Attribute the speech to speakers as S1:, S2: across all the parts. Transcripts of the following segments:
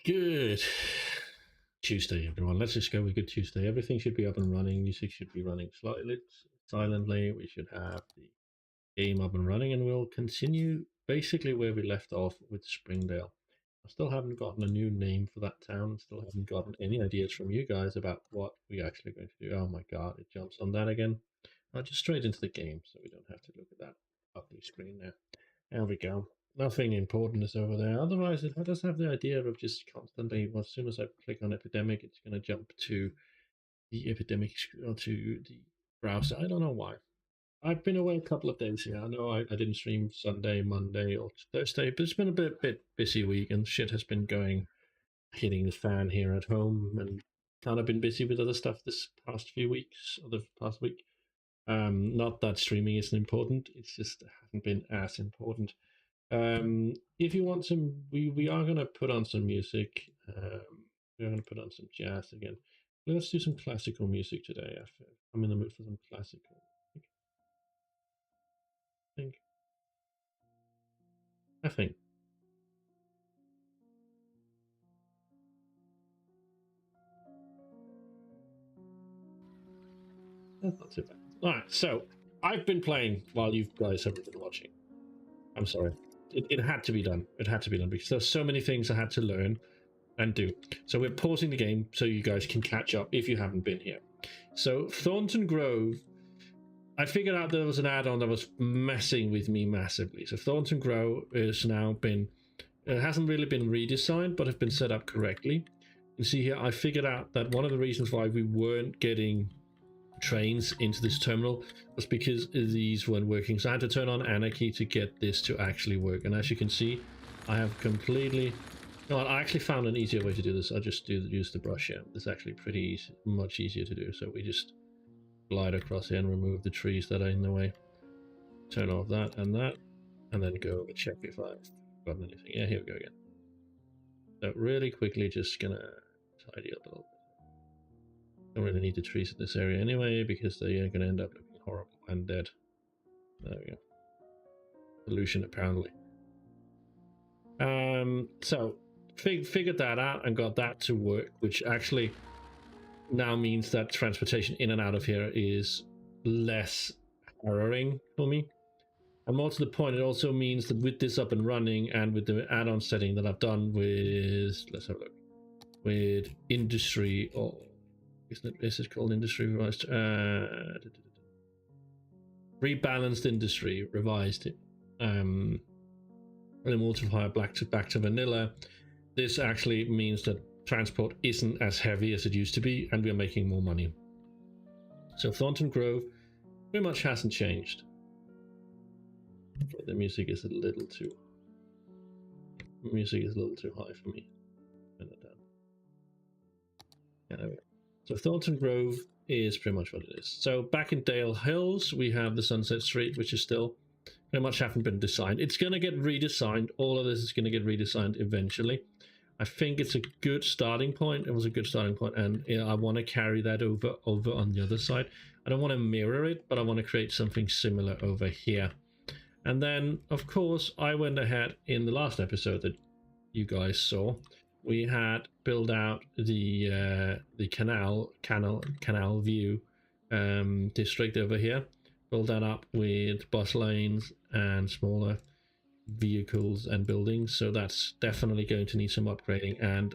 S1: Good Tuesday, everyone. Let's just go with good Tuesday. Everything should be up and running. Music should be running slightly silently. We should have the game up and running, and we'll continue basically where we left off with Springdale. I still haven't gotten a new name for that town. Still haven't gotten any ideas from you guys about what we're actually going to do. Oh my god, it jumps on that again. I'll just straight into the game so we don't have to look at that ugly screen there. There we go. Nothing important is over there. Otherwise, it does have the idea of just constantly, well, as soon as I click on epidemic, it's going to jump to the epidemic or to the browser. I don't know why. I've been away a couple of days here. I know I didn't stream Sunday, Monday, or Thursday, but it's been a bit busy week, and shit has been hitting the fan here at home, and kind of been busy with other stuff this past few weeks, or the past week. Not that streaming isn't important; it's just it hasn't been as important. If you want some, we are gonna put on some music. We're gonna put on some jazz again. Let's do some classical music today. I'm in the mood for some classical. I think. That's not too bad. All right, so I've been playing while you guys haven't been watching. I'm sorry. It had to be done. It had to be done because there's so many things I had to learn and do. So we're pausing the game so you guys can catch up if you haven't been here. So Thornton Grove, I figured out there was an add-on that was messing with me massively. So Thornton Grove has now been, it hasn't really been redesigned, but have been set up correctly. You see here, I figured out that one of the reasons why we weren't getting trains into this terminal was because these weren't working. So I had to turn on Anarchy to get this to actually work. And as you can see, I have completely... No, I actually found an easier way to do this. I just use the brush here. It's actually pretty easy, much easier to do. So we just glide across here and remove the trees that are in the way. Turn off that, and then go and check if I've gotten anything. Yeah, here we go again. So really quickly, just gonna tidy up a little bit. Don't really need the trees in this area anyway, because they are gonna end up looking horrible and dead. There we go. Pollution, apparently. So figured that out and got that to work, which actually now means that transportation in and out of here is less harrowing for me. And more to the point, it also means that with this up and running and with the add-on setting that I've done with, let's have a look, with industry, or is it called industry revised? Rebalanced industry revised it. And then multiplier back to vanilla. This actually means that transport isn't as heavy as it used to be, and we're making more money. So Thornton Grove pretty much hasn't changed. The music is a little too high for me. Turn that down. Yeah, there we go. So Thornton Grove is pretty much what it is. So back in Dale Hills, we have the Sunset Street, which is still pretty much haven't been designed. It's going to get redesigned. All of this is going to get redesigned eventually. I think it's a good starting point. It was a good starting point, and I want to carry that over on the other side. I don't want to mirror it, but I want to create something similar over here. And then, of course, I went ahead in the last episode that you guys saw. We had built out the canal view district over here. Build that up with bus lanes and smaller vehicles and buildings, so that's definitely going to need some upgrading, and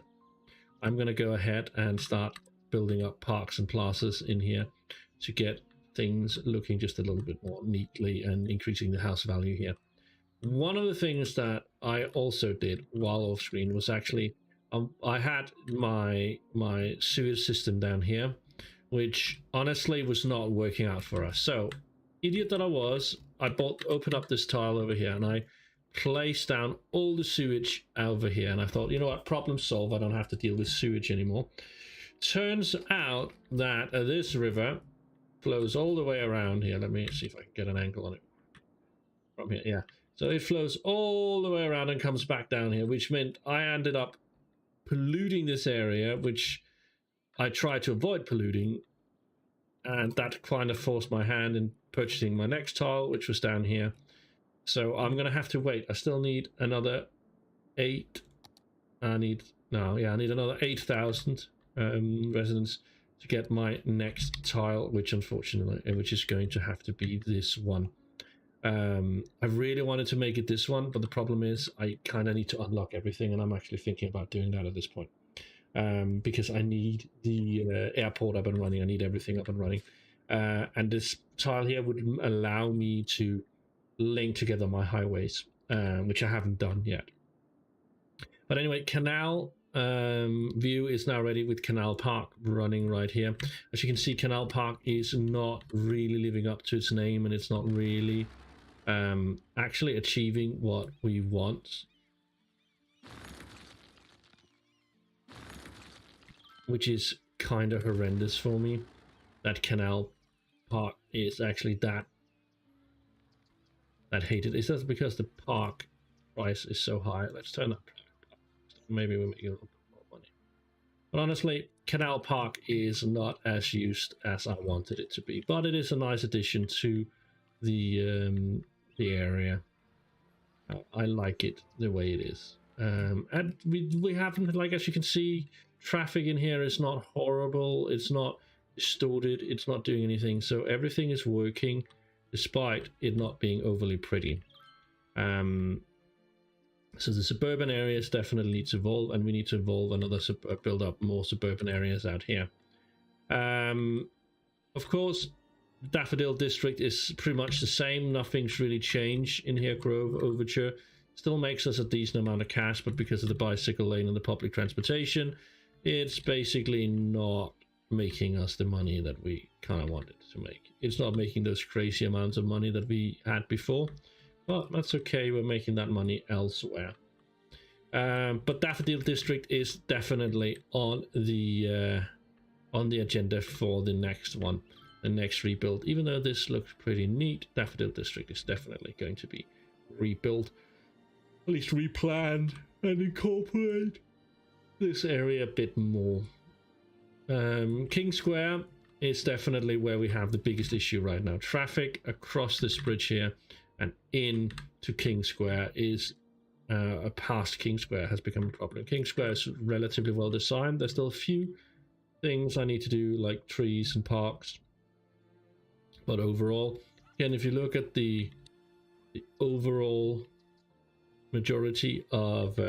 S1: I'm going to go ahead and start building up parks and plazas in here to get things looking just a little bit more neatly and increasing the house value here. One of the things that I also did while off screen was actually I had my sewage system down here, which honestly was not working out for us. So idiot that I was, I opened up this tile over here and I placed down all the sewage over here, and I thought, you know what, problem solved. I don't have to deal with sewage anymore. Turns out that this river flows all the way around here. Let me see if I can get an angle on it from here. Yeah, so it flows all the way around and comes back down here, which meant I ended up polluting this area, which I tried to avoid polluting, and that kind of forced my hand in purchasing my next tile, which was down here. So I'm going to have to wait. I still need another 8. I need No, yeah, I need another 8,000 residents to get my next tile, which unfortunately, which is going to have to be this one. I really wanted to make it this one, but the problem is I kind of need to unlock everything, and I'm actually thinking about doing that at this point. Because I need the airport up and running. I need everything up and running. And this tile here would allow me to link together my highways, which I haven't done yet. But anyway, Canal view is now ready with Canal Park running right here. As you can see, Canal Park is not really living up to its name, and it's not really actually achieving what we want, which is kind of horrendous for me. That Canal Park is actually that hated. Is that because the park price is so high? Let's turn up. Maybe we're making a little bit more money. But honestly, Canal Park is not as used as I wanted it to be. But it is a nice addition to the area. I like it the way it is. And we haven't, like, as you can see, traffic in here is not horrible. It's not distorted. It's not doing anything. So everything is working despite it not being overly pretty. So the suburban areas definitely need to evolve, and we need to evolve another build up more suburban areas out here. Of course, Daffodil District is pretty much the same. Nothing's really changed in here. Grove Overture still makes us a decent amount of cash, but because of the bicycle lane and the public transportation, it's basically not making us the money that we kind of wanted to make. It's not making those crazy amounts of money that we had before, but that's okay. We're making that money elsewhere. But Daffodil District is definitely on the agenda for the next one, the next rebuild. Even though this looks pretty neat, Daffodil District is definitely going to be rebuilt, at least replanned, and incorporate this area a bit more. King Square is definitely where we have the biggest issue right now. Traffic across this bridge here and in to King Square is past King Square has become a problem. King Square is relatively well designed. There's still a few things I need to do, like trees and parks, but overall, again, if you look at the overall majority of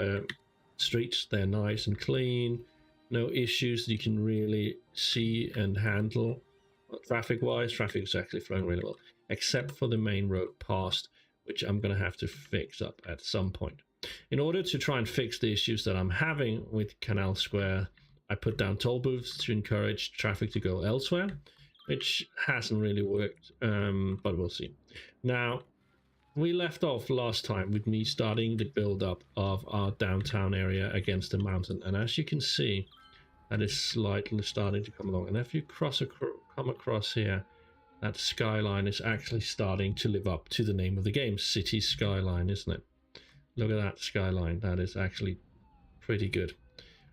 S1: streets, they're nice and clean, no issues that you can really see and handle. Traffic wise, traffic is actually flowing really well, except for the main road past, which I'm going to have to fix up at some point. In order to try and fix the issues that I'm having with Canal Square, I put down toll booths to encourage traffic to go elsewhere, which hasn't really worked, but we'll see. Now, we left off last time with me starting the build up of our downtown area against the mountain, and as you can see, that is slightly starting to come along. And if you come across here, that skyline is actually starting to live up to the name of the game, City Skyline, isn't it? Look at that skyline. That is actually pretty good.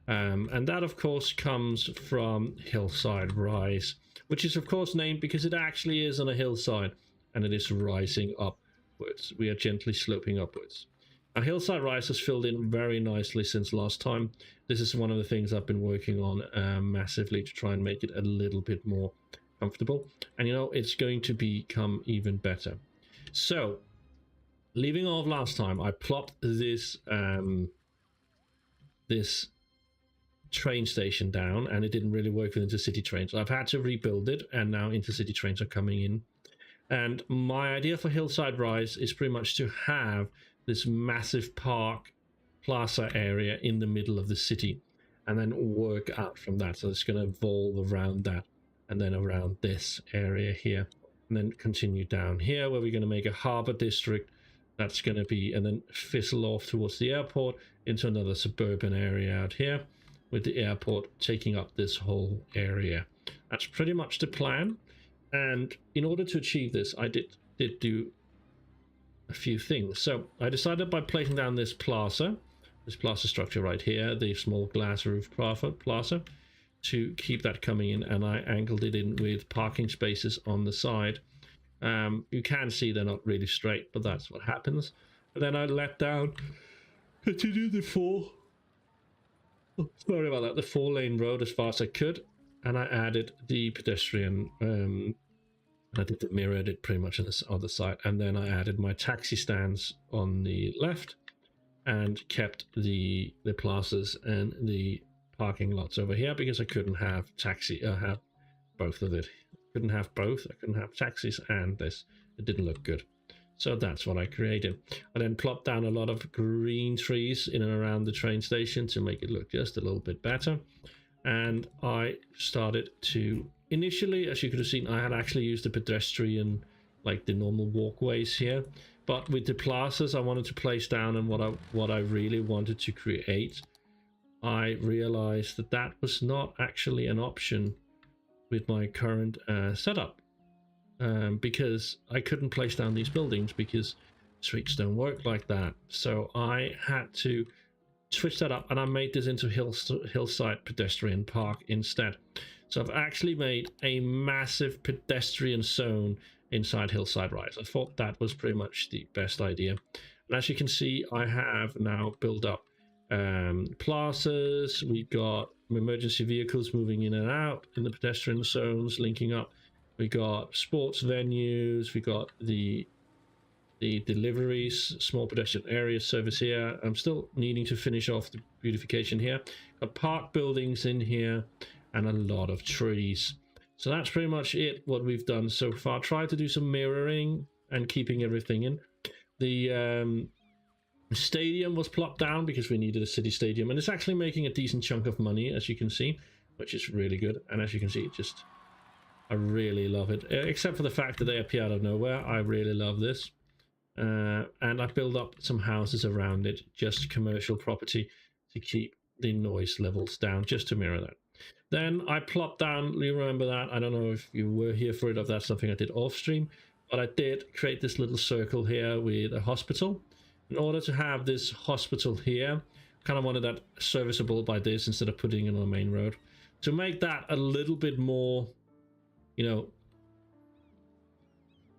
S1: And that, of course, comes from Hillside Rise, which is, of course, named because it actually is on a hillside, and it is rising upwards. We are gently sloping upwards. Now, Hillside Rise has filled in very nicely since last time. This is one of the things I've been working on massively to try and make it a little bit more comfortable. And, you know, it's going to become even better. So, leaving off last time, I plopped this this train station down, and it didn't really work with intercity trains. So I've had to rebuild it, and now intercity trains are coming in. And my idea for Hillside Rise is pretty much to have this massive park plaza area in the middle of the city, and then work out from that. So it's going to evolve around that, and then around this area here, and then continue down here where we're going to make a harbor district. That's going to be, and then fizzle off towards the airport into another suburban area out here, with the airport taking up this whole area. That's pretty much the plan. And in order to achieve this, I did do a few things. So I decided by placing down this plaza structure right here, the small glass roof plaza, to keep that coming in, and I angled it in with parking spaces on the side. You can see they're not really straight, but that's what happens. And then I let down to do the sorry about that, the 4-lane road as far as I could, and I added the pedestrian. I did the mirrored it pretty much on this other side, and then I added my taxi stands on the left, and kept the plazas and the parking lots over here because I couldn't have have both of it. Couldn't have both. I couldn't have taxis and this. It didn't look good. So that's what I created. I then plopped down a lot of green trees in and around the train station to make it look just a little bit better. And I started to, initially, as you could have seen, I had actually used the pedestrian, like the normal walkways here. But with the plazas I wanted to place down and what I really wanted to create, I realized that that was not actually an option with my current setup. Because I couldn't place down these buildings because streets don't work like that. So I had to switch that up, and I made this into Hillside Pedestrian Park instead. So I've actually made a massive pedestrian zone inside Hillside Rise. I thought that was pretty much the best idea. And as you can see, I have now built up plazas. We got emergency vehicles moving in and out in the pedestrian zones, linking up. We got sports venues, we got the deliveries, small pedestrian area service here. I'm still needing to finish off the beautification here. Got park buildings in here and a lot of trees. So that's pretty much it, what we've done so far. Try to do some mirroring and keeping everything in. The stadium was plopped down because we needed a city stadium, and it's actually making a decent chunk of money, as you can see, which is really good. And as you can see, I really love it, except for the fact that they appear out of nowhere. I really love this. And I built up some houses around it, just commercial property, to keep the noise levels down, just to mirror that. Then I plopped down, you remember that, I don't know if you were here for it, if that's something I did off stream, but I did create this little circle here with a hospital. In order to have this hospital here, kind of wanted that serviceable by this instead of putting it on the main road. To make that a little bit more, you know,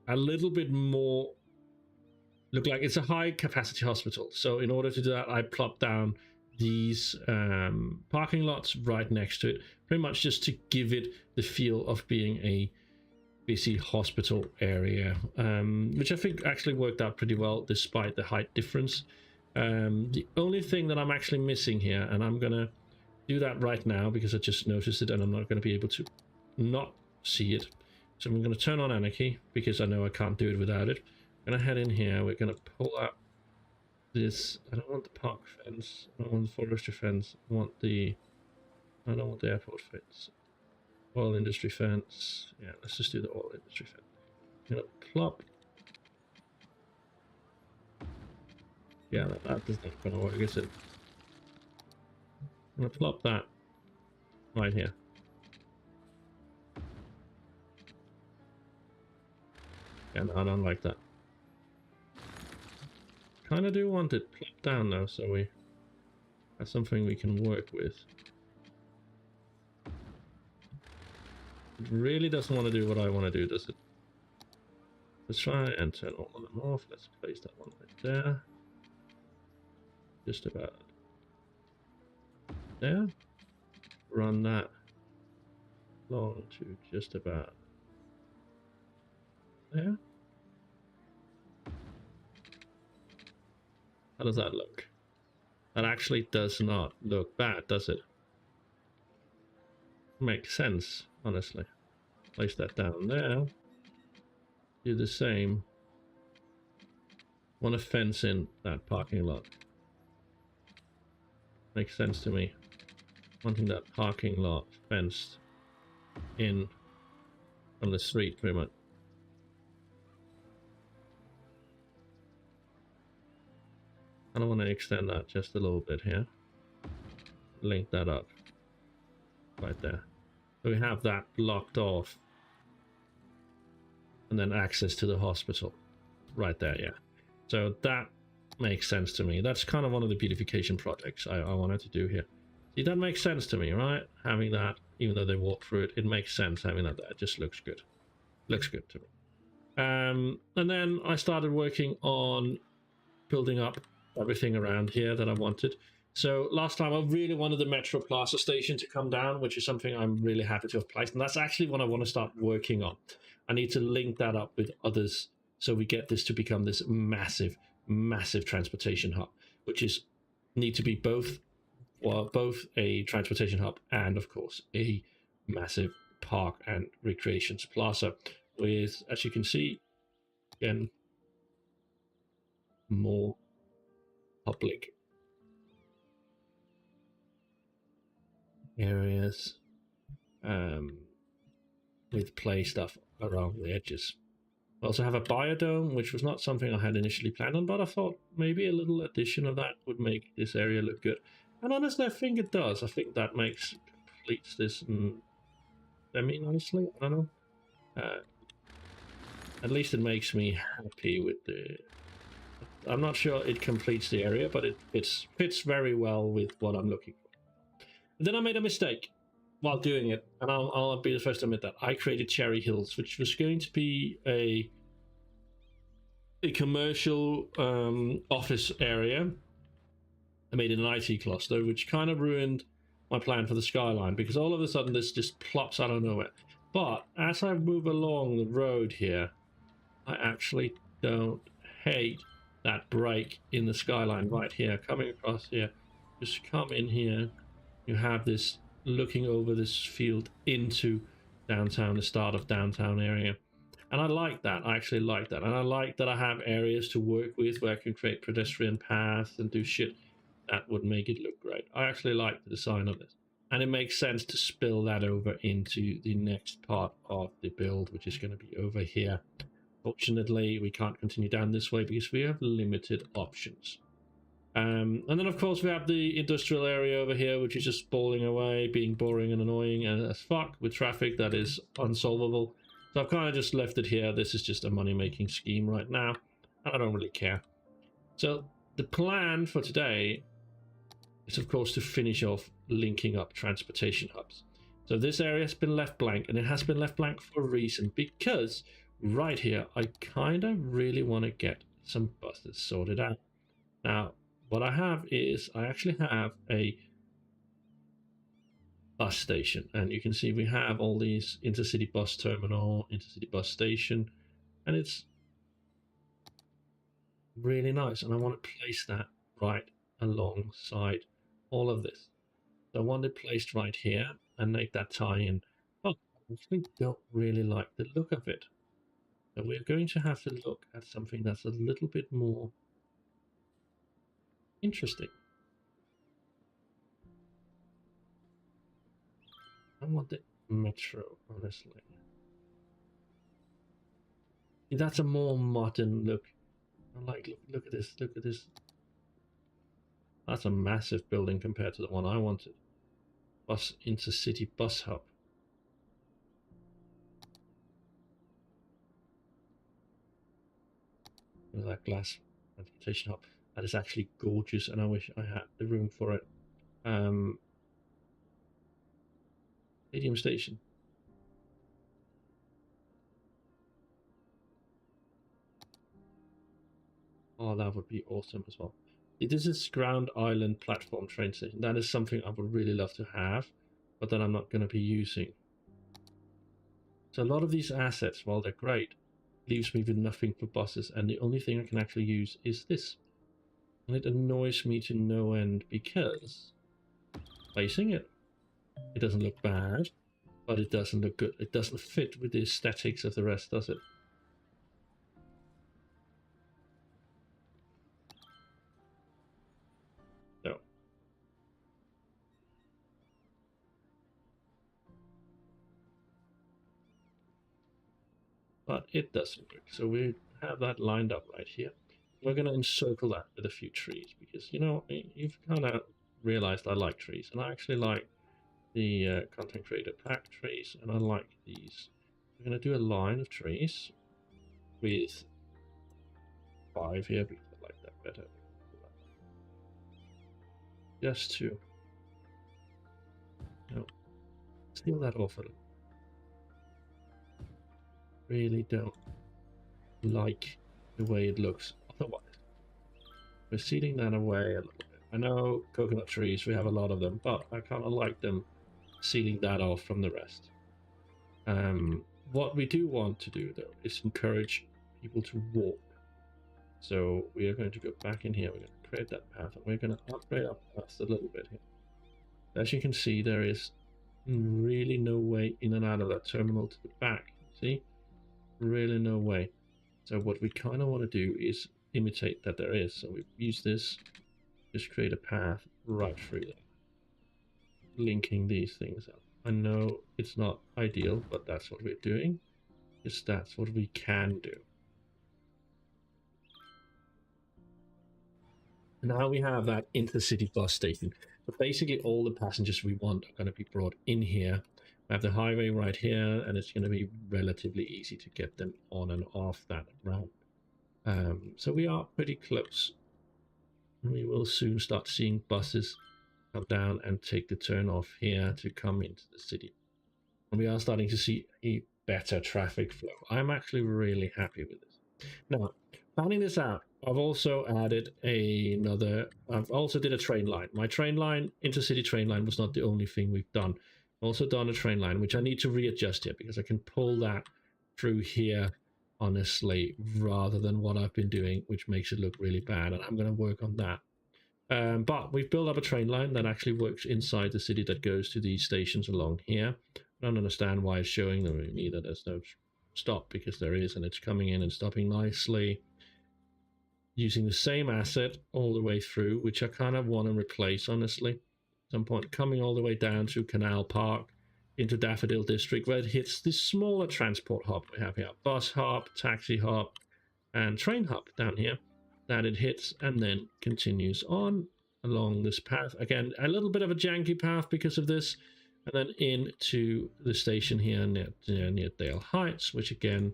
S1: a little bit more look like it's a high capacity hospital. So in order to do that, I plopped down these parking lots right next to it, pretty much just to give it the feel of being a busy hospital area, which I think actually worked out pretty well despite the height difference. The only thing that I'm actually missing here, and I'm gonna do that right now because I just noticed it and I'm not going to be able to not see it. So I'm going to turn on Anarchy because I know I can't do it without it. I'm going to head in here. We're going to pull up this. I don't want the park fence. I don't want the forestry fence. I don't want the airport fence. Oil industry fence. Yeah, let's just do the oil industry fence. I'm going to plop. Yeah, that is not going to work, is it? I'm going to plop that right here. Yeah, no, I don't like that. Kind of do want it plopped down though, so we have something we can work with. It really doesn't want to do what I want to do, does it? Let's try and turn all of them off. Let's place that one right there. Just about there. Run that along to just about there. How does that look? That actually does not look bad, does it? Makes sense, honestly. Place that down there. Do the same. Want to fence in that parking lot. Makes sense to me. Wanting that parking lot fenced in on the street, pretty much. I don't want to extend that just a little bit here. Link that up right there. So we have that blocked off. And then access to the hospital right there, yeah. So that makes sense to me. That's kind of one of the beautification projects I wanted to do here. See, that makes sense to me, right? Having that, even though they walk through it, it makes sense having that there. It just looks good. Looks good to me. And then I started working on building up everything around here that I wanted. So last time I really wanted the Metro Plaza station to come down, which is something I'm really happy to have placed. And that's actually what I want to start working on. I need to link that up with others so we get this to become this massive, massive transportation hub, which is need to be both a transportation hub and, of course, a massive park and recreations plaza with, as you can see, again, more public areas with play stuff around the edges. We also have a biodome, which was not something I had initially planned on, but I thought maybe a little addition of that would make this area look good. And honestly, I think it does. I think that completes this semi nicely. I don't know. At least it makes me happy with the... I'm not sure it completes the area, but it fits very well with what I'm looking for. And then I made a mistake while doing it, and I'll be the first to admit that. I created Cherry Hills, which was going to be a commercial office area. I made it an IT cluster, which kind of ruined my plan for the skyline, because all of a sudden this just plops out of nowhere. But as I move along the road here, I actually don't hate that break in the skyline right here, coming across here. Just come in here, you have this looking over this field into downtown, the start of downtown area. And I like that. I actually like that. And I like that I have areas to work with where I can create pedestrian paths and do shit that would make it look great. I actually like the design of this. And it makes sense to spill that over into the next part of the build, which is going to be over here. Fortunately, we can't continue down this way because we have limited options. And then, of course, we have the industrial area over here, which is just spalling away, being boring and annoying as fuck with traffic that is unsolvable. So I've kind of just left it here. This is just a money-making scheme right now, and I don't really care. So the plan for today is, of course, to finish off linking up transportation hubs. So this area has been left blank, and it has been left blank for a reason, because right here, I kind of really want to get some buses sorted out. Now, what I have is I actually have a bus station, and you can see we have all these intercity bus terminal, intercity bus station, and it's really nice, and I want to place that right alongside all of this. So I want it placed right here and make that tie in. But I actually don't really like the look of it. So we're going to have to look at something that's a little bit more interesting. I want the metro, honestly. That's a more modern look. I like, look at this, look at this. That's a massive building compared to the one I wanted. Bus intercity bus hub. Look at that glass transportation hub. That is actually gorgeous, and I wish I had the room for it. Stadium station. Oh, that would be awesome as well. This is Ground Island platform train station. That is something I would really love to have, but that I'm not going to be using. So a lot of these assets, while they're great, leaves me with nothing for buses, and the only thing I can actually use is this. And it annoys me to no end because placing it, it doesn't look bad, but it doesn't look good. It doesn't fit with the aesthetics of the rest, does it? No. But it doesn't work. So we have that lined up right here. We're going to encircle that with a few trees because, you know, you've kind of realized I like trees, and I actually like the content creator pack trees, and I like these. We're going to do a line of trees with 5 here because I like that better. Just to, you know, seal that off a little. Really don't like the way it looks otherwise. We're sealing that away a little bit. I know coconut trees, we have a lot of them, but I kind of like them sealing that off from the rest. What we do want to do, though, is encourage people to walk. So we are going to go back in here, we're going to create that path, and we're going to upgrade our path a little bit here. As you can see, there is really no way in and out of that terminal to the back. See? Really no way. So what we kind of want to do is imitate that there is. So we use this, just create a path right through there, linking these things up. I know it's not ideal, but that's what we're doing. Just that's what we can do. Now we have that intercity bus station. So basically all the passengers we want are going to be brought in here. We have the highway right here, and it's going to be relatively easy to get them on and off that route. So we are pretty close. We will soon start seeing buses come down and take the turn off here to come into the city. And we are starting to see a better traffic flow. I'm actually really happy with this. Now, planning this out, I've also added I've also did a train line. My train line, intercity train line, was not the only thing we've done. I've also done a train line, which I need to readjust here because I can pull that through here, honestly, rather than what I've been doing, which makes it look really bad. And I'm going to work on that. But we've built up a train line that actually works inside the city that goes to these stations along here. I don't understand why it's showing them either. There's no stop because there is, and it's coming in and stopping nicely. Using the same asset all the way through, which I kind of want to replace, honestly. At some point, coming all the way down to Canal Park into Daffodil District, where it hits this smaller transport hub we have here. Bus hub, taxi hub, and train hub down here. That it hits and then continues on along this path. Again, a little bit of a janky path because of this. And then into the station here near Dale Heights, which again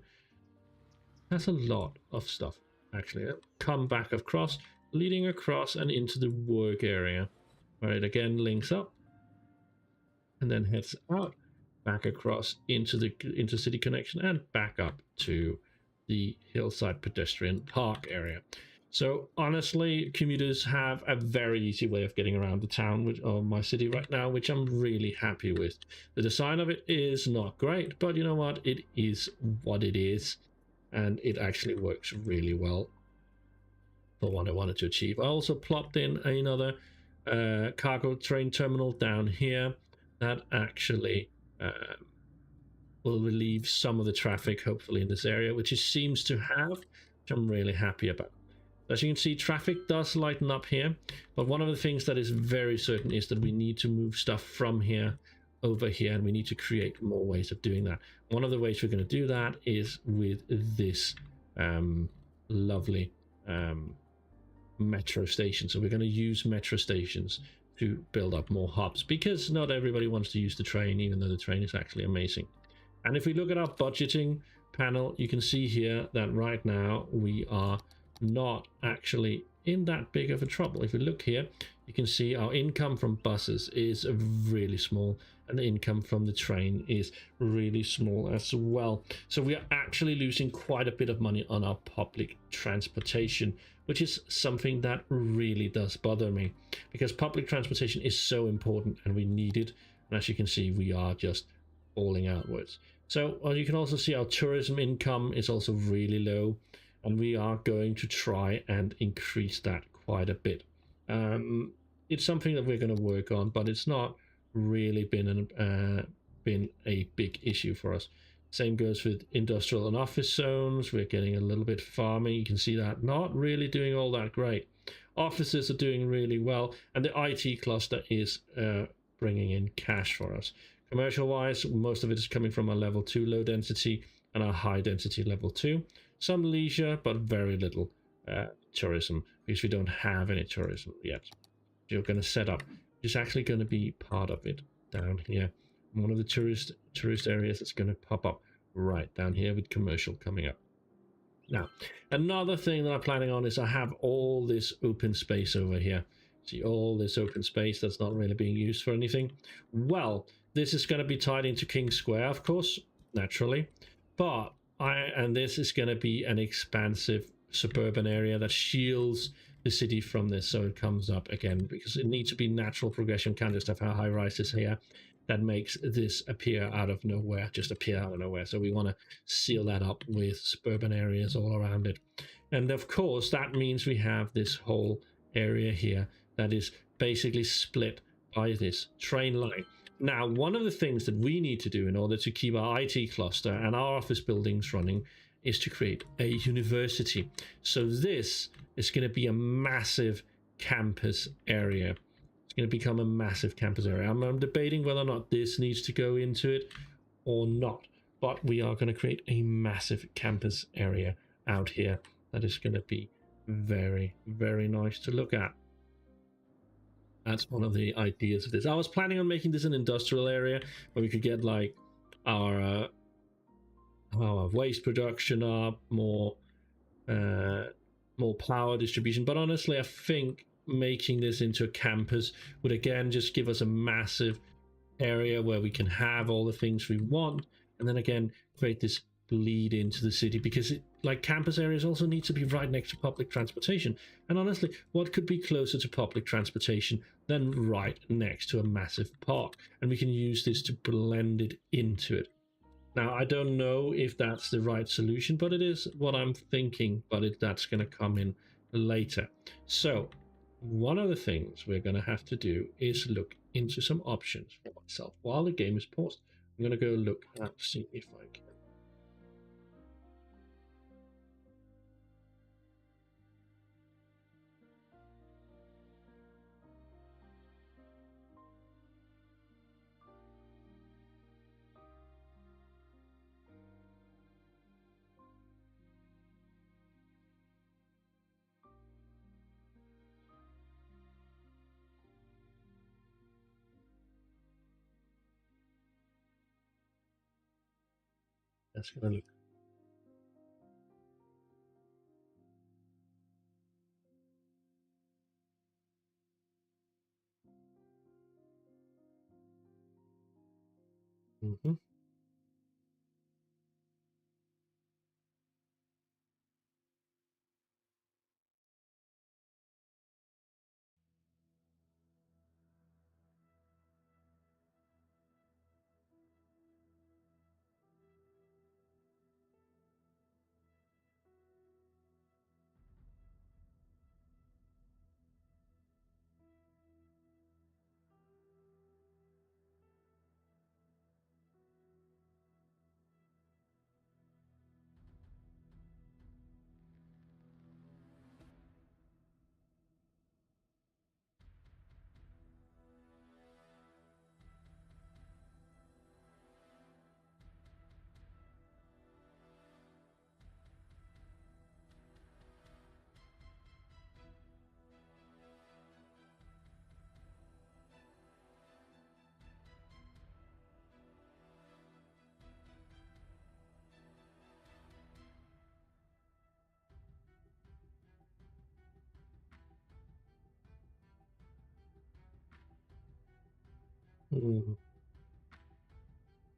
S1: has a lot of stuff. Actually, come back across, leading across and into the work area, where it again links up and then heads out, back across into the intercity connection and back up to the Hillside Pedestrian Park area. So honestly, commuters have a very easy way of getting around the town, or my city right now, which I'm really happy with. The design of it is not great, but you know what? It is what it is. And it actually works really well for what I wanted to achieve. I also plopped in another cargo train terminal down here that actually will relieve some of the traffic, hopefully, in this area, which it seems to have, which I'm really happy about. As you can see, traffic does lighten up here, but one of the things that is very certain is that we need to move stuff from here over here, and we need to create more ways of doing that. One of the ways we're going to do that is with this lovely metro station. So we're going to use metro stations to build up more hubs, because not everybody wants to use the train, even though the train is actually amazing. And if we look at our budgeting panel, you can see here that right now we are not actually in that big of a trouble. If we look here, you can see our income from buses is really small, and the income from the train is really small as well. So we are actually losing quite a bit of money on our public transportation, which is something that really does bother me, because public transportation is so important and we need it. And as you can see, we are just falling outwards. So you can also see our tourism income is also really low, and we are going to try and increase that quite a bit. It's something that we're going to work on, but it's not really been a big issue for us. Same goes with industrial and office zones. We're getting a little bit farming. You can see that not really doing all that great. Offices are doing really well, and the IT cluster is bringing in cash for us. Commercial wise, most of it is coming from our level 2 low density and our high density level 2. Some leisure, but very little tourism, because we don't have any tourism yet. You're going to set up, it's actually going to be part of it down here. One of the tourist areas that's going to pop up right down here with commercial coming up. Now, another thing that I'm planning on is I have all this open space over here. See all this open space that's not really being used for anything. Well, this is going to be tied into King Square, of course, naturally, but and this is going to be an expansive suburban area that shields the city from this, so it comes up again, because it needs to be natural progression. Can't just have high rises here that makes this appear out of nowhere, just appear out of nowhere. So we want to seal that up with suburban areas all around it. And of course, that means we have this whole area here that is basically split by this train line. Now, one of the things that we need to do in order to keep our IT cluster and our office buildings running is to create a university. So this is going to be a massive campus area. It's going to become a massive campus area. I'm debating whether or not this needs to go into it or not, but we are going to create a massive campus area out here that is going to be very, very nice to look at. That's one of the ideas of this. I was planning on making this an industrial area where we could get like our waste production up, more power distribution. But honestly, I think making this into a campus would again just give us a massive area where we can have all the things we want, and then again create this lead into the city, because like campus areas also need to be right next to public transportation. And honestly, what could be closer to public transportation than right next to a massive park? And we can use this to blend it into it. Now, I don't know if that's the right solution, but it is what I'm thinking, but that's going to come in later. So one of the things we're going to have to do is look into some options for myself. While the game is paused, I'm going to go look and see if I can. That's going to look. Mm-hmm. Mm.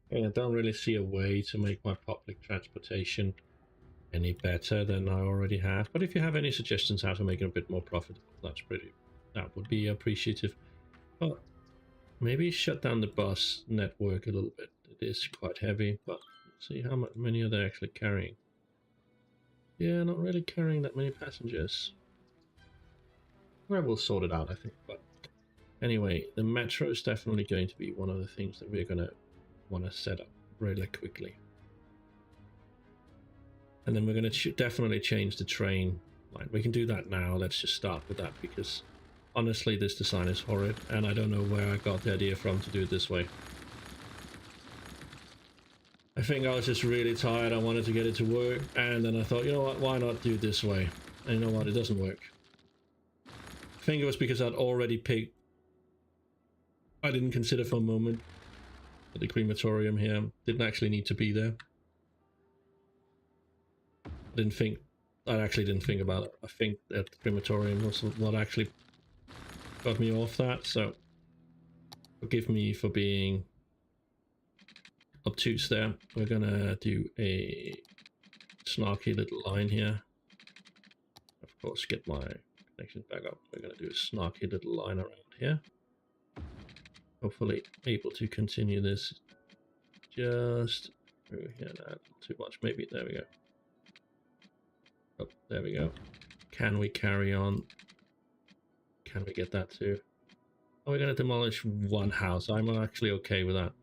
S1: Yeah, I don't really see a way to make my public transportation any better than I already have. But if you have any suggestions how to make it a bit more profitable, that would be appreciative. But maybe shut down the bus network a little bit. It is quite heavy, but let's see how many are they actually carrying. Yeah, not really carrying that many passengers. Well, we'll sort it out, I think. But anyway, the metro is definitely going to be one of the things that we're going to want to set up really quickly. And then we're going to definitely change the train line. We can do that now. Let's just start with that, because honestly, this design is horrid, and I don't know where I got the idea from to do it this way. I think I was just really tired. I wanted to get it to work, and then I thought, you know what, why not do it this way? And you know what, it doesn't work. I think it was because I'd already picked... I didn't consider for a moment that the crematorium here didn't actually need to be there. I actually didn't think about it. I think that the crematorium was what actually got me off that, so forgive me for being obtuse there. We're gonna do a snarky little line here. Of course, get my connection back up. We're going to do a snarky little line around here. Hopefully able to continue this just through here. Not too much, maybe. There we go. Oh, there we go. Can we carry on? Can we get that too? Oh, we're going to demolish one house. I'm actually okay with that.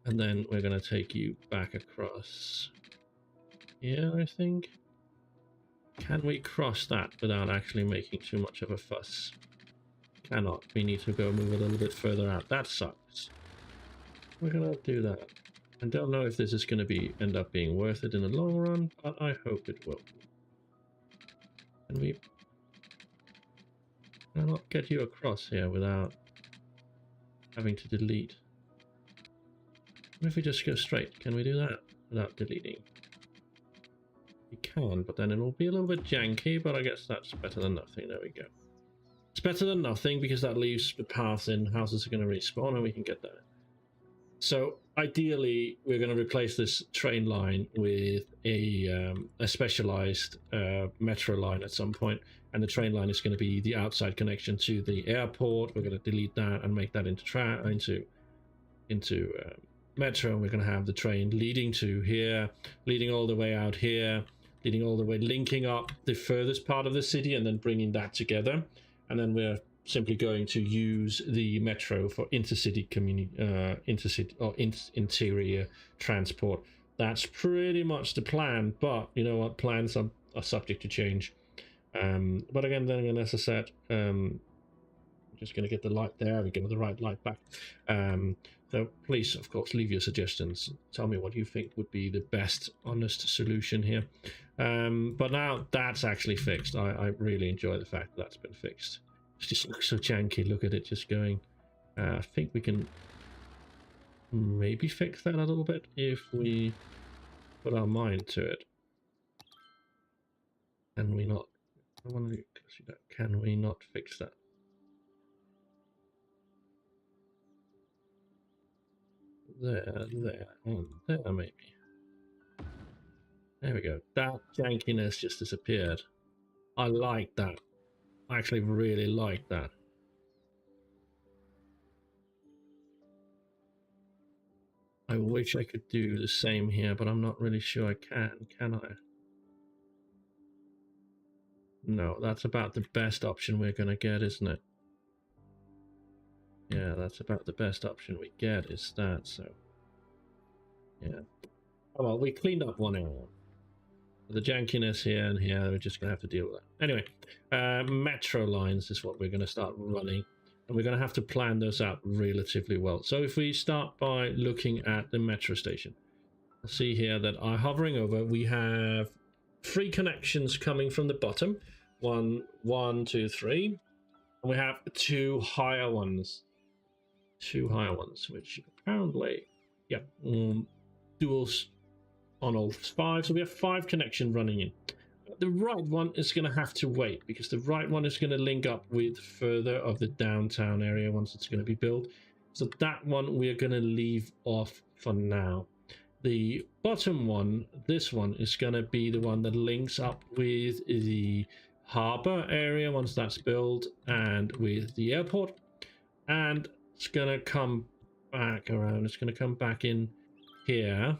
S1: And then we're going to take you back across here, I think. Can we cross that without actually making too much of a fuss? Cannot. We need to go move a little bit further out. That sucks. We're going to do that. I don't know if this is going to end up being worth it in the long run, but I hope it will. Can we cannot get you across here without having to delete? What if we just go straight? Can we do that without deleting? We can, but then it'll be a little bit janky, but I guess that's better than nothing. There we go. It's better than nothing because that leaves the paths in. Houses are going to respawn and we can get there. So ideally, we're going to replace this train line with a specialized metro line at some point, and the train line is going to be the outside connection to the airport. We're going to delete that and make that into metro, and we're going to have the train leading to here, leading all the way out here, leading all the way, linking up the furthest part of the city, and then bringing that together. And then we're simply going to use the metro for intercity interior transport. That's pretty much the plan, but you know what, plans are subject to change. But again, then as I said, I'm just going to get the light there. We get the right light back. So please, of course, leave your suggestions. Tell me what you think would be the best honest solution here. But now that's actually fixed. I really enjoy the fact that that's been fixed. It just looks so janky. Look at it just going. I think we can maybe fix that a little bit if we put our mind to it. Can we not? I want to see that. Can we not fix that? There, and there maybe. There we go. That jankiness just disappeared. I like that. I actually really like that. I wish I could do the same here, but I'm not really sure I can I? No, that's about the best option we're going to get, isn't it? Yeah, that's about the best option we get is that, so... Yeah. Oh, well, we cleaned up one area. The jankiness here and here, we're just going to have to deal with that. Anyway, metro lines is what we're going to start running. And we're going to have to plan those out relatively well. So if we start by looking at the metro station. I'll see here that hovering over, we have 3 connections coming from the bottom. 1, 2, 3. And we have 2 higher ones. 2 higher ones, which apparently, yeah, duals on all 5. So we have 5 connections running in. The right one is going to have to wait because the right one is going to link up with further of the downtown area once it's going to be built. So that one we're going to leave off for now. The bottom one, this one, is going to be the one that links up with the harbor area once that's built and with the airport. And it's going to come back around. It's going to come back in here.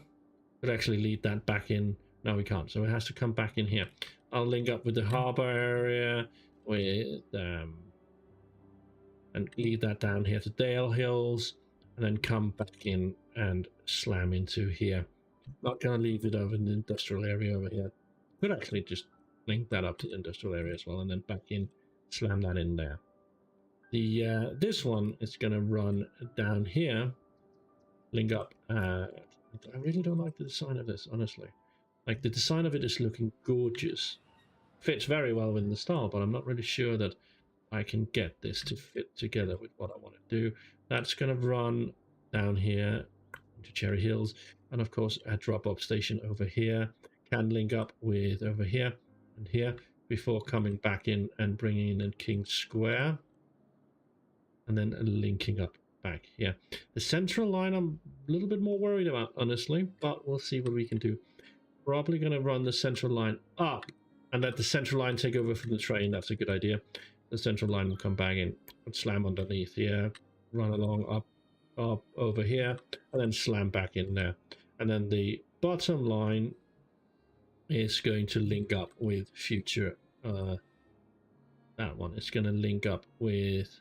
S1: Could actually lead that back in. No, we can't. So it has to come back in here. I'll link up with the harbor area with and lead that down here to Dale Hills, and then come back in and slam into here. Not going to leave it over in the industrial area over here. Could actually just link that up to the industrial area as well, and then back in, slam that in there. The this one is going to run down here, link up. I really don't like the design of this, honestly. Like, the design of it is looking gorgeous. Fits very well within the style, but I'm not really sure that I can get this to fit together with what I want to do. That's going to run down here to Cherry Hills. And of course, a drop-off station over here can link up with over here and here before coming back in and bringing in King Square. And then linking up back here. The central line I'm a little bit more worried about, honestly, but we'll see what we can do. Probably going to run the central line up and let the central line take over from the train. That's a good idea. The central line will come back in and slam underneath here, run along up over here, and then slam back in there. And then the bottom line is going to link up with future. That one. It's going to link up with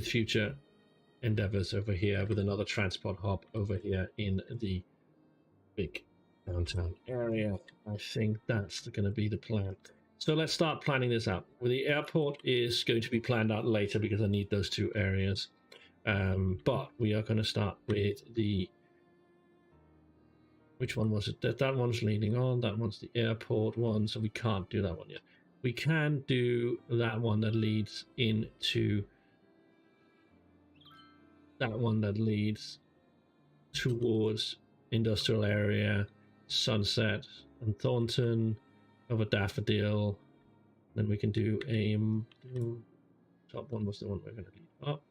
S1: future endeavors over here, with another transport hub over here in the big downtown area. I think that's going to be the plan. So let's start planning this out. Well, the airport is going to be planned out later because I need those two areas. But we are going to start with the... Which one was it? That one's leading on. That one's the airport one, so we can't do that one yet. We can do that one that leads into... That one that leads towards industrial area, Sunset and Thornton, over Daffodil. Then we can do a top one was the one we're going to lead up,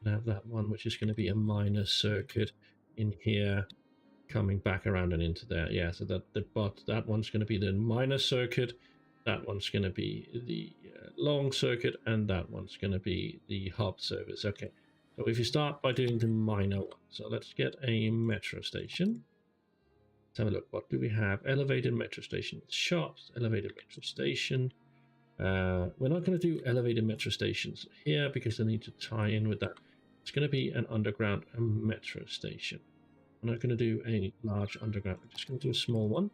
S1: and have that one which is going to be a minor circuit in here, coming back around and into there. Yeah, so that one's going to be the minor circuit, that one's going to be the long circuit, and that one's going to be the hub service. Okay, so if you start by doing the minor one, so let's get a metro station. Let's have a look. What do we have? Elevated metro station shops, elevated metro station. We're not going to do elevated metro stations here because they need to tie in with that. It's going to be an underground metro station. I'm not going to do a large underground. We're just going to do a small one.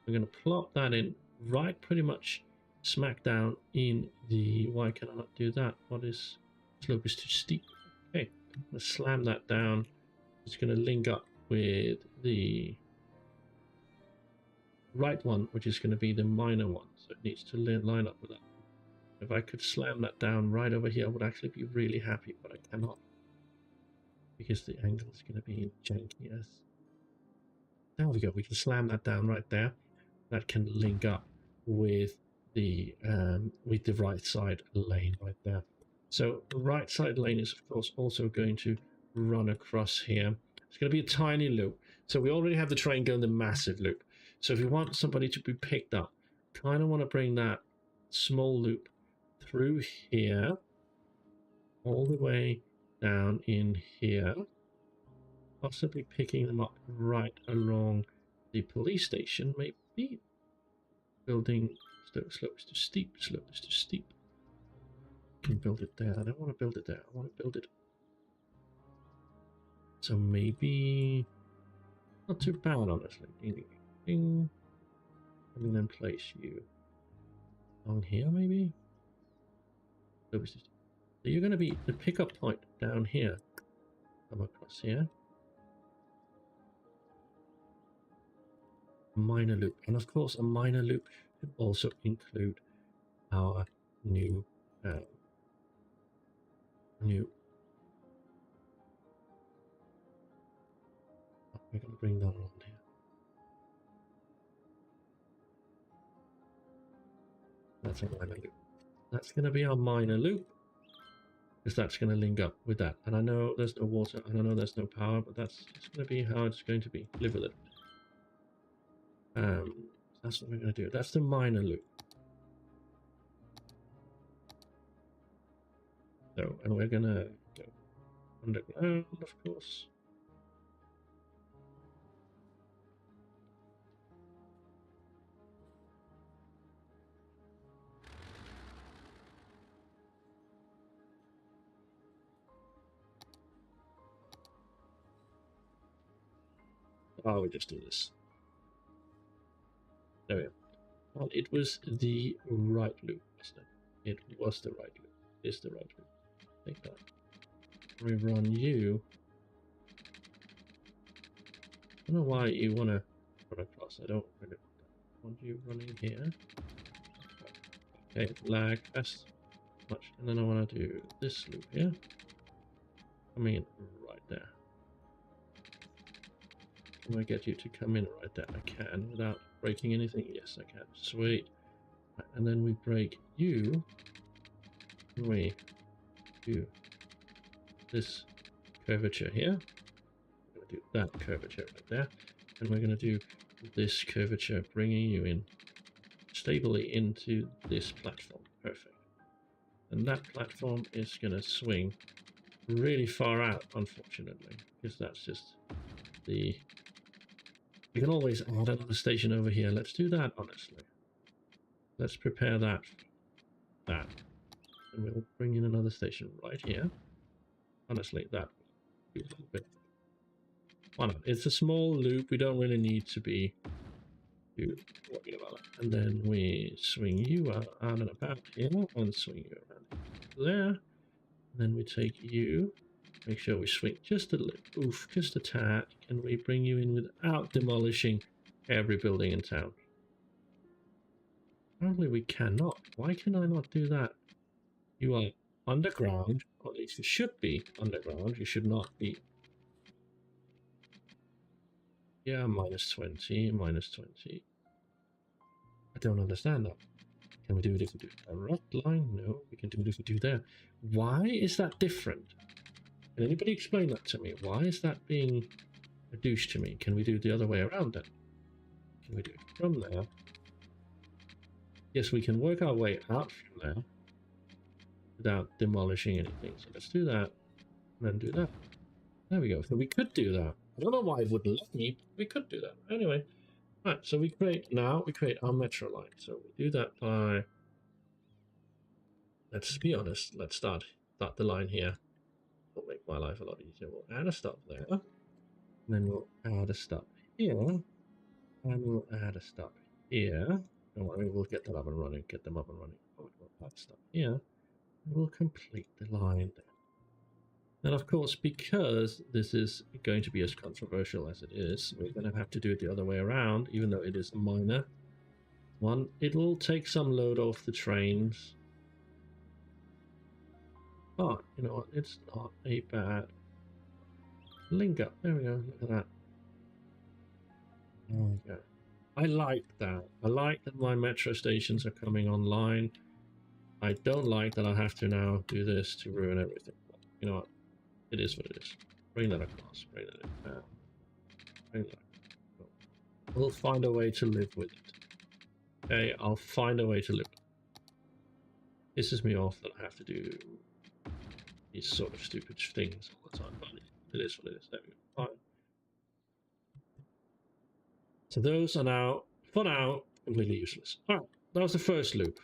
S1: We're going to plop that in right pretty much smack down in the... Why can I not do that? What is... Slope is too steep. Okay, let's slam that down. It's going to link up with the right one, which is going to be the minor one. So it needs to line up with that. If I could slam that down right over here, I would actually be really happy, but I cannot, because the angle is going to be janky as... There we go. We can slam that down right there. That can link up with the right side lane right there. So the right side lane is of course also going to run across here. It's going to be a tiny loop. So we already have the train going the massive loop. So if you want somebody to be picked up, kind of want to bring that small loop through here, all the way down in here, possibly picking them up right along the police station, maybe. Building slope is too steep, slope is too steep. Can build it there. I don't want to build it there. I want to build it. So maybe not too bad, honestly. Ding, ding, ding. And then place you on here, maybe. So you're going to be the pickup point down here. Come across here. Minor loop, and of course a minor loop should also include our new we're going to bring that on here. That's a minor loop. That's going to be our minor loop, because that's going to link up with that. And I know there's no water, and I know there's no power, but that's going to be how it's going to be. Live with it. That's what we're going to do. That's the minor loop. So, and we're going to go underground, of course. Oh, we just do this. There we go. Well, it was the right loop, wasn't it? It was the right loop. It's the right loop. Take that. We run you. I don't know why you want to run across. I don't really want you running here. Okay, lag fast much. And then I want to do this loop here. I mean, right there. Can I get you to come in right there? I can without breaking anything. Yes, I can. Sweet. And then we break you. We do this curvature here. We're going to do that curvature right there. And we're going to do this curvature, bringing you in stably into this platform. Perfect. And that platform is going to swing really far out, unfortunately, because that's just the... You can always add another station over here. Let's do that, honestly. Let's prepare that. And we'll bring in another station right here. Honestly, that would be a little bit... Why not? It's a small loop. We don't really need to be too worried about it. And then we swing you out and about here and swing you around there. And then we take you, make sure we swing just a little, oof, just a tad. Can we bring you in without demolishing every building in town? Apparently we cannot. Why can I not do that? You are underground, or at least you should be underground. You should not be. Yeah, minus 20, minus 20. I don't understand that. Can we do it if we do a direct line? No, we can do it if we do there. Why is that different? Can anybody explain that to me? Why is that being reduced to me? Can we do it the other way around then? Can we do it from there? Yes, we can work our way out from there without demolishing anything. So let's do that and then do that. There we go. So we could do that. I don't know why it wouldn't let me, but we could do that. Anyway, right, so we create our metro line. So we do that by, let's be honest, let's start the line here. It'll make my life a lot easier. We'll add a stop there, and then we'll add a stop here, and we'll add a stop here. Don't worry, we'll get that up and running, get them up and running. We'll add a stop here, and we'll complete the line there. And of course, because this is going to be as controversial as it is, we're going to have to do it the other way around, even though it is minor. One, it will take some load off the trains. Oh, you know what? It's not a bad link up. There we go. Look at that. There we go. I like that. I like that my metro stations are coming online. I don't like that I have to now do this to ruin everything. But you know what? It is what it is. Bring that across. Bring that in. Bring that. We'll find a way to live with it. Okay, I'll find a way to live. Pisses me off that I have to do these sort of stupid things all the time, but it is what it is. There we go. Fine. So those are now, for now, completely useless. Alright, that was the first loop.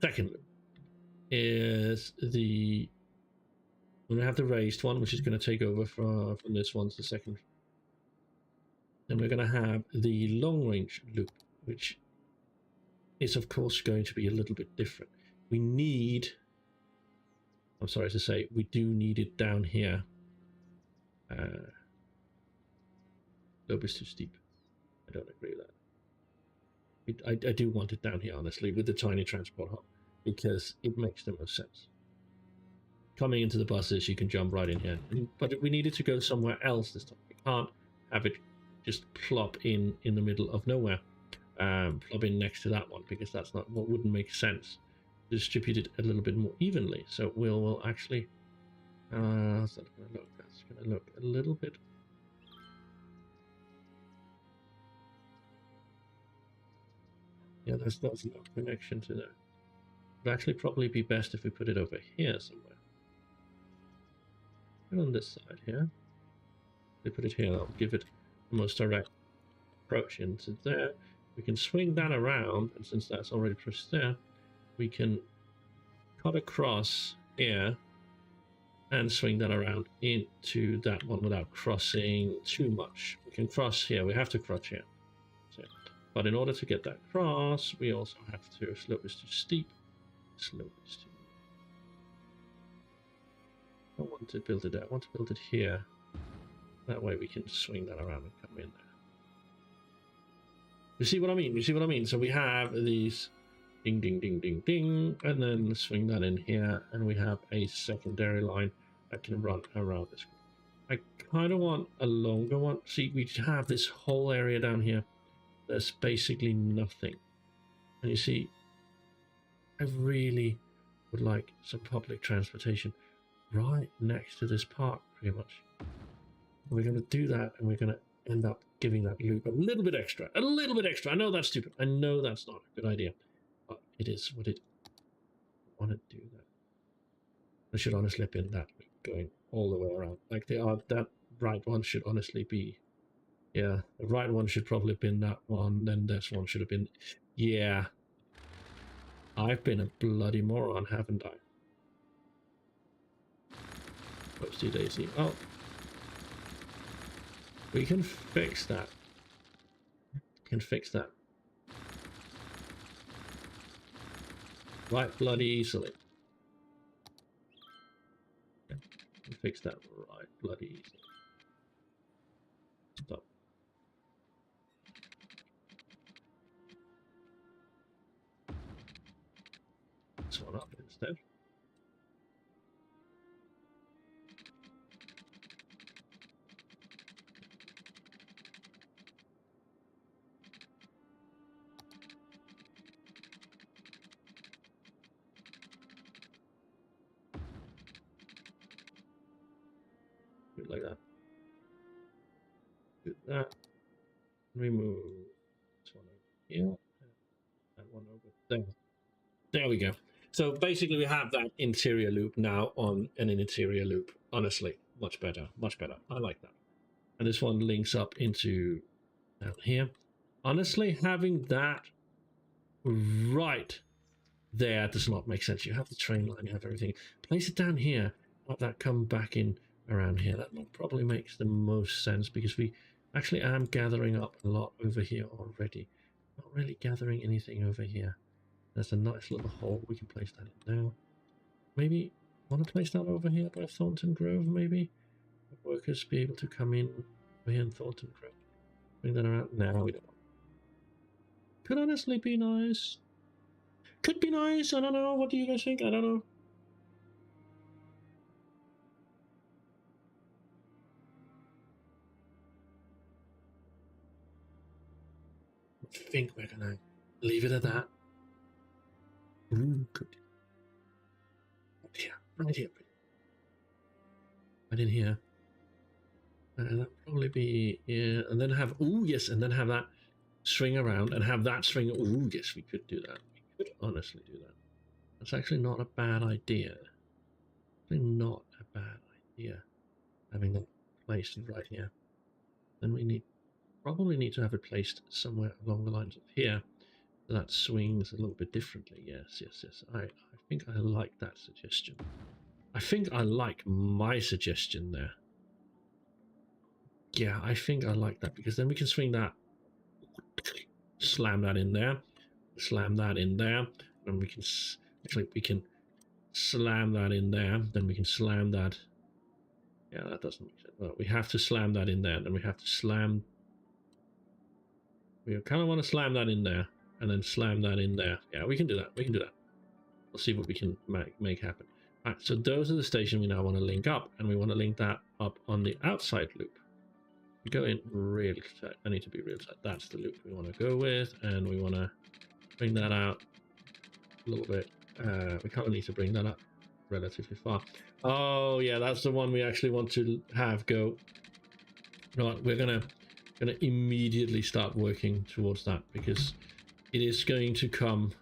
S1: Second loop is the... When we have the raised one, which is going to take over from this one to the second. Then we're going to have the long range loop, which is of course going to be a little bit different. We need, I'm sorry to say, we do need it down here. Loop is too steep. I don't agree with that. I do want it down here, honestly, with the tiny transport hub, because it makes the most sense. Coming into the buses, you can jump right in here. But we needed to go somewhere else this time. We can't have it just plop in the middle of nowhere. Plop in next to that one, because that's not what wouldn't make sense. Distribute it a little bit more evenly. So we'll actually... how's that going to look? That's going to look a little bit... Yeah, there's no connection to that. It would actually probably be best if we put it over here somewhere. On this side here. We put it here, that'll give it the most direct approach into there. We can swing that around, and since that's already pushed there, we can cut across here and swing that around into that one without crossing too much. We can cross here, we have to cross here. So, but in order to get that cross, we also have to, slope is too steep, slope is too... I don't want to build it there, I want to build it here. That way we can swing that around and come in there. You see what I mean? You see what I mean? So we have these ding, ding, ding, ding, ding, and then swing that in here, and we have a secondary line that can run around this. I kind of want a longer one. See, we have this whole area down here. There's basically nothing. And you see, I really would like some public transportation right next to this park, pretty much. We're going to do that, and we're going to end up giving that loop a little bit extra. A little bit extra. I know that's stupid. I know that's not a good idea. But it is what it... I want to do that. I should honestly have been that going all the way around. Like that right one should honestly be... Yeah, the right one should probably have been that one. Then this one should have been... Yeah. I've been a bloody moron, haven't I? Oopsie daisy. Oh. We can fix that. We can fix that. Right bloody easily. We can fix that right bloody easily. Stop. This one up instead. Like that. Do that. Remove this one over here. That one over there. There we go. So basically we have that interior loop now on an interior loop. Honestly, much better, much better. I like that. And this one links up into down here. Honestly, having that right there does not make sense. You have the train line, you have everything. Place it down here. Let that come back in around here. That probably makes the most sense because we actually am gathering up a lot over here already. Not really gathering anything over here. There's a nice little hole. We can place that in now. Maybe want to place that over here by Thornton Grove, maybe? The workers be able to come in over here in Thornton Grove. Bring that around. Now we don't want. Could honestly be nice. Could be nice. I don't know. What do you guys think? I don't know. I think we're gonna leave it at that. Ooh, good. Up here, right here. Right in here. That'll probably be, yeah, and then have, ooh, yes, and then have that swing around and have that swing. Ooh, yes, we could do that. We could honestly do that. That's actually not a bad idea. Actually not a bad idea. Having that placed right here. Then we probably need to have it placed somewhere along the lines of here. So that swings a little bit differently. Yes, yes, yes. I think I like that suggestion. I think I like my suggestion there. Yeah, I think I like that because then we can swing that, slam that in there, slam that in there, and we can actually we can slam that in there. Then we can slam that. Yeah, that doesn't make sense. Well, we have to slam that in there. Then we have to slam. We kind of want to slam that in there. And then slam that in there. Yeah, we can do that. We can do that. We'll see what we can make happen. All right, so those are the stations we now want to link up. And we want to link that up on the outside loop. We go in really tight. I need to be real tight. That's the loop we want to go with. And we want to bring that out a little bit. We kind of need to bring that up relatively far. Oh, yeah, that's the one we actually want to have go. You know what? We're going to immediately start working towards that because it is going to come.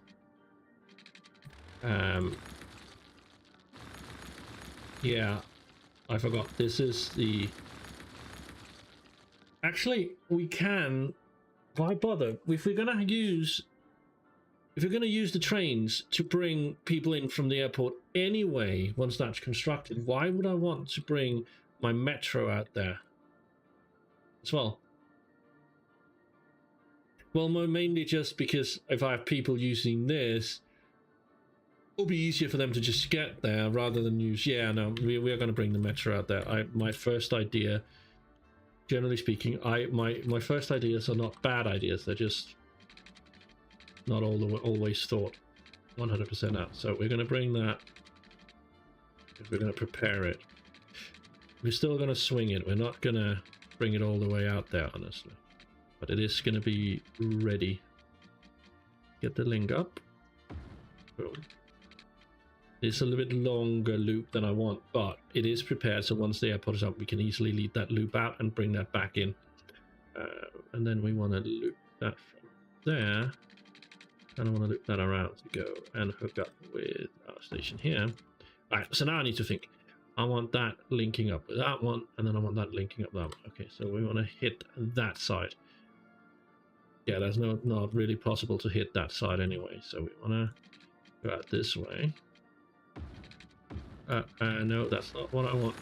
S1: Yeah, I forgot. This is the. Actually, we can. Why bother? If we're gonna use the trains to bring people in from the airport anyway, once that's constructed, why would I want to bring my metro out there as well? Well, mainly just because if I have people using this, it'll be easier for them to just get there rather than use... Yeah, no, we are going to bring the metro out there. My first idea, generally speaking, my first ideas are not bad ideas. They're just not always thought 100% out. So we're going to bring that. We're going to prepare it. We're still going to swing it. We're not going to bring it all the way out there, honestly. But it is going to be ready. Get the link up. Boom. It's a little bit longer loop than I want, but it is prepared, so once the airport is up, we can easily lead that loop out and bring that back in. And then we want to loop that from there. And I want to loop that around to go and hook up with our station here. All right, so now I need to think. I want that linking up with that one, and then I want that linking up that one. Okay, so we want to hit that side. Yeah, that's not really possible to hit that side anyway, so we want to go out this way. No, that's not what I want.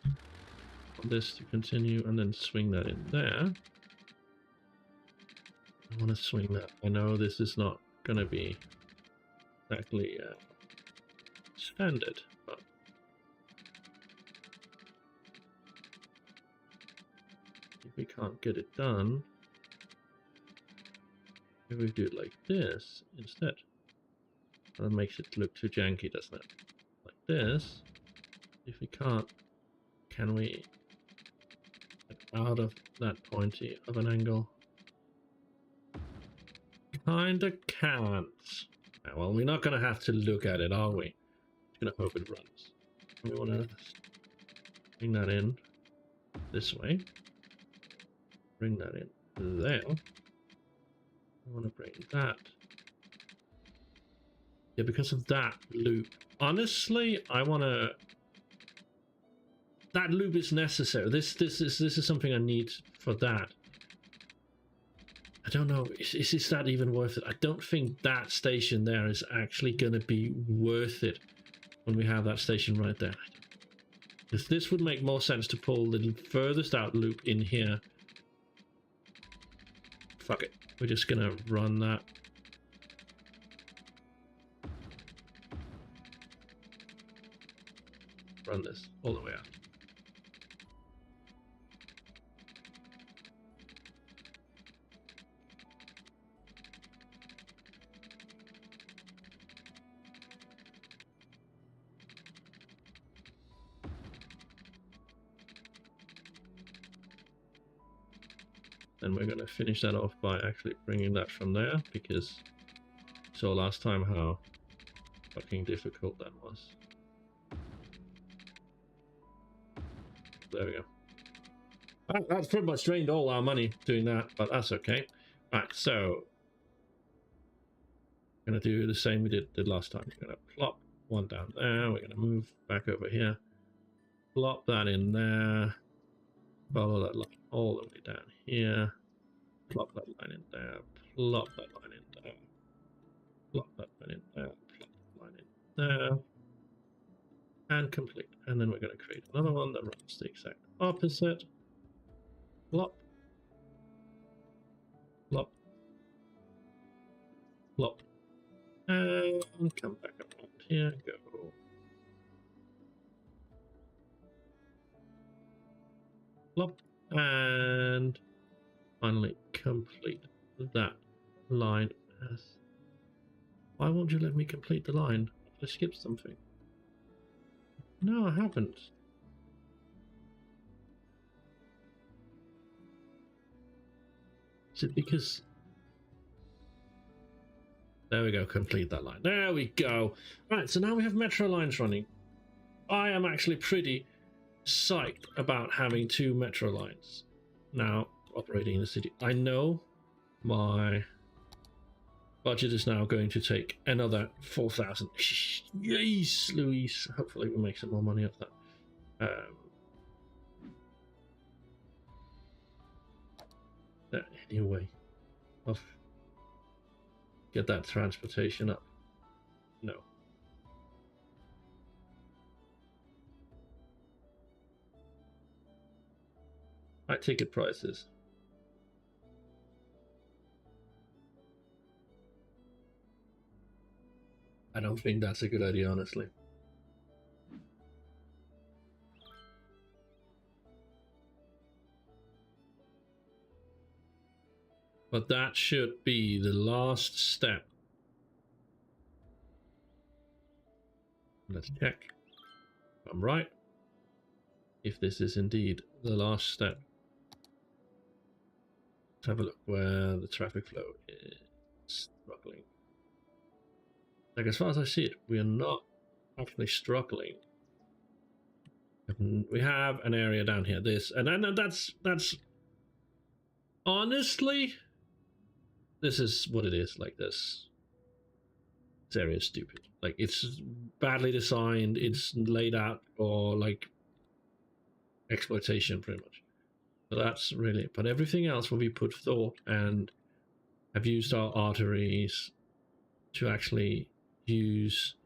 S1: I want this to continue and then swing that in there. I want to swing that. I know this is not going to be exactly standard, but if we can't get it done, if we do it like this instead, that makes it look too janky, doesn't it? Like this. If we can't, can we get out of that pointy of an angle? Kinda can't. Well, we're not gonna have to look at it, are we? Just gonna hope it runs. We wanna bring that in this way. Bring that in there. I wanna bring that. Yeah, because of that loop. Honestly, I wanna. That loop is necessary. This is something I need for that. I don't know. Is that even worth it? I don't think that station there is actually going to be worth it when we have that station right there. Because this would make more sense to pull the furthest out loop in here. Fuck it. We're just going to run that. Run this all the way out. Then we're going to finish that off by actually bringing that from there, because we saw last time how fucking difficult that was. There we go. That's pretty much drained all our money doing that, but that's okay. Right, so we're going to do the same we did last time. We're going to plop one down there. We're going to move back over here. Plop that in there. Follow that line all the way down here. Plop that line in there. Plop that line in there. Plop that line in there. Plop that line in there. And complete. And then we're going to create another one that runs the exact opposite. Plop. Plop. Plop. And come back up here. Go. Plop. And finally complete that line. As why won't you let me complete the line? I skipped something. No, I haven't. Is it because... There we go, complete that line. There we go. Right, so now we have metro lines running. I am actually pretty psyched about having 2 metro lines now operating in the city. I know my budget is now going to take another 4,000. Yes, Louise. Hopefully we'll make some more money off that. Anyway, get that transportation up. No. Right, ticket prices. I don't think that's a good idea, honestly. But that should be the last step. Let's check if I'm right. If this is indeed the last step. Let's have a look where the traffic flow is struggling. Like, as far as I see it, we are not actually struggling. We have an area down here, this, and that's honestly, this is what it is. Like, this area is stupid. Like, it's badly designed, it's laid out for like exploitation pretty much. So that's really it. But everything else will be put thought and have used our arteries to actually use.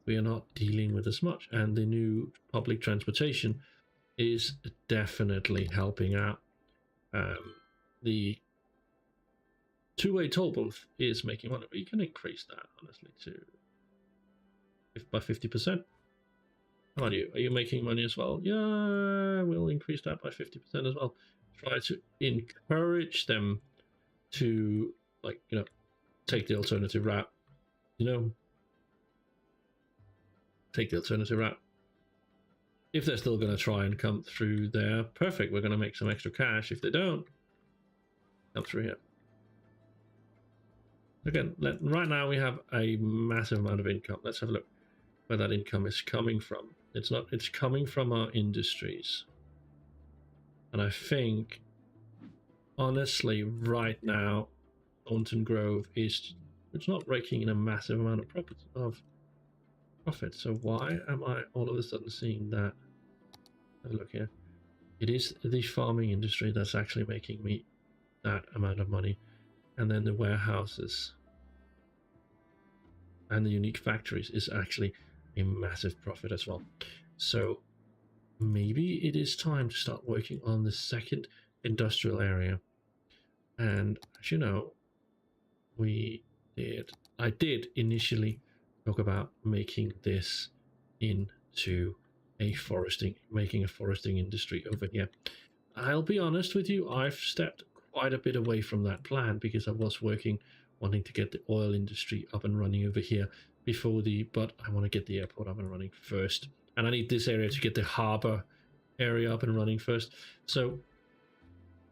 S1: We are not dealing with as much, and the new public transportation is definitely helping out. The two-way toll booth is making money, but you can increase that honestly to by 50%. How about you? Are you making money as well? Yeah, we'll increase that by 50% as well. Try to encourage them to, like, you know, take the alternative route. You know, take the alternative route. If they're still going to try and come through there, perfect. We're going to make some extra cash. If they don't, come through here. Again, right now we have a massive amount of income. Let's have a look where that income is coming from. It's coming from our industries. And I think, honestly, right now, Thornton Grove it's not raking in a massive amount of profit. So why am I all of a sudden seeing that? Have a look here. It is the farming industry that's actually making me that amount of money. And then the warehouses and the unique factories is actually a massive profit as well. So maybe it is time to start working on the second industrial area. And as you know, I did initially talk about making this into making a foresting industry over here. I'll be honest with you, I've stepped quite a bit away from that plan because I was wanting to get the oil industry up and running over here but I want to get the airport up and running first, and I need this area to get the harbor area up and running first. So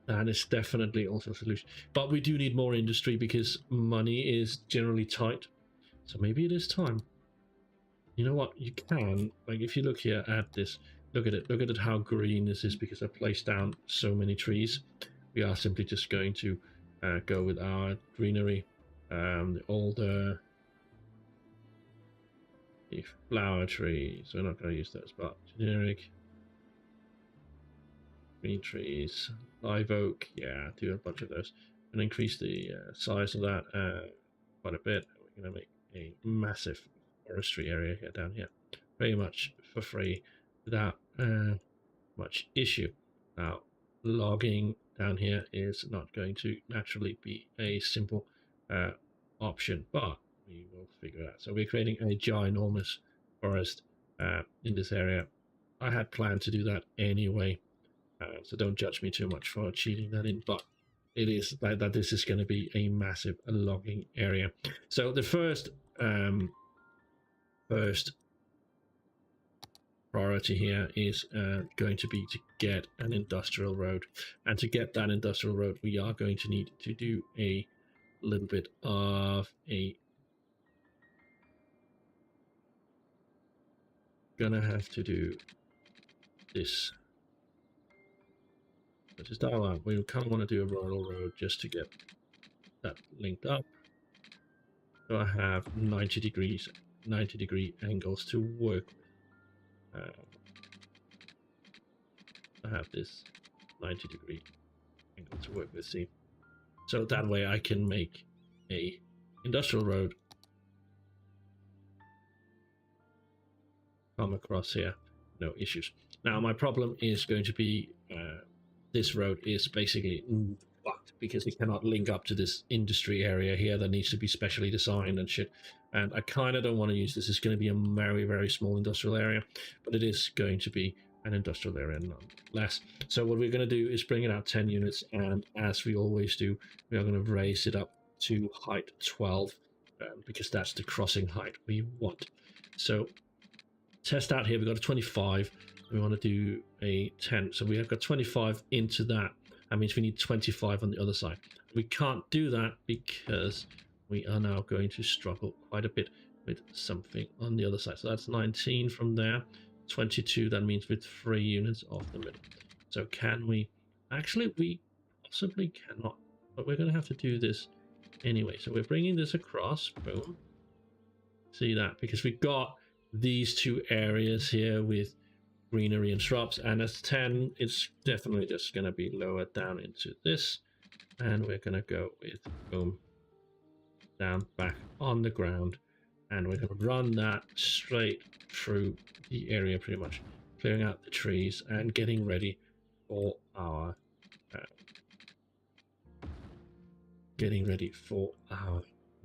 S1: that is definitely also a solution, but we do need more industry because money is generally tight. So maybe it is time. You know what, you can, like, if you look here at this, look at it how green this is because I placed down so many trees. We are simply just going to go with our greenery, all the flower trees. We're not going to use those, but generic green trees, live oak, yeah, do a bunch of those, and increase the size of that quite a bit. We're going to make a massive forestry area here down here, very much for free without much issue. Now, logging down here is not going to naturally be a simple option, but we will figure it out. So we're creating a ginormous forest in this area. I had planned to do that anyway, so don't judge me too much for cheating that in, but it is that this is going to be a massive logging area. So the first priority here is going to be to get an industrial road, and to get that industrial road we are going to need to do a little bit of gonna have to do this. But just dial out. We kind of want to do a rural road just to get that linked up. So I have 90 degree angles to work with. I have this 90 degree angle to work with, see? So that way I can make a industrial road come across here, no issues. Now my problem is going to be this road is basically fucked because it cannot link up to this industry area here that needs to be specially designed and shit. And I kind of don't want to use this. It's going to be a very, very small industrial area, but it is going to be an industrial area nonetheless. So what we're going to do is bring it out 10 units, and as we always do, we are going to raise it up to height 12 because that's the crossing height we want. So test out here, we've got a 25. We want to do a 10, so we have got 25 into that. That means we need 25 on the other side. We can't do that because we are now going to struggle quite a bit with something on the other side. So that's 19 from there, 22. That means with 3 units off the middle. So can we? Actually, we possibly cannot, but we're going to have to do this anyway. So we're bringing this across. Boom. See that? Because we've got these 2 areas here with greenery and shrubs, and as 10, it's definitely just going to be lowered down into this, and we're going to go with boom down back on the ground, and we're going to run that straight through the area, pretty much clearing out the trees and getting ready for our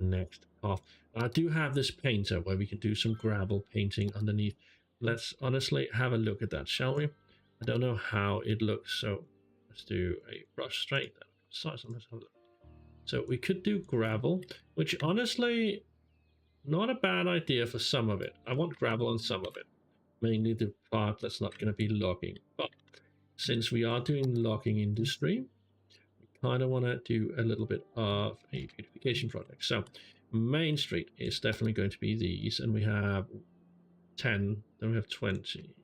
S1: next path. I do have this painter where we can do some gravel painting underneath. Let's honestly have a look at that, shall we? I don't know how it looks, so let's do a brush straight. Let's have a look. So we could do gravel, which honestly, not a bad idea for some of it. I want gravel on some of it, mainly the part that's not going to be logging. But since we are doing logging industry, we kind of want to do a little bit of a beautification project. So Main Street is definitely going to be these, and we have 10, then we have 20,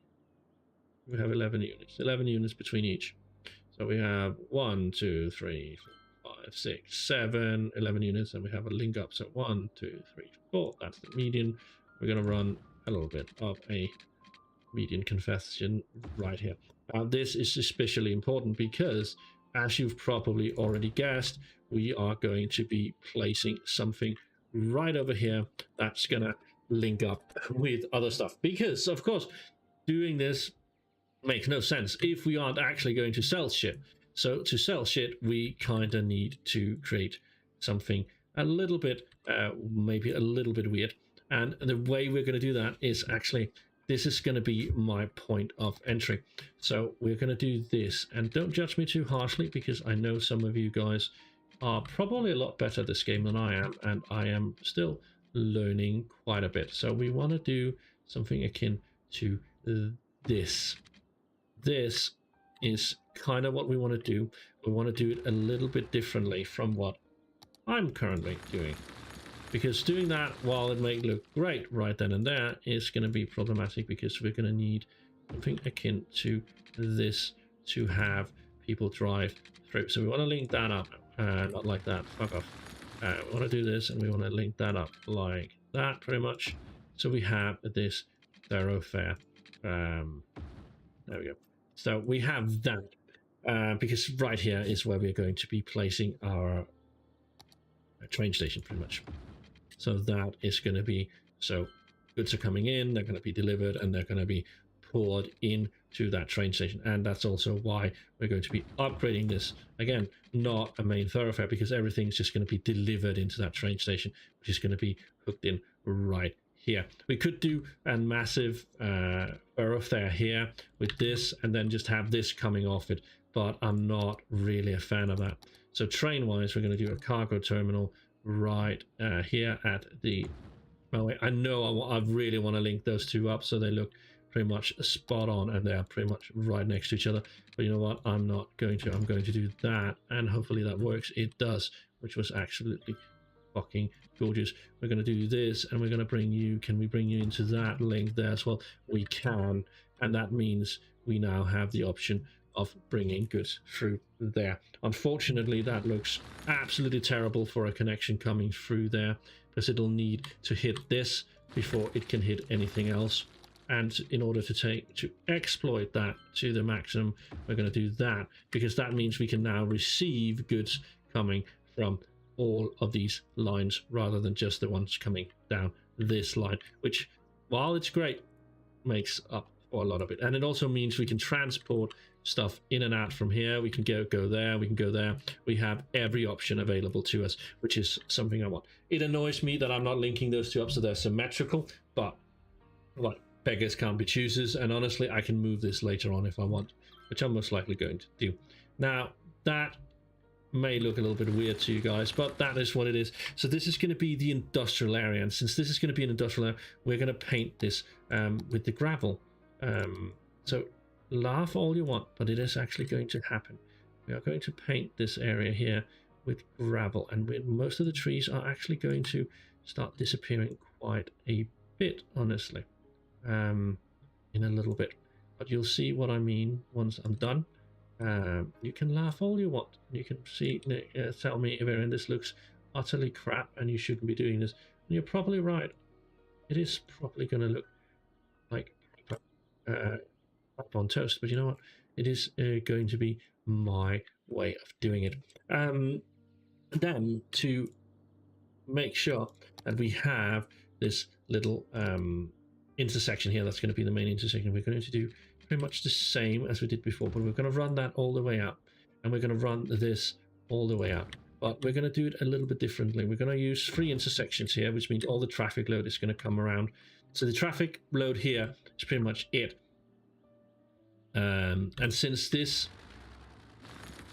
S1: we have 11 units between each. So we have 1, 2, 3, 4, 5, 6, 7, 11 units, and we have a link up. So 1, 2, 3, 4, that's the median. We're going to run a little bit of a median confession right here. Now this is especially important because, as you've probably already guessed, we are going to be placing something right over here that's going to link up with other stuff, because of course doing this makes no sense if we aren't actually going to sell shit. So to sell shit, we kind of need to create something a little bit maybe a little bit weird, and the way we're going to do that is actually, this is going to be my point of entry. So we're going to do this, and don't judge me too harshly because I know some of you guys are probably a lot better at this game than I am, and I am still learning quite a bit. So we want to do something akin to this. This is kind of what we want to do. We want to do it a little bit differently from what I'm currently doing, because doing that, while it may look great right then and there, is going to be problematic because we're going to need something akin to this to have people drive through. So we want to link that up, not like that, fuck off. We want to do this, and we want to link that up like that, pretty much. So we have this thoroughfare. There we go. So we have that, because right here is where we're going to be placing our train station, pretty much. So that is going to be, so goods are coming in, they're going to be delivered, and they're going to be poured into that train station. And that's also why we're going to be upgrading this. Again, not a main thoroughfare, because everything's just going to be delivered into that train station, which is going to be hooked in right here. We could do a massive thoroughfare here with this, and then just have this coming off it, but I'm not really a fan of that. So train wise, we're going to do a cargo terminal right here at the railway. I know I really want to link those two up so they look pretty much spot on, and they're pretty much right next to each other. But you know what, I'm not going to. I'm going to do that, and hopefully that works. It does, which was absolutely fucking gorgeous. We're going to do this, and we're going to bring you, can we bring you into that link there as well? We can, and that means we now have the option of bringing goods through there. Unfortunately, that looks absolutely terrible for a connection coming through there, because it'll need to hit this before it can hit anything else. And in order to exploit that to the maximum, we're going to do that, because that means we can now receive goods coming from all of these lines rather than just the ones coming down this line, which, while it's great, makes up for a lot of it. And it also means we can transport stuff in and out from here. We can go there, we can go there. We have every option available to us, which is something I want. It annoys me that I'm not linking those two up so they're symmetrical, but like, beggars can't be choosers, and honestly I can move this later on if I want, which I'm most likely going to do. Now that may look a little bit weird to you guys, but that is what it is. So this is going to be the industrial area, and since this is going to be an industrial area, we're going to paint this with the gravel. So laugh all you want, but it is actually going to happen. We are going to paint this area here with gravel, and most of the trees are actually going to start disappearing quite a bit, honestly, in a little bit. But you'll see what I mean once I'm done. You can laugh all you want. You can see, tell me, Aaron, this looks utterly crap and you shouldn't be doing this. And you're probably right. It is probably going to look like up on toast, but you know what? It is going to be my way of doing it. Then to make sure that we have this little intersection here, that's going to be the main intersection. We're going to do pretty much the same as we did before, but we're going to run that all the way up, and we're going to run this all the way up. But we're going to do it a little bit differently. We're going to use 3 intersections here, which means all the traffic load is going to come around. So the traffic load here is pretty much it. And since this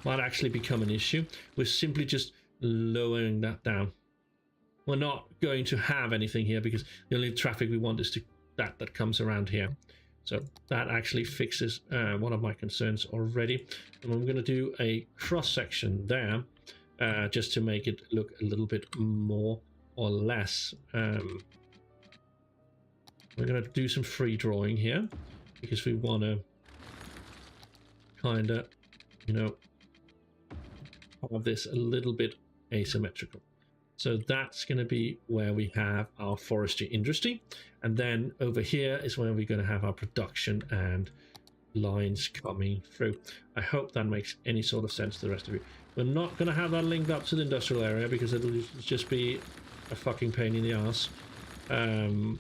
S1: might actually become an issue, we're simply just lowering that down. We're not going to have anything here because the only traffic we want is to that comes around here. So that actually fixes one of my concerns already. And I'm going to do a cross section there just to make it look a little bit more or less. We're going to do some free drawing here because we want to kind of, you know, have this a little bit asymmetrical. So that's going to be where we have our forestry industry, and then over here is where we're going to have our production and lines coming through. I hope that makes any sort of sense to the rest of you. We're not going to have that linked up to the industrial area because it'll just be a fucking pain in the ass, and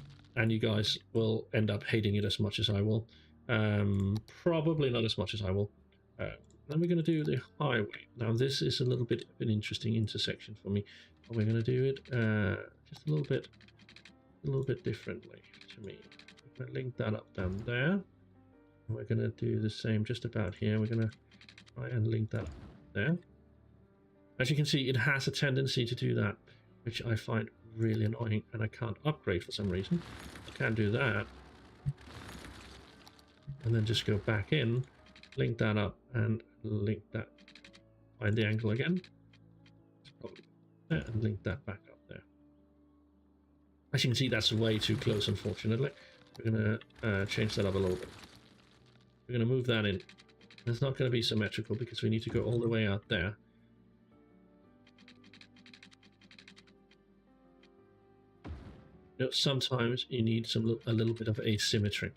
S1: you guys will end up hating it as much as I will. Probably not as much as I will. Then we're going to do the highway. Now this is a little bit of an interesting intersection for me. But we're going to do it just a little bit differently to me. We're going to link that up down there. And we're going to do the same just about here. We're going to try and link that up there. As you can see, it has a tendency to do that, which I find really annoying, and I can't upgrade for some reason. I can do that. And then just go back in, link that up, and link that, find the angle again, and link that back up there. As you can see, that's way too close, unfortunately. We're going to change that up a little bit. We're going to move that in. It's not going to be symmetrical because we need to go all the way out there. You know, sometimes you need a little bit of asymmetry.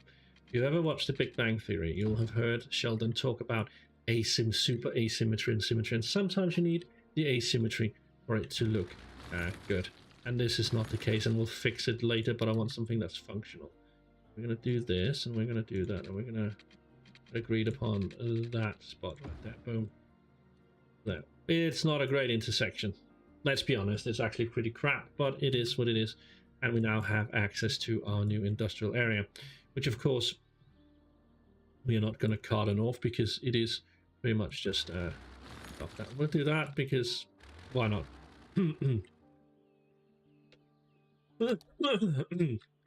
S1: If you've ever watched The Big Bang Theory, you'll have heard Sheldon talk about super asymmetry and symmetry, and sometimes you need the asymmetry for it to look good. And this is not the case, and we'll fix it later, but I want something that's functional. We're going to do this, and we're going to do that, and we're going to agree upon that spot right there. Boom. There. It's not a great intersection. Let's be honest, it's actually pretty crap, but it is what it is. And we now have access to our new industrial area, which of course we are not going to cordon off because it is pretty much just stuff that. We'll do that because why not?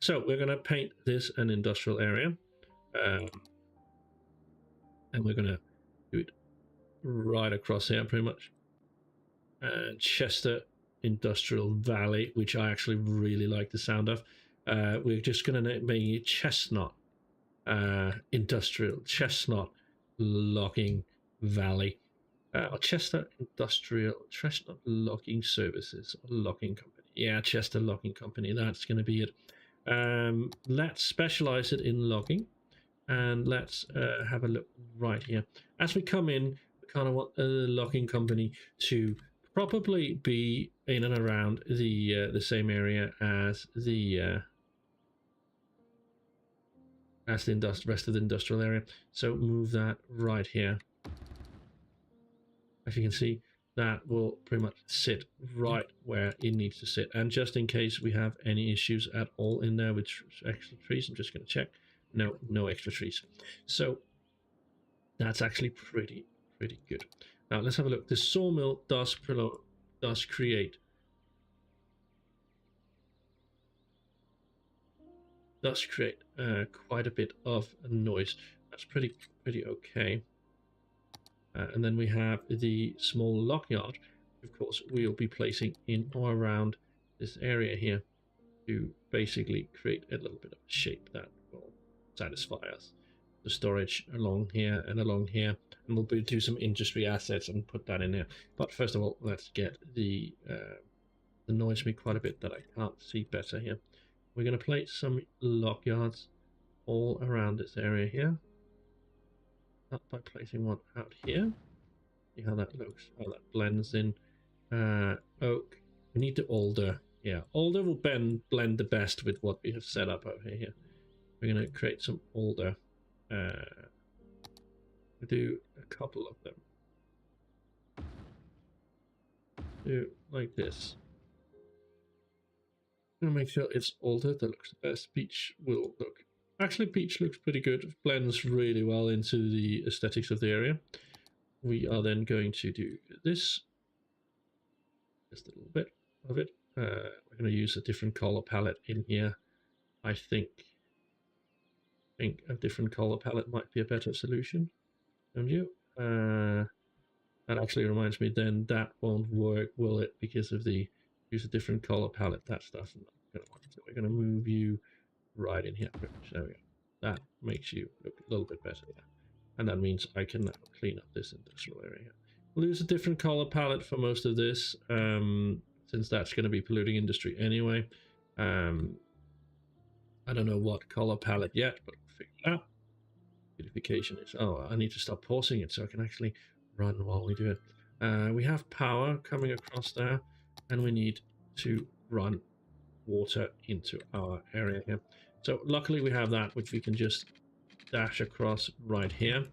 S1: So we're going to paint this an industrial area, and we're going to do it right across here pretty much. And Chester Industrial Valley, which I actually really like the sound of. We're just going to make it Chestnut Industrial, Chestnut Logging Valley, or Chester Industrial, Chestnut Logging Services, or Logging Company. Yeah, Chester Logging Company, that's going to be it. Let's specialize it in logging, and let's have a look right here. As we come in, we kind of want the logging company to probably be in and around the same area as the rest of the industrial area. So move that right here. As you can see, that will pretty much sit right where it needs to sit. And just in case we have any issues at all in there with extra trees, I'm just going to check. No extra trees. So that's actually pretty good. Now let's have a look. The sawmill does create quite a bit of noise. That's pretty okay. And then we have the small log yard. Of course, we'll be placing in or around this area here. to basically create a little bit of a shape that will satisfy us. The storage along here and along here, and we'll do some industry assets and put that in there. But first of all, let's get the annoys me quite a bit that I can't see better here. We're going to place some lock yards all around this area here. Start by placing one out here. See how that looks, how that blends in. Oak. We need the alder. Yeah, alder will blend the best with what we have set up over here. We're going to create some alder. We'll do a couple of them. Do like this. I'm going to make sure it's alder that looks the best. Peach will look. Actually, peach looks pretty good. It blends really well into the aesthetics of the area. We are then going to do this. Just a little bit of it. We're going to use a different color palette in here. I think a different color palette might be a better solution, don't you? That actually reminds me, then that won't work, will it? Because of the use a different color palette. That stuff. So we're going to move you right in here. There we go. That makes you look a little bit better there. And that means I can now clean up this industrial area. We'll use a different color palette for most of this, since that's going to be polluting industry anyway. I don't know what color palette yet, but we'll figure it out. Beautification is... Oh, I need to stop pausing it so I can actually run while we do it. We have power coming across there, and we need to run water into our area here. So luckily we have that, which we can just dash across right here. And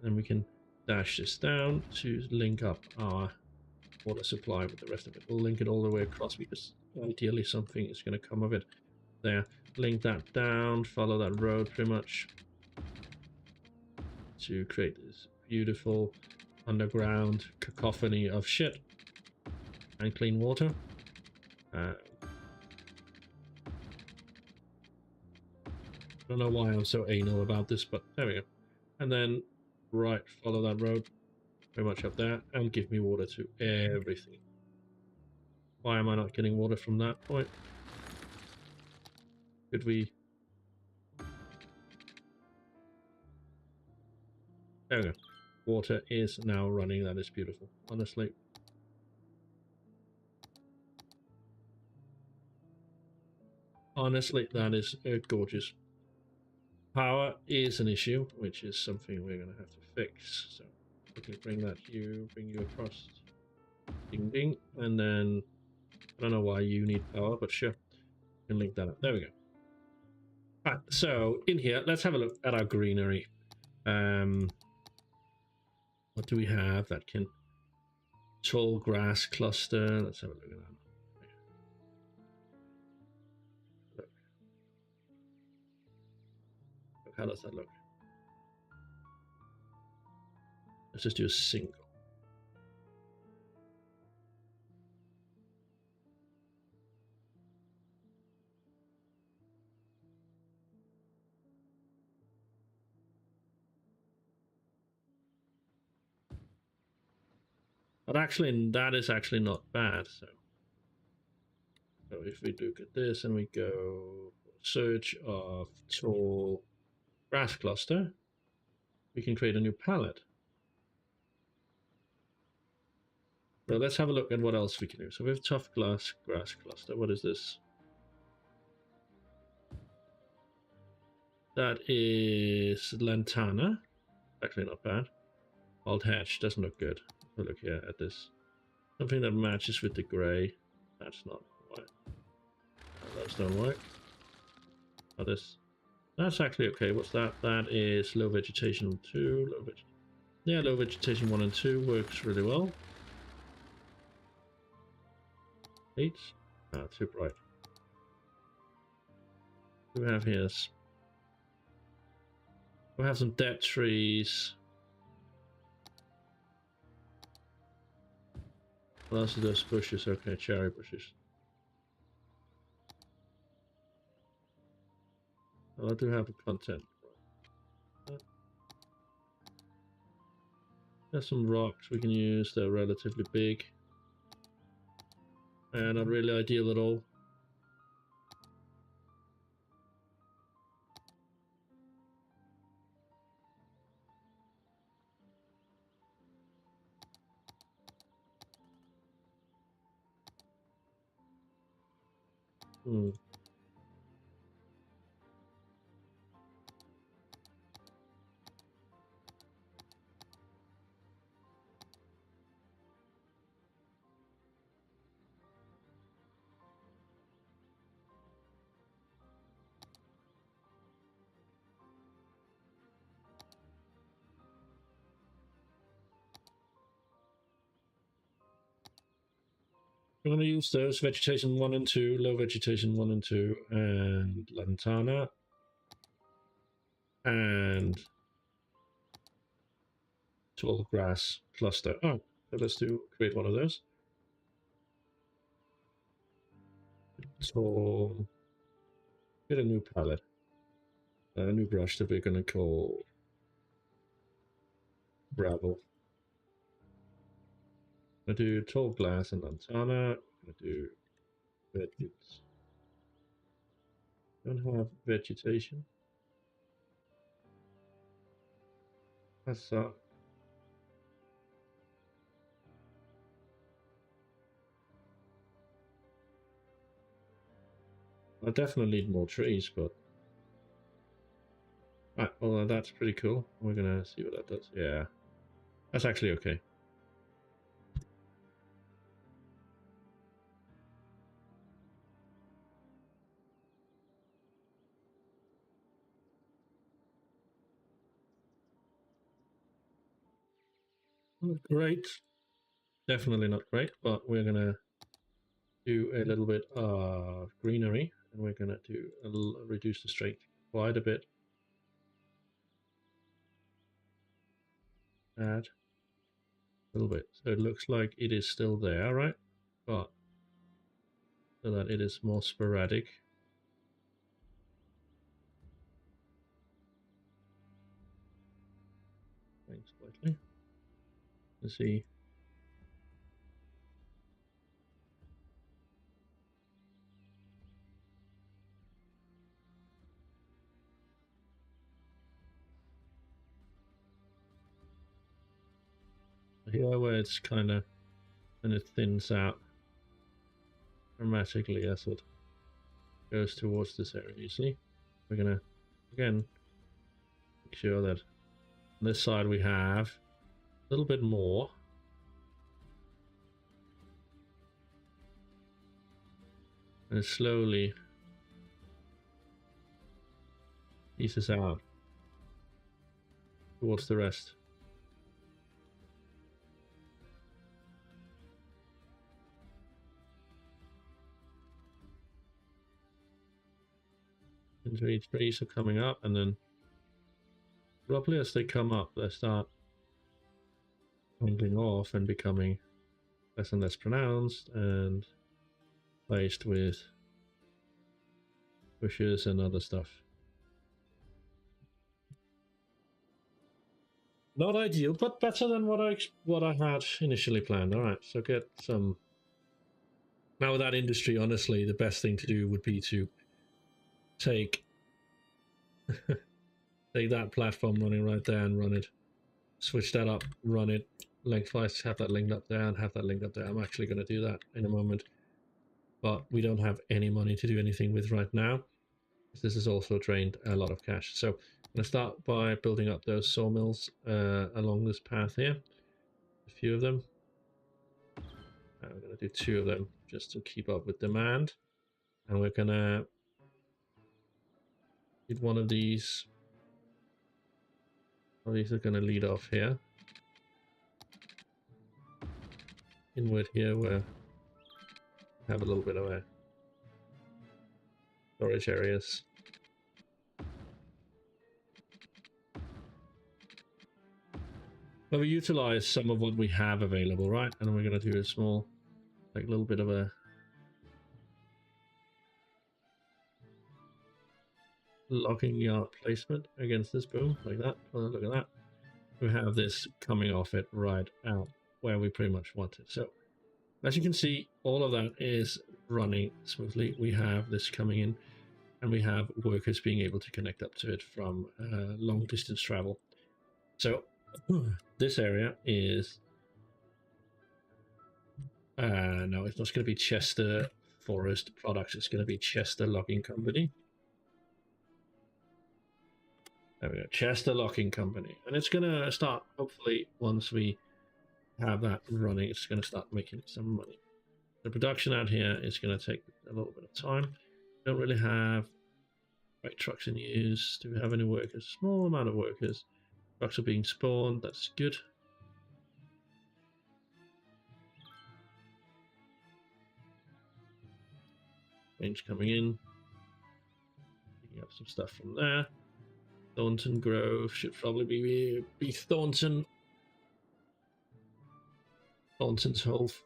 S1: then we can dash this down to link up our water supply with the rest of it. We'll link it all the way across because ideally something is going to come of it. There, link that down, follow that road pretty much to create this beautiful underground cacophony of shit and clean water. I don't know why I'm so anal about this, but there we go. And then right, follow that road pretty much up there and give me water to everything. Why am I not getting water from that point? Could we... There we go. Water is now running. That is beautiful, honestly. Honestly, that is gorgeous. Power is an issue, which is something we're going to have to fix. So quickly bring you across. Ding ding. And then, I don't know why you need power, but sure. You can link that up. There we go. Right, so in here, let's have a look at our greenery. What do we have that can... Tall grass cluster. Let's have a look at that. How does that look? Let's just do a single. But actually, that is actually not bad. So if we look at this and we go search of tall grass cluster, we can create a new palette. So let's have a look at what else we can do. So we have tough grass cluster. What is this? That is lantana. Actually not bad. Old hatch doesn't look good. We'll look here at this. Something that matches with the grey. That's not right. Those don't work. Oh, this. That's actually okay. What's that? That is low vegetation 2. Low vegetation 1 and 2 works really well. 8. Ah, too bright. What do we have here? We have some dead trees. What else are those bushes? Okay, cherry bushes. Oh, I do have a content. There's some rocks we can use. They're relatively big. And not really ideal at all. Hmm. I'm going to use those vegetation 1 and 2, low vegetation 1 and 2, and lantana. And tall grass cluster. Oh, so let's create one of those. Tall. Get a new palette. A new brush that we're going to call gravel. I'm going to do tall glass and lantana. I'm going to do veggies. Don't have vegetation. That's I definitely need more trees, but well, that's pretty cool. We're gonna see what that does. Yeah, that's actually okay. Not great. Definitely not great, but we're gonna do a little bit of greenery, and we're gonna do reduce the strength quite a bit. Add a little bit, so it looks like it is still there, right? But so that it is more sporadic. Slightly. Let's see. Here where it's kind of, and it thins out dramatically as it goes towards this area, you see? We're gonna, again, make sure that on this side we have a little bit more. And it slowly eases out towards the rest. And each trees are coming up, and then roughly as they come up, they start pointing off and becoming less and less pronounced and placed with bushes and other stuff. Not ideal, but better than what I had initially planned. All right, so get some. Now with that industry, honestly, the best thing to do would be to take take that platform running right there and run it. Switch that up, run it lengthwise, have that linked up there, and have that linked up there. I'm actually going to do that in a moment, but we don't have any money to do anything with right now. This has also drained a lot of cash. So I'm going to start by building up those sawmills along this path here. A few of them. I'm going to do 2 of them just to keep up with demand. And we're going to get one of these. Well, these are going to lead off here. Inward here where we have a little bit of a storage areas. But we utilize some of what we have available, right? And we're going to do a small, like, little bit of a logging yard placement against this boom, like that. Oh, look at that. We have this coming off it right out where we pretty much want it. So as you can see, all of that is running smoothly. We have this coming in, and we have workers being able to connect up to it from long distance travel. So this area is no, it's not going to be Chester forest products is going to be Chester Logging Company. There we go, Chester Logging Company. And it's going to start, hopefully, once we have that running, it's going to start making some money. The production out here is going to take a little bit of time. Don't really have right trucks in use. Do we have any workers? Small amount of workers. Trucks are being spawned. That's good. Range coming in. Picking up some stuff from there. Thornton Grove should probably be Thornton. Thornton's Hove.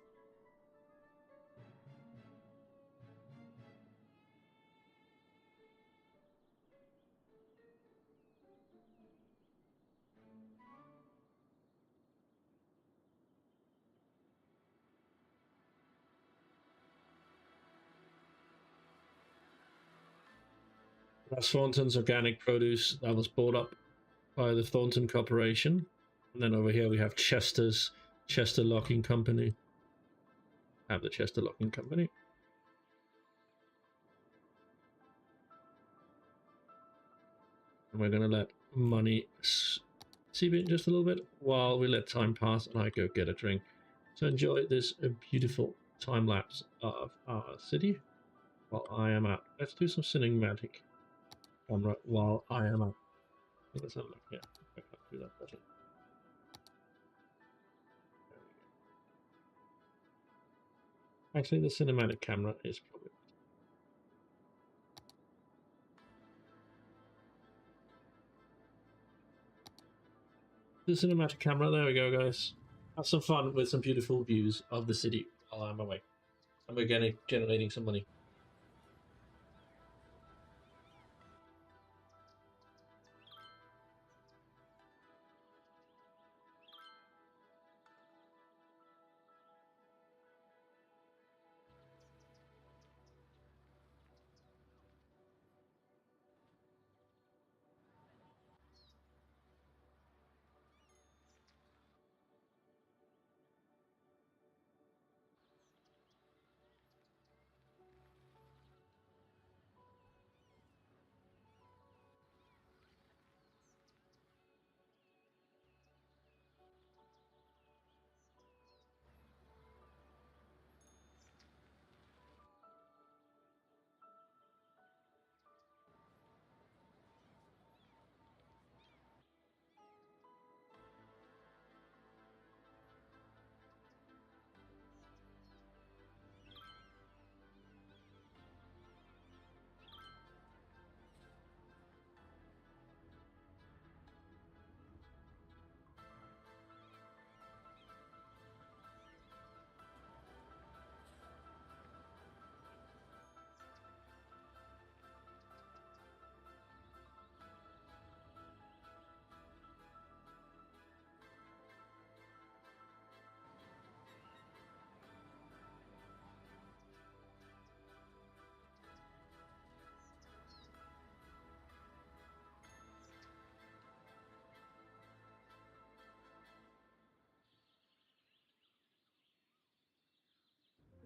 S1: That's Thornton's organic produce that was bought up by the Thornton Corporation. And then over here we have Chester Logging Company. Have the Chester Logging Company. And we're going to let money seep in just a little bit while we let time pass and I go get a drink. So enjoy this beautiful time lapse of our city while I am out. Let's do some cinematic camera while I am out. Let's have a look. Yeah, I can't do that better. Actually, the cinematic camera is probably the cinematic camera. There we go, guys. Have some fun with some beautiful views of the city while I'm away. I'm again generating some money.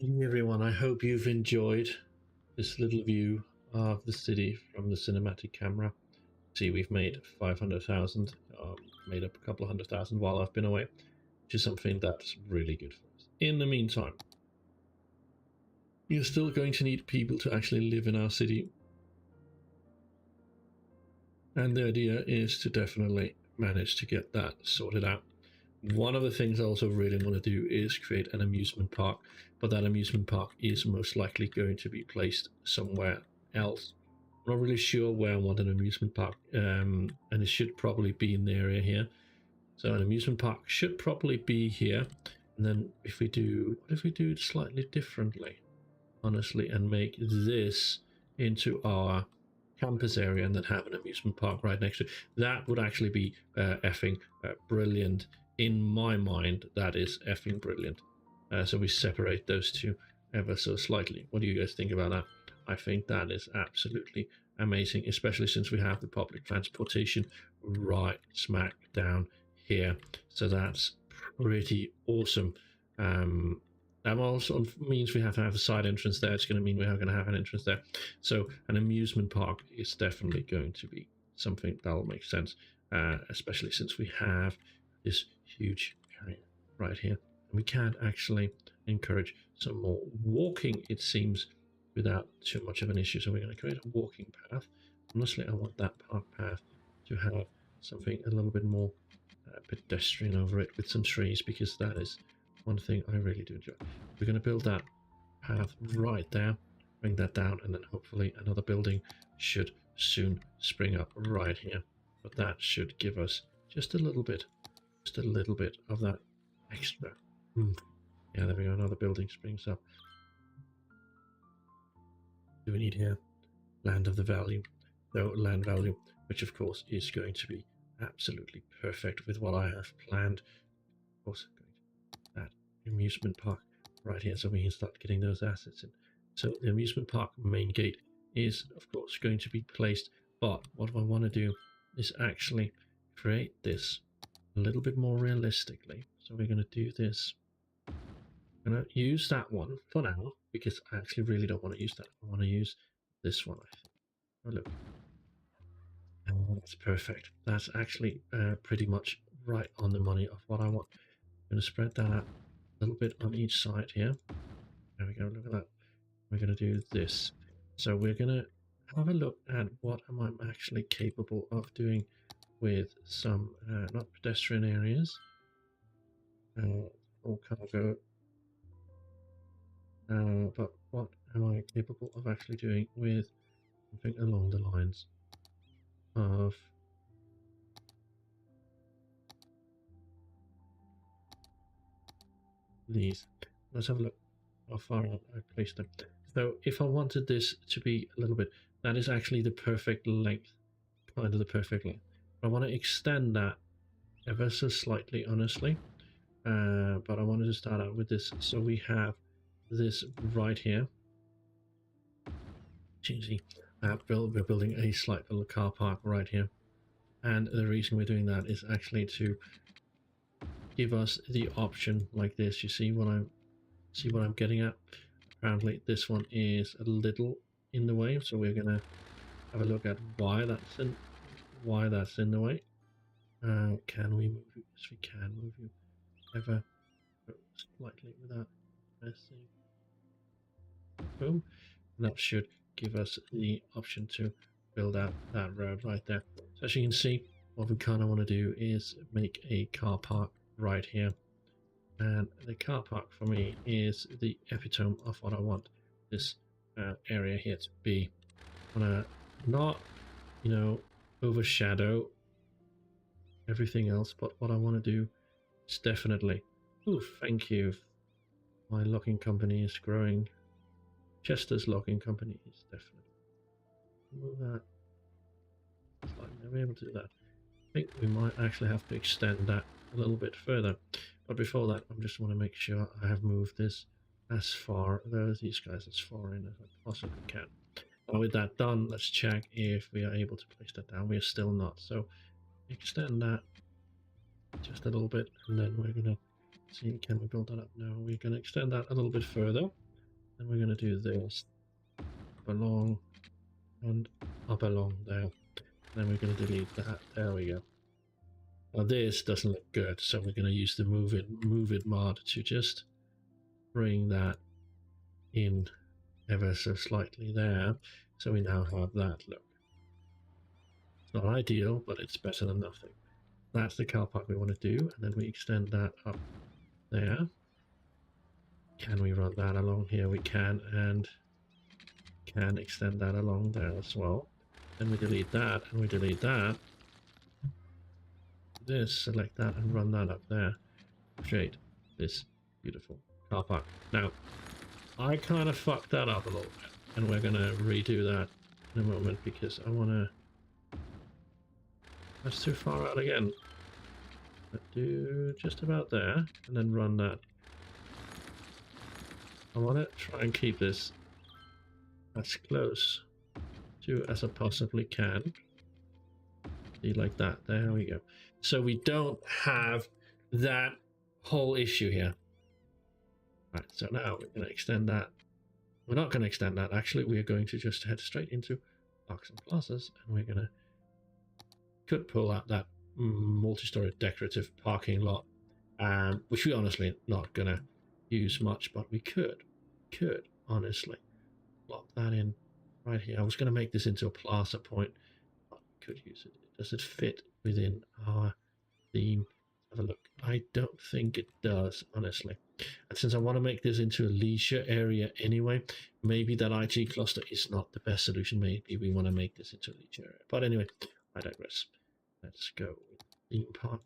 S1: Hey everyone, I hope you've enjoyed this little view of the city from the cinematic camera. See, we've made 500,000, made up a couple of 100,000 while I've been away, which is something that's really good for us. In the meantime, you're still going to need people to actually live in our city. And the idea is to definitely manage to get that sorted out. One of the things I also really want to do is create an amusement park, but that amusement park is most likely going to be placed somewhere else. I'm not really sure where I want an amusement park, and it should probably be in the area here. So an amusement park should probably be here. And then if we do, what if we do it slightly differently, honestly, and make this into our campus area and then have an amusement park right next to it? That would actually be effing brilliant. In my mind, that is effing brilliant. So we separate those two ever so slightly. What do you guys think about that? I think that is absolutely amazing, especially since we have the public transportation right smack down here. So that's pretty awesome. That also means we have to have a side entrance there. It's going to mean we're going to have an entrance there. So an amusement park is definitely going to be something that will make sense, especially since we have this huge area right here. And we can actually encourage some more walking, it seems, without too much of an issue. So we're going to create a walking path. Honestly, I want that park path to have something a little bit more pedestrian over it with some trees, because that is one thing I really do enjoy. We're going to build that path right there, bring that down, and then hopefully another building should soon spring up right here. But that should give us just a little bit of that extra. Yeah, there we go, another building springs up. Do we need here? Land of the value. So land value, which of course is going to be absolutely perfect with what I have planned. Of course, that amusement park right here, so we can start getting those assets in. So the amusement park main gate is of course going to be placed, but what I want to do is actually create this a little bit more realistically. So we're going to do this. I'm going to use that one for now, because I actually really don't want to use that. I want to use this one, I think. Oh, look. Oh, that's perfect. That's actually pretty much right on the money of what I want. I'm going to spread that out a little bit on each side here. There we go, look at that. We're going to do this. So we're going to have a look at what am I actually capable of doing with some, not pedestrian areas, or cargo, but what am I capable of actually doing with something along the lines of these. Let's have a look how far out I placed them. So if I wanted this to be a little bit, that is actually the perfect length, kind of the perfect length. I want to extend that ever so slightly, honestly, but I wanted to start out with this. So we have this right here. Cheesy. We're building a slight little car park right here, and the reason we're doing that is actually to give us the option like this. You see what I'm getting at? Apparently this one is a little in the way, so we're gonna have a look at why that's in the way. Can we move you? Yes, we can move you ever slightly without messing. Boom. And that should give us the option to build out that road right there. So as you can see, what we kind of want to do is make a car park right here. And the car park for me is the epitome of what I want this area here to be. I want to not, overshadow everything else, but what I want to do is definitely, thank you, my logging company is growing. Chester's logging company is definitely, move that, it's like never able to do that. I think we might actually have to extend that a little bit further, but before that I just want to make sure I have moved this as far, these guys, as far in as I possibly can. Now with that done, let's check if we are able to place that down. We are still not, so extend that just a little bit, and then we're gonna see, can we build that up? No, we're gonna extend that a little bit further, and we're gonna do this up along and up along there. Then we're gonna delete that. There we go. Now this doesn't look good, so we're gonna use the move it mod to just bring that in ever so slightly there, so we now have that look. It's not ideal, but it's better than nothing. That's the car park we want to do, and then we extend that up there. Can we run that along here? We can, and can extend that along there as well. Then we delete that, and we delete that. This, select that, and run that up there. Create this beautiful car park. Now, I kind of fucked that up a little bit, and we're going to redo that in a moment, because I want to... That's too far out again. Let's do just about there, and then run that. I want to try and keep this as close to as I possibly can. See, like that. There we go. So we don't have that whole issue here. Right, so now we're going to extend that. We're not going to extend that, actually. We're going to just head straight into parks and plazas, and we're going to could pull out that multi-story decorative parking lot, which we honestly not going to use much, but we could honestly lock that in right here. I was going to make this into a plaza point, but we could use it. Does it fit within our theme? Have a look. I don't think it does, honestly. And since I want to make this into a leisure area anyway, maybe that IT cluster is not the best solution. Maybe we want to make this into a leisure area. But anyway, I digress. Let's go with theme park.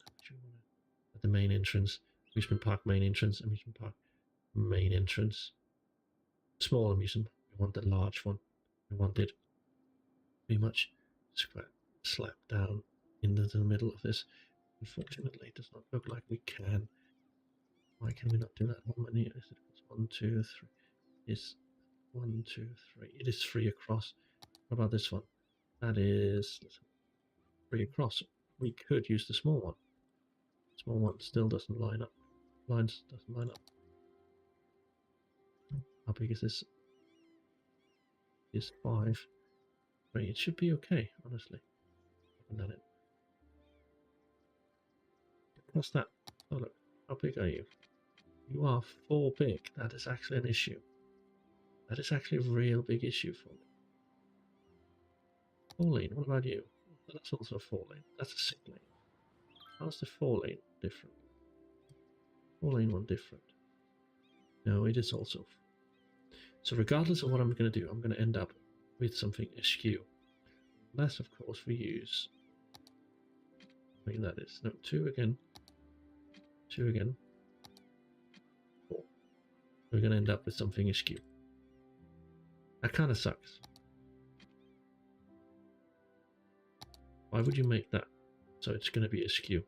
S1: At the main entrance, amusement park main entrance, amusement park main entrance. Small amusement. We want the large one. We want it pretty much slap down into the middle of this. Unfortunately, it does not look like we can. Why can we not do that? How many is it? It's 1, 2, 3. It's 1, 2, 3. It is 3 across. What about this one? That is 3 across. We could use the small one. The small one still doesn't line up. Lines doesn't line up. How big is this? It's 5. Right, it should be okay, honestly. Open that in. What's that? Oh look, how big are you? You are 4 big. That is actually an issue. That is actually a real big issue for me. 4 lane, what about you? That's also a 4 lane. That's a 6 lane. How's the 4 lane different? 4 lane one different. No, it is also. So regardless of what I'm going to do, I'm going to end up with something askew. Unless, of course, we use... I mean, that is... No, 2 again. 2 again. 4. We're going to end up with something askew. That kind of sucks. Why would you make that so it's going to be askew?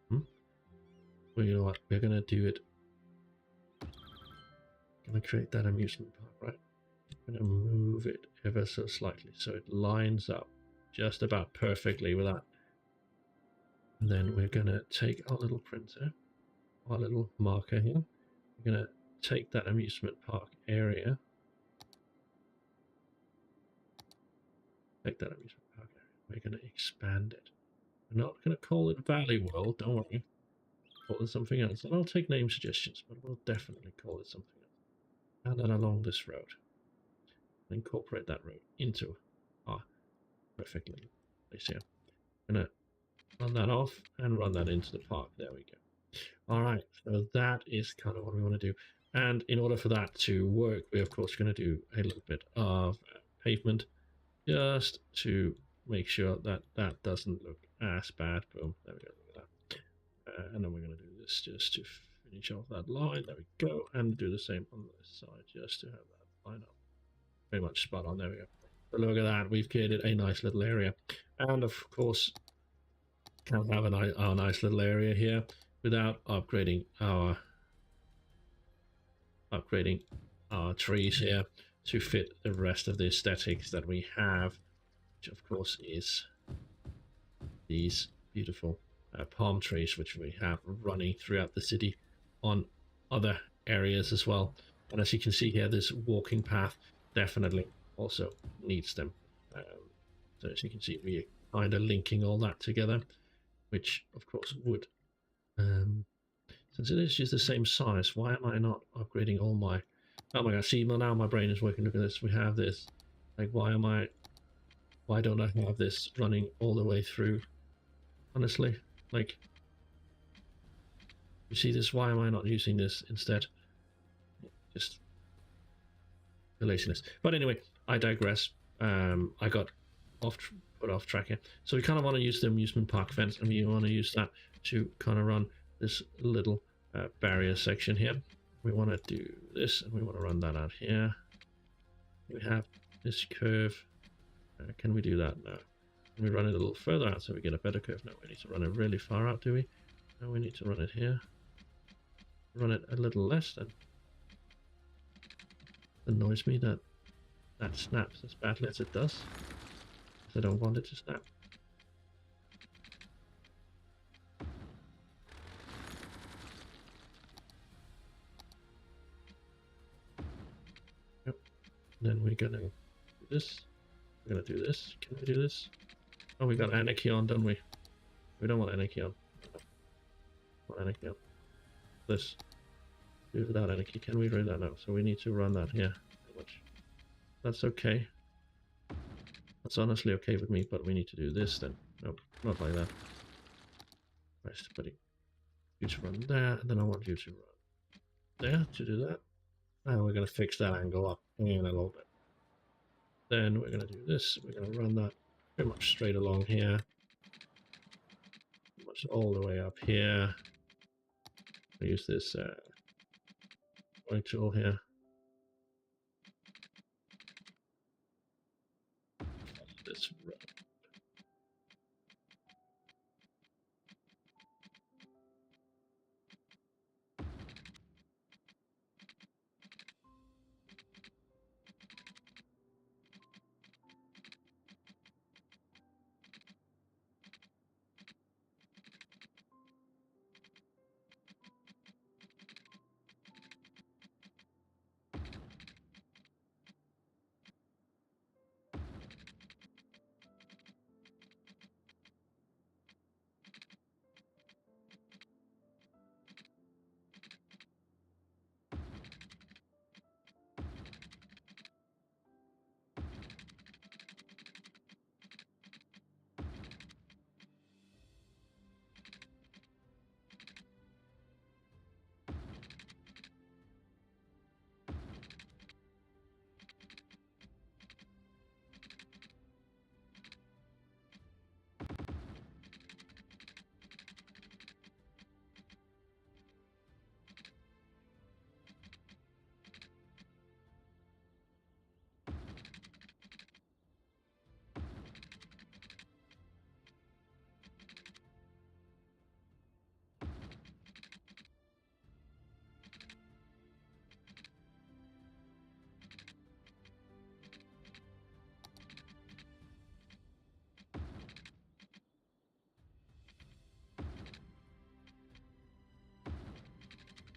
S1: Well, you know what? We're going to do it. Going to create that amusement park, right? I'm going to move it ever so slightly so it lines up just about perfectly with that. And then we're going to take our little printer, our little marker here. We're going to take that amusement park area. Take that amusement park area. We're going to expand it. We're not going to call it Valley World, don't worry. Call it something else. And I'll take name suggestions, but we'll definitely call it something else. And then along this road. Incorporate that road into our perfect little place here. I'm going to run that off and run that into the park. There we go. All right, so that is kind of what we want to do. And in order for that to work, we're of course going to do a little bit of pavement just to make sure that that doesn't look as bad. Boom, there we go. Look at that. And then we're going to do this just to finish off that line. There we go. And do the same on this side just to have that line up. Very much spot on. There we go. So look at that. We've created a nice little area. And of course, can't have our nice little area here without upgrading our trees here to fit the rest of the aesthetics that we have, which of course is these beautiful palm trees which we have running throughout the city on other areas as well. And as you can see here, this walking path definitely also needs them. So as you can see, we are kind of linking all that together, which of course would, since it is just the same size, why am I not upgrading all my, oh my god, see, well, now my brain is working. Look at this, we have this, like, why don't I have this running all the way through? Honestly, like, you see this, why am I not using this instead? Just the laziness. But anyway, I digress. I got put off track here. So we kind of want to use the amusement park fence, and we want to use that to kind of run this little barrier section here. We want to do this, and we want to run that out here. We have this curve. Can we do that now? Can we run it a little further out so we get a better curve? No, we need to run it really far out, do we? No, we need to run it here. Run it a little less then. It annoys me that that snaps as badly as it does, because I don't want it to snap. Then we're gonna do this. We're gonna do this. Can we do this? Oh, we got anarchy on, don't we? We don't want anarchy on. Want anarchy on. This. Do without anarchy. Can we read that now? So we need to run that here. That's okay. That's honestly okay with me, but we need to do this then. Nope, not like that. Right, buddy. You to run there, and then I want you to run there to do that. And we're going to fix that angle up in a little bit. Then we're going to do this. We're going to run that pretty much straight along here. Pretty much all the way up here. I use this point tool here. This run.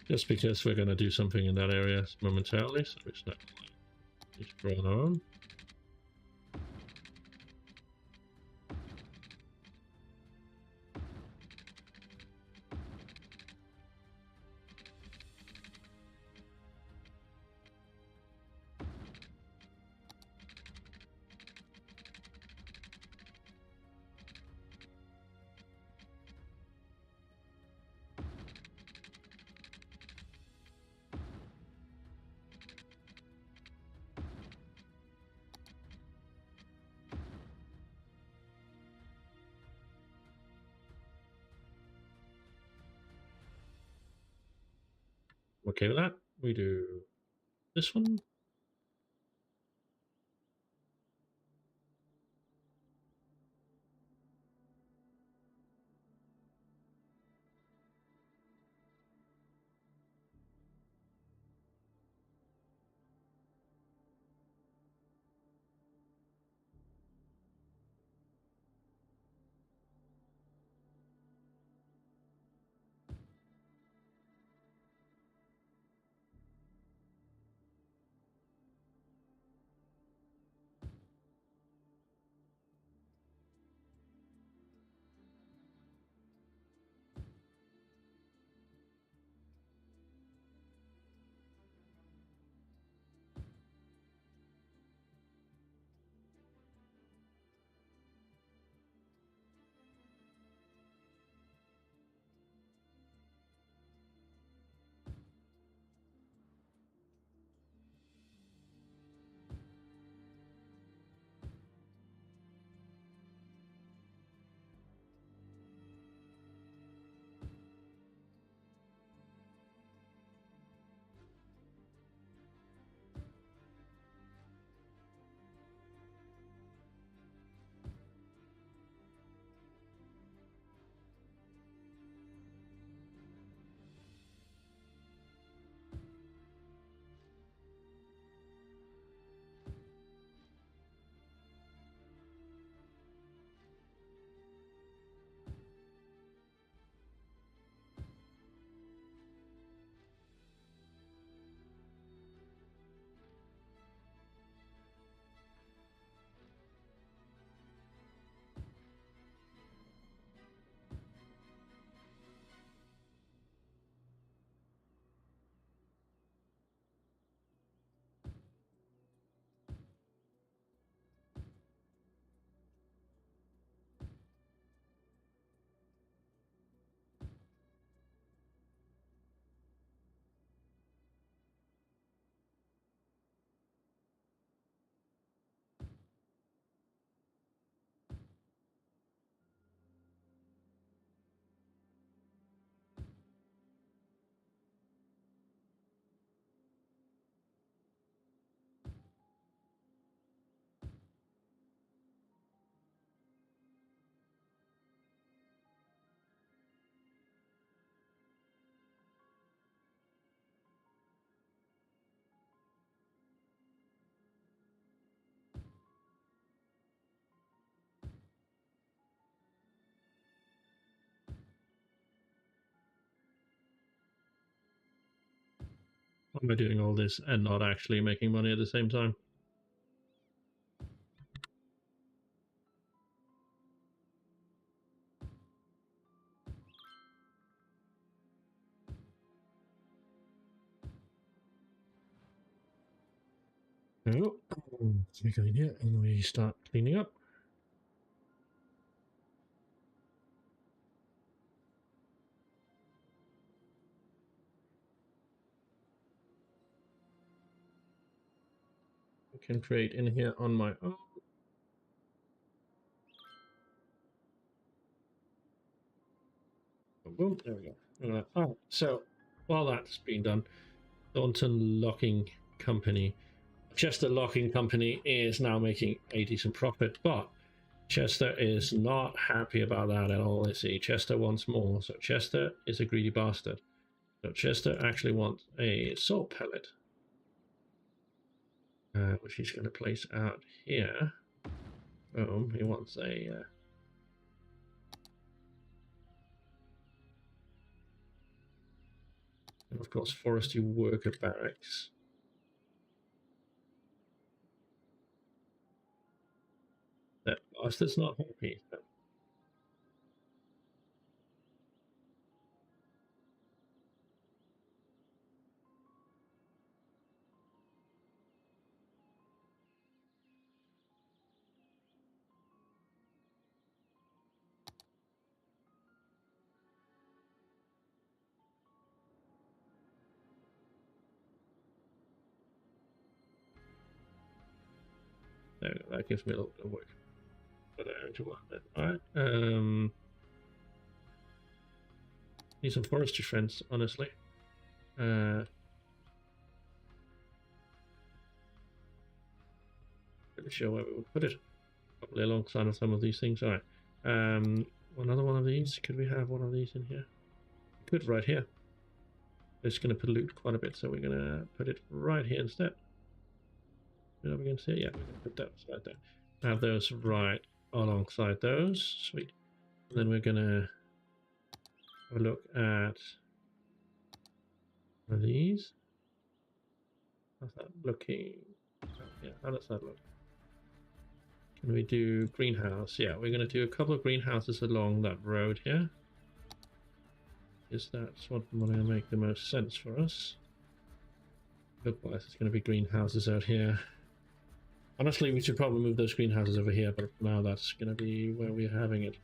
S1: Just because we're going to do something in that area momentarily, so it's not drawn on. Okay with that, we do this one. am I doing all this and not actually making money at the same time? Oh, we go in here and we start cleaning up. I can create in here on my own. Boom, there we go. Alright, so while that's being done, Thornton Locking Company, Chester Locking Company is now making a decent profit, but Chester is not happy about that at all. Let's see, Chester wants more. So Chester is a greedy bastard. So Chester actually wants a salt pellet, which he's going to place out here. Boom, he wants a... and of course, forestry worker barracks. That bastard's not happy. There we go. That gives me a little bit of work. But alright. Need some forestry friends, honestly. Pretty sure where we would put it. Probably alongside of some of these things. Alright. Another one of these. Could we have one of these in here? We could right here. It's going to pollute quite a bit, so we're going to put it right here instead. Are we going to see it? Yeah, we're going to put that right there. Have those right alongside those. Sweet. And then we're going to have a look at one of these. How's that looking? Oh, yeah, how does that look? Can we do greenhouse? Yeah, we're going to do a couple of greenhouses along that road here. Is that's what's going to make the most sense for us. Look-wise, it's going to be greenhouses out here. Honestly, we should probably move those greenhouses over here, but now that's going to be where we're having it.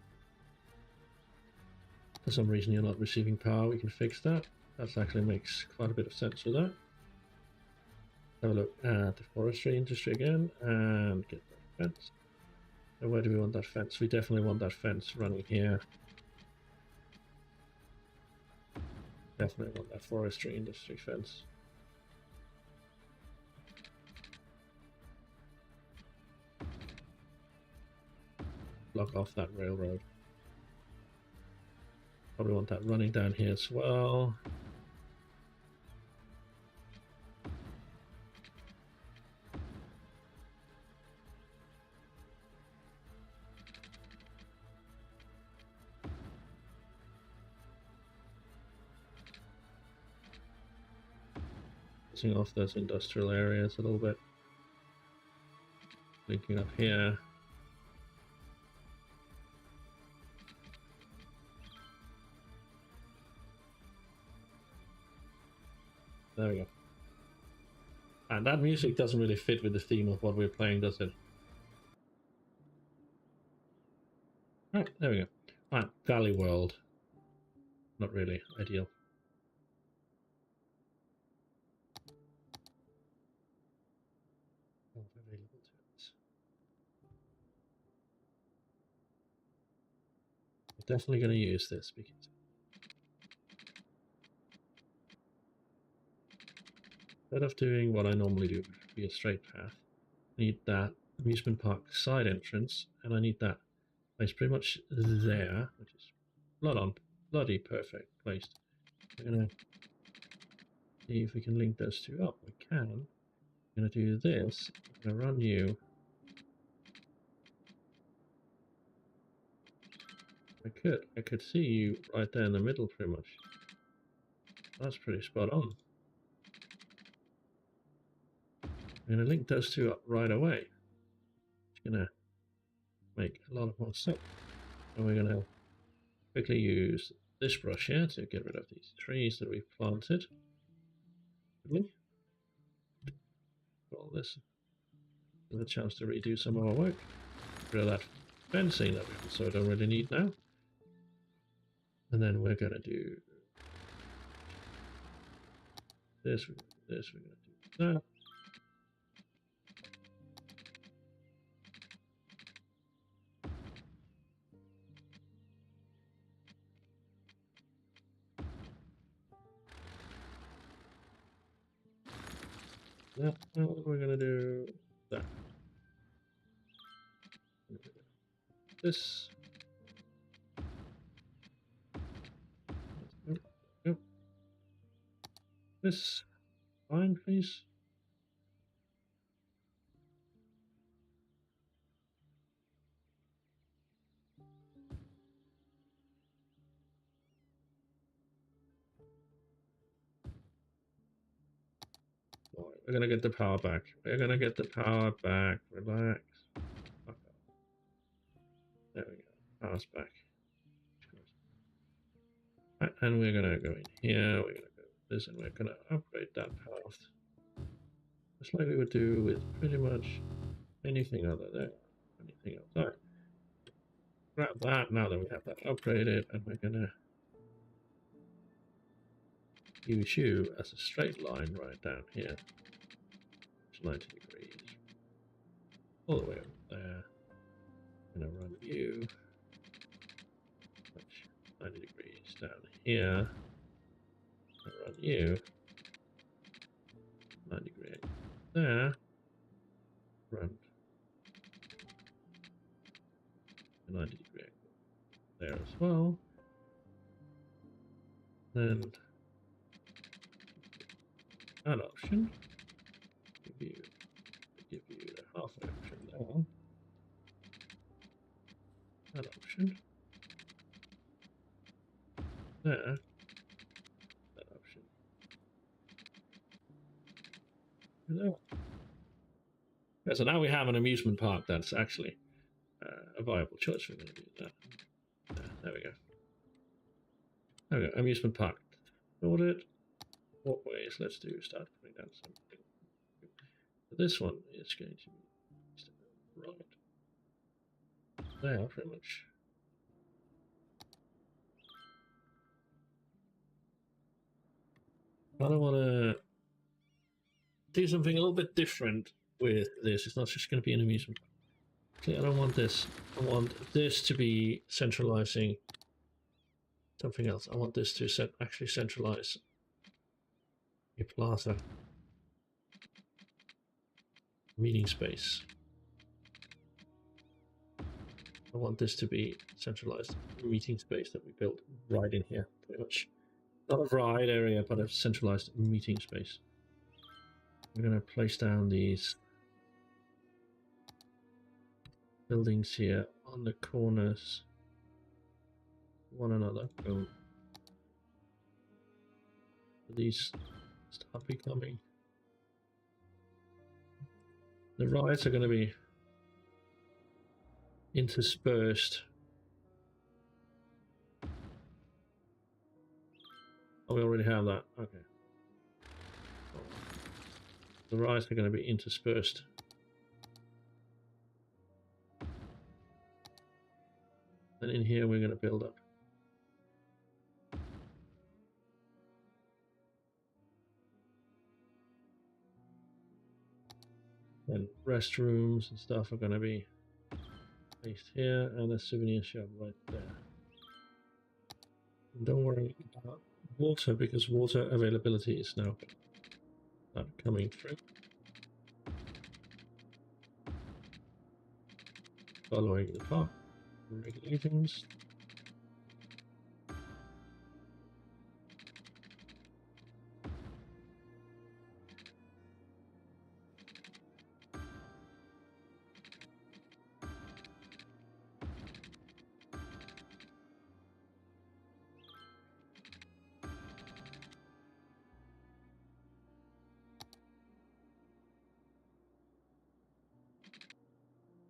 S1: For some reason you're not receiving power, we can fix that. That actually makes quite a bit of sense with that. Have a look at the forestry industry again, and get that fence. So where do we want that fence? We definitely want that fence running here. Definitely want that forestry industry fence. Block off that railroad. Probably want that running down here as well. Off those industrial areas a little bit. Linking up here. There we go. And that music doesn't really fit with the theme of what we're playing, does it? Right, there we go. Alright, Valley World. Not really ideal. I'm definitely going to use this because instead of doing what I normally do, which would be a straight path, I need that amusement park side entrance, and I need that place pretty much there, which is bloody perfect placed. We're going to see if we can link those two up. We can. I'm going to do this. I'm going to run you. I could see you right there in the middle pretty much. That's pretty spot on. I'm going to link those two up right away. It's going to make a lot of more sense. And we're going to quickly use this brush here to get rid of these trees that we've planted. All this. Give a chance to redo some of our work. Get rid of that fencing that we also don't really need now. And then we're going to do this, we're going to do that. That, we're going to do that. This. Nope. This. Fine, please. We're going to get the power back. We're going to get the power back. Relax. There we go. Power's back. Right, and we're going to go in here. We're going to go with this, and we're going to upgrade that path. Just like we would do with pretty much anything other there. Anything else. All right. Grab that now that we have that upgraded, and we're going to use you as a straight line right down here. 90 degrees. All the way up there. I'm going to run you 90 degrees down here. I'll run you 90 degrees there. Run 90 degrees there as well. Then that option. Give you a half option there. That option. There. That option. There. Yeah, so now we have an amusement park that's actually a viable choice. We're going to do that. There we go. There we go. Amusement park. Ordered. Walkways. Let's start putting down something. This one is going to be right there, pretty much. I don't want to do something a little bit different with this. It's not just going to be an amusement. See, I don't want this. I want this to be centralizing something else. I want this to actually centralize a plaza meeting space. I want this to be centralized meeting space that we built right in here, pretty much. Not a ride area, but a centralized meeting space. We're going to place down these buildings here on the corners, one another. Boom. These start becoming. The rides are going to be interspersed. Oh, we already have that. Okay. The rides are going to be interspersed. And in here we're going to build up. And restrooms and stuff are going to be placed here, and a souvenir shop right there. And don't worry about water, because water availability is now coming through. Following the park regulations.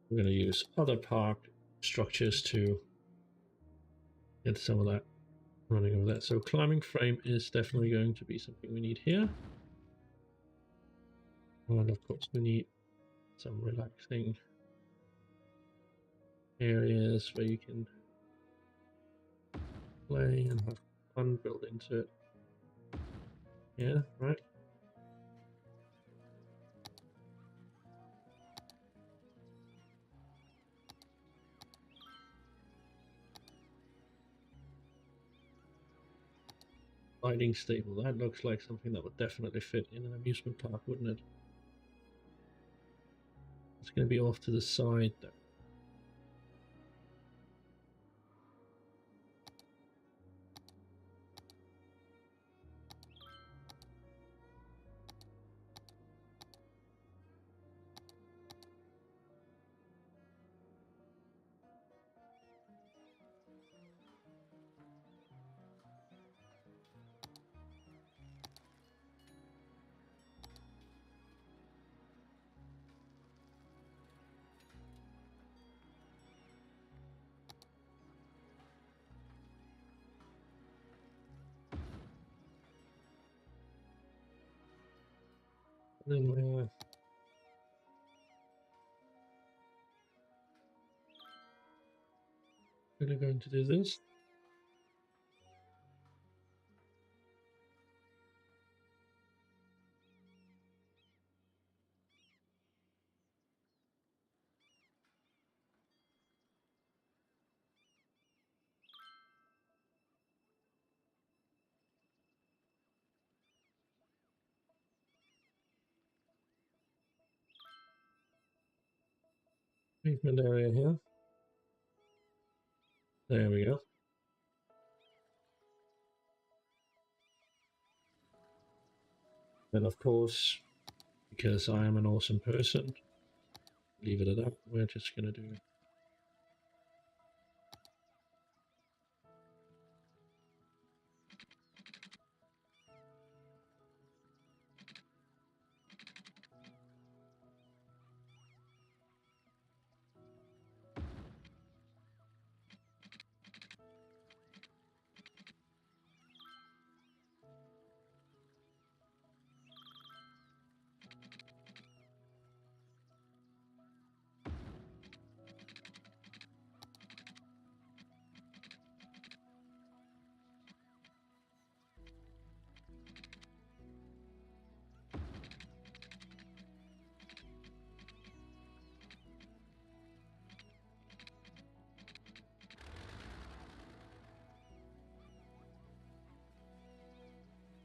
S1: We're going to use other park structures to get some of that running over that. So climbing frame is definitely going to be something we need here. And of course we need some relaxing areas where you can play and have fun built into it. Yeah, right. Lighting stable, that looks like something that would definitely fit in an amusement park, wouldn't it? It's going to be off to the side though. And then we're really going to do this. Pavement area here. There we go. And of course, because I am an awesome person, leave it at that. We're just going to do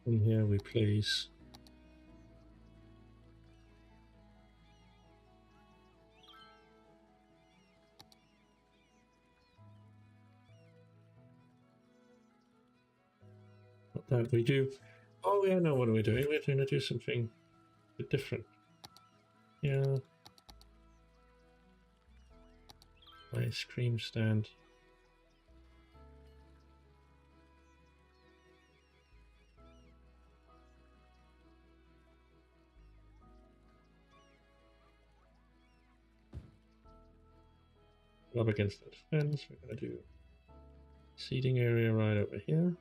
S1: and here we place what that we do. Oh yeah, no, what are we doing? We're going to do something a bit different. Yeah. Ice cream stand. Up against that fence, we're going to do seating area right over here.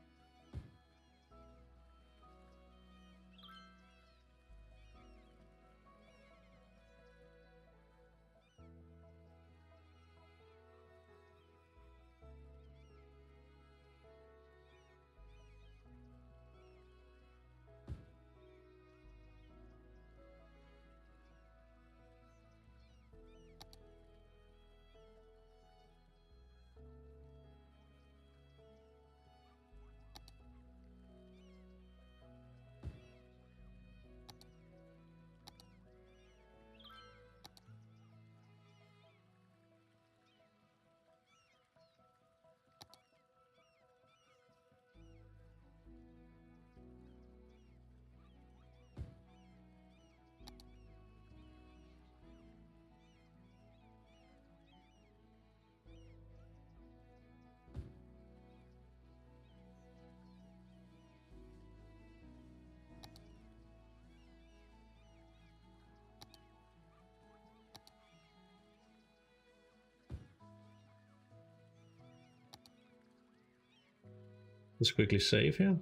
S1: Let's quickly save here.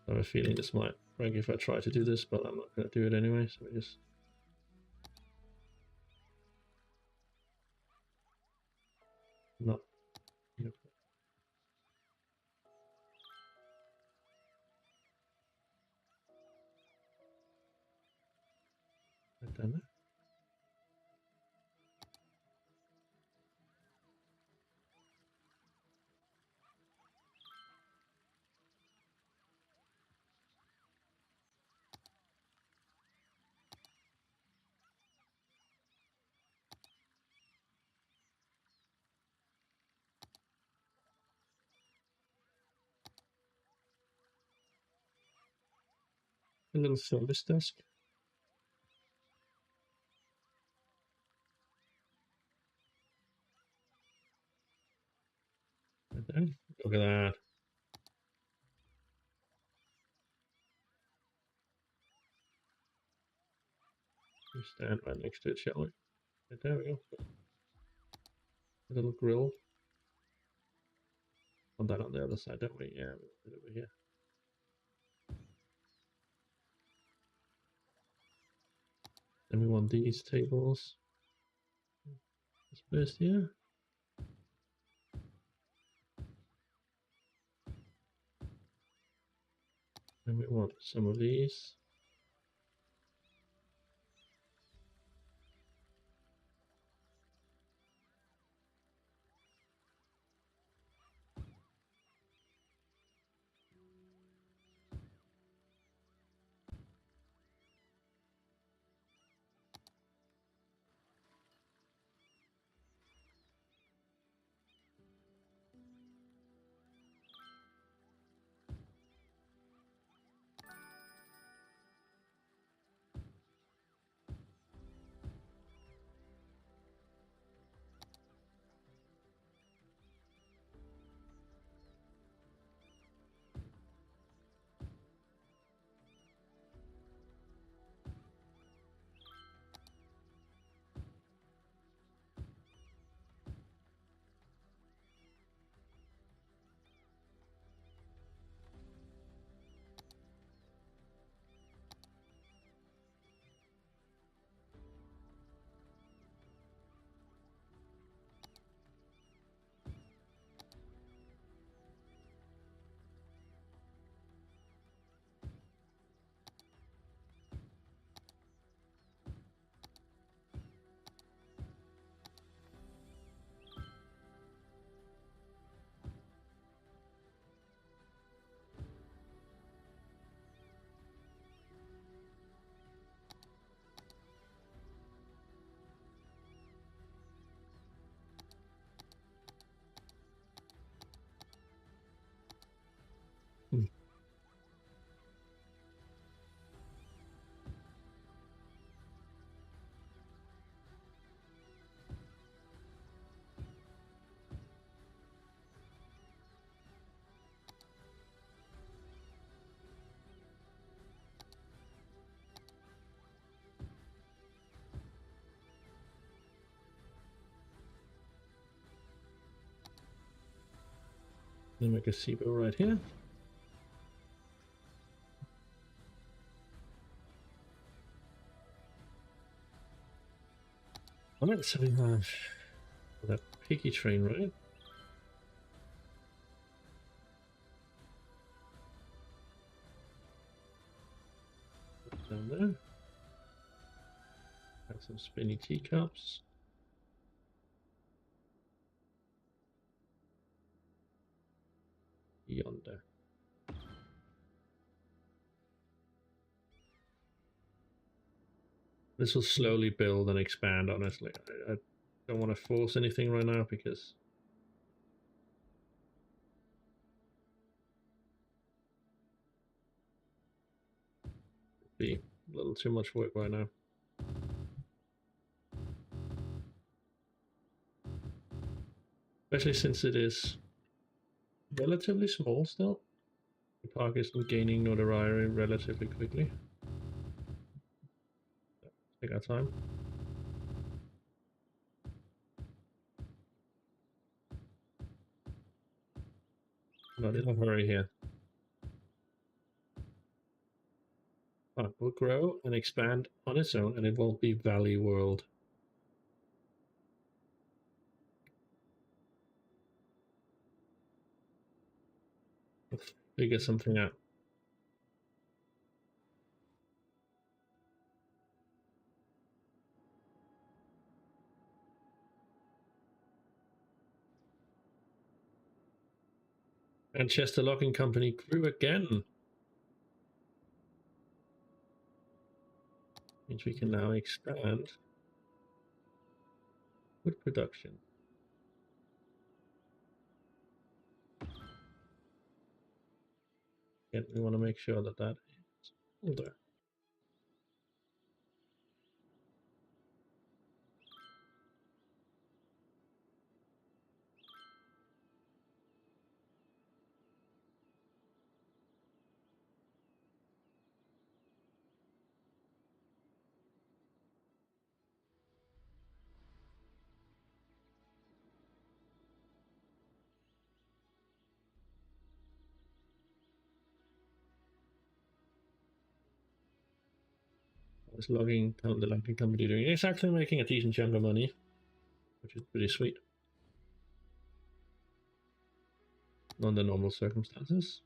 S1: I have a feeling this might break if I try to do this, but I'm not going to do it anyway. So we just not. Yep. Right down there. A little service desk. Right there. Look at that. We stand right next to it, shall we? Right there we go. A little grill. Want that on the other side, don't we? Yeah, we'll put it over here. Then we want these tables. This place here. And we want some of these. Hmm. Then make a gazebo right here. Alright, so we have that piggy train, right? Put down there. Have some spinny teacups. Yonder. This will slowly build and expand, honestly. I don't want to force anything right now because it'd be a little too much work right now. Especially since it is relatively small still. The park is gaining notoriety relatively quickly. Take our time. Not in a hurry here. It will grow and expand on its own, and it won't be Valley World. Let's figure something out. Manchester Logging Company grew again. Means we can now expand wood production. Again, we want to make sure that that is older. What's the logging company doing? It's actually making a decent chunk of money, which is pretty sweet. Under normal circumstances.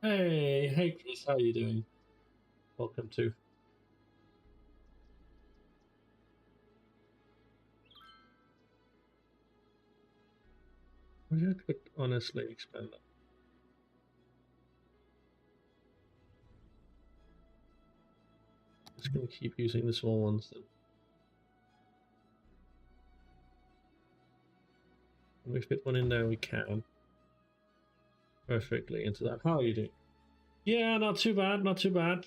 S1: Hey Chris, how are you doing? Welcome to. I could honestly expand that. Just gonna keep using the small ones then. Can we fit one in there? We can. Perfectly into that. How are you doing? Yeah, not too bad, not too bad.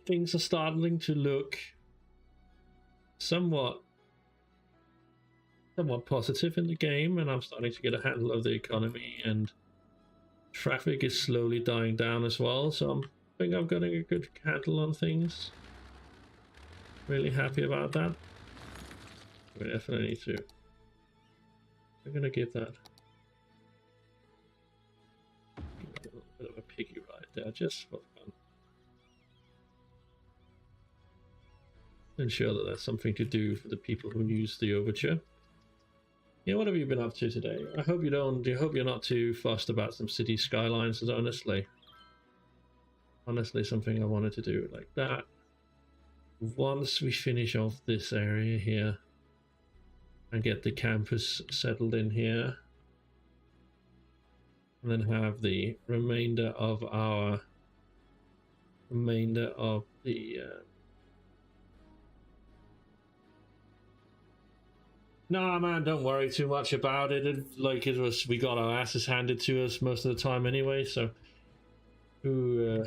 S1: Things are starting to look somewhat positive in the game, and I'm starting to get a handle of the economy, and traffic is slowly dying down as well, so I think I'm getting a good handle on things. Really happy about that. We definitely need to. I'm gonna give that a little bit of a piggy ride there, just for fun. Ensure that there's something to do for the people who use the Overture. Yeah, what have you been up to today? I hope you don't. I hope you're not too fussed about some city skylines. Is honestly something I wanted to do like that. Once we finish off this area here and get the campus settled in here, and then have the remainder of the Nah, man, don't worry too much about it. We got our asses handed to us most of the time anyway, so who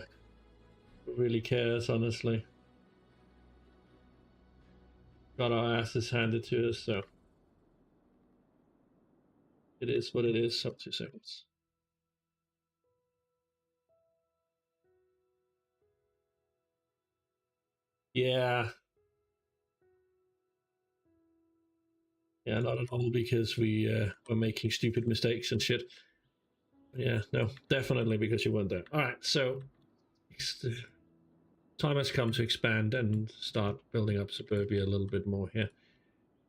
S1: really cares, honestly? Got our asses handed to us, so it is what it is. Up 2 seconds. Yeah. Yeah, not at all, because we were making stupid mistakes and shit. Yeah, no, definitely because you weren't there. All right, so time has come to expand and start building up suburbia a little bit more here.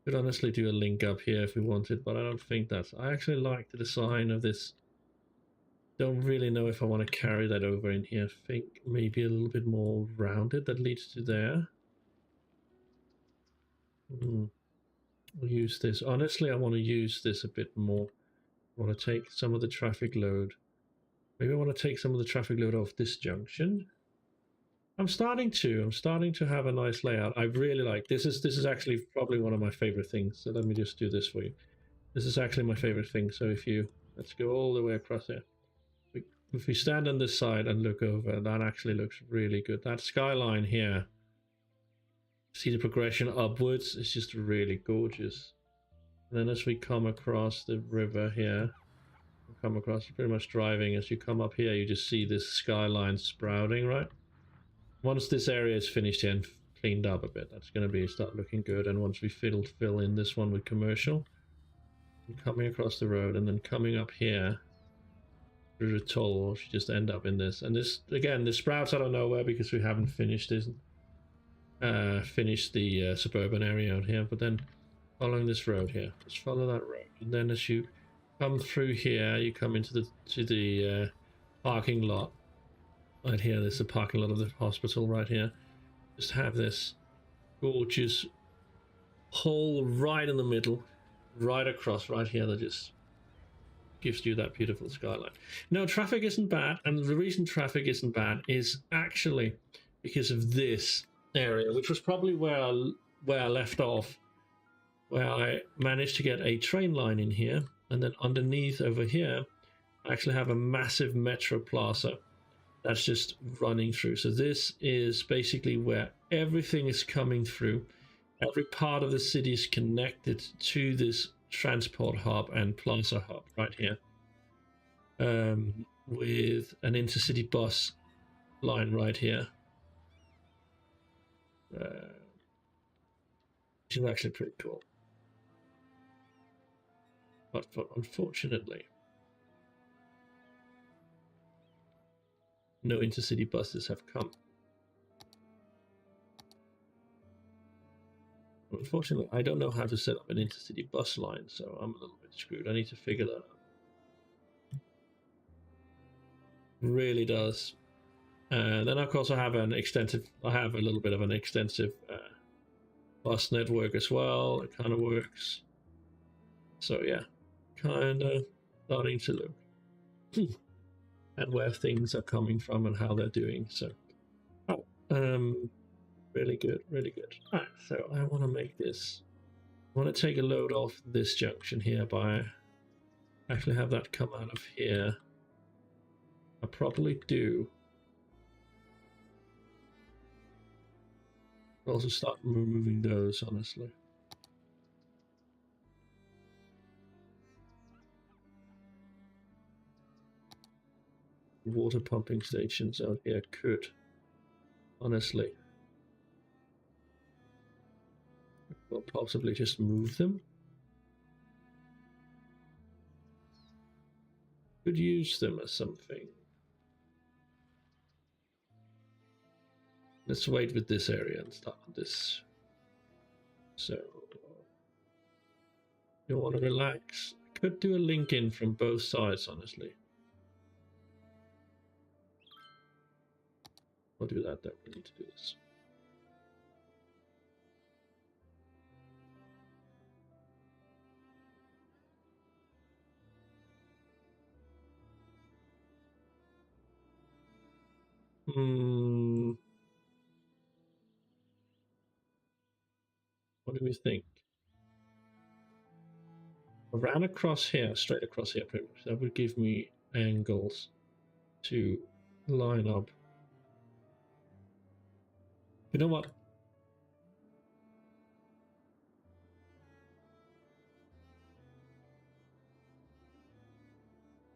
S1: Could honestly do a link up here if we wanted, but I don't think that's. I actually like the design of this. Don't really know if I want to carry that over in here. I think maybe a little bit more rounded that leads to there. We'll use this. Honestly, I want to use this a bit more. I want to take some of the traffic load. Maybe I want to take some of the traffic load off this junction. I'm starting to have a nice layout. I really like this. Is actually probably one of my favorite things. So let me just do this for you. This is actually my favorite thing. So let's go all the way across here. If we stand on this side and look over, that actually looks really good. That skyline here, see the progression upwards, it's just really gorgeous. And then as we come across the river here, come across, pretty much driving, as you come up here, you just see this skyline sprouting, right? Once this area is finished here, and cleaned up a bit. That's going to be start looking good. And once we fill in this one with commercial, coming across the road and then coming up here through the toll, you just end up in this. And this again, this sprouts out of nowhere because we haven't finished this, the suburban area out here. But then following this road here, just follow that road, and then as you come through here, you come into the parking lot. Right here, there's the parking lot of the hospital right here. Just have this gorgeous hole right in the middle, right across, right here, that just gives you that beautiful skyline. No, traffic isn't bad, and the reason traffic isn't bad is actually because of this area, which was probably where I left off, where I managed to get a train line in here, and then underneath over here, I actually have a massive metro plaza that's just running through. So this is basically where everything is coming through. Every part of the city is connected to this transport hub and plaza hub right here, with an intercity bus line right here, which is actually pretty cool. But unfortunately, no intercity buses have come. Unfortunately, I don't know how to set up an intercity bus line, so I'm a little bit screwed. I need to figure that out. Really does. And then of course I have a little bit of an extensive bus network as well. It kind of works. So yeah, kind of starting to look at where things are coming from and how they're doing. So, really good, really good. Alright, so I want to make this. I want to take a load off this junction here by actually have that come out of here. I probably do. I'll also start removing those, honestly. Water pumping stations out here could, honestly, well, possibly just move them. Could use them as something. Let's wait with this area and start with this. So, you want to relax? I could do a link in from both sides, honestly. I'll do that, though. We need to do this. What do we think? Around across here, straight across here, pretty much. That would give me angles to line up. You know what?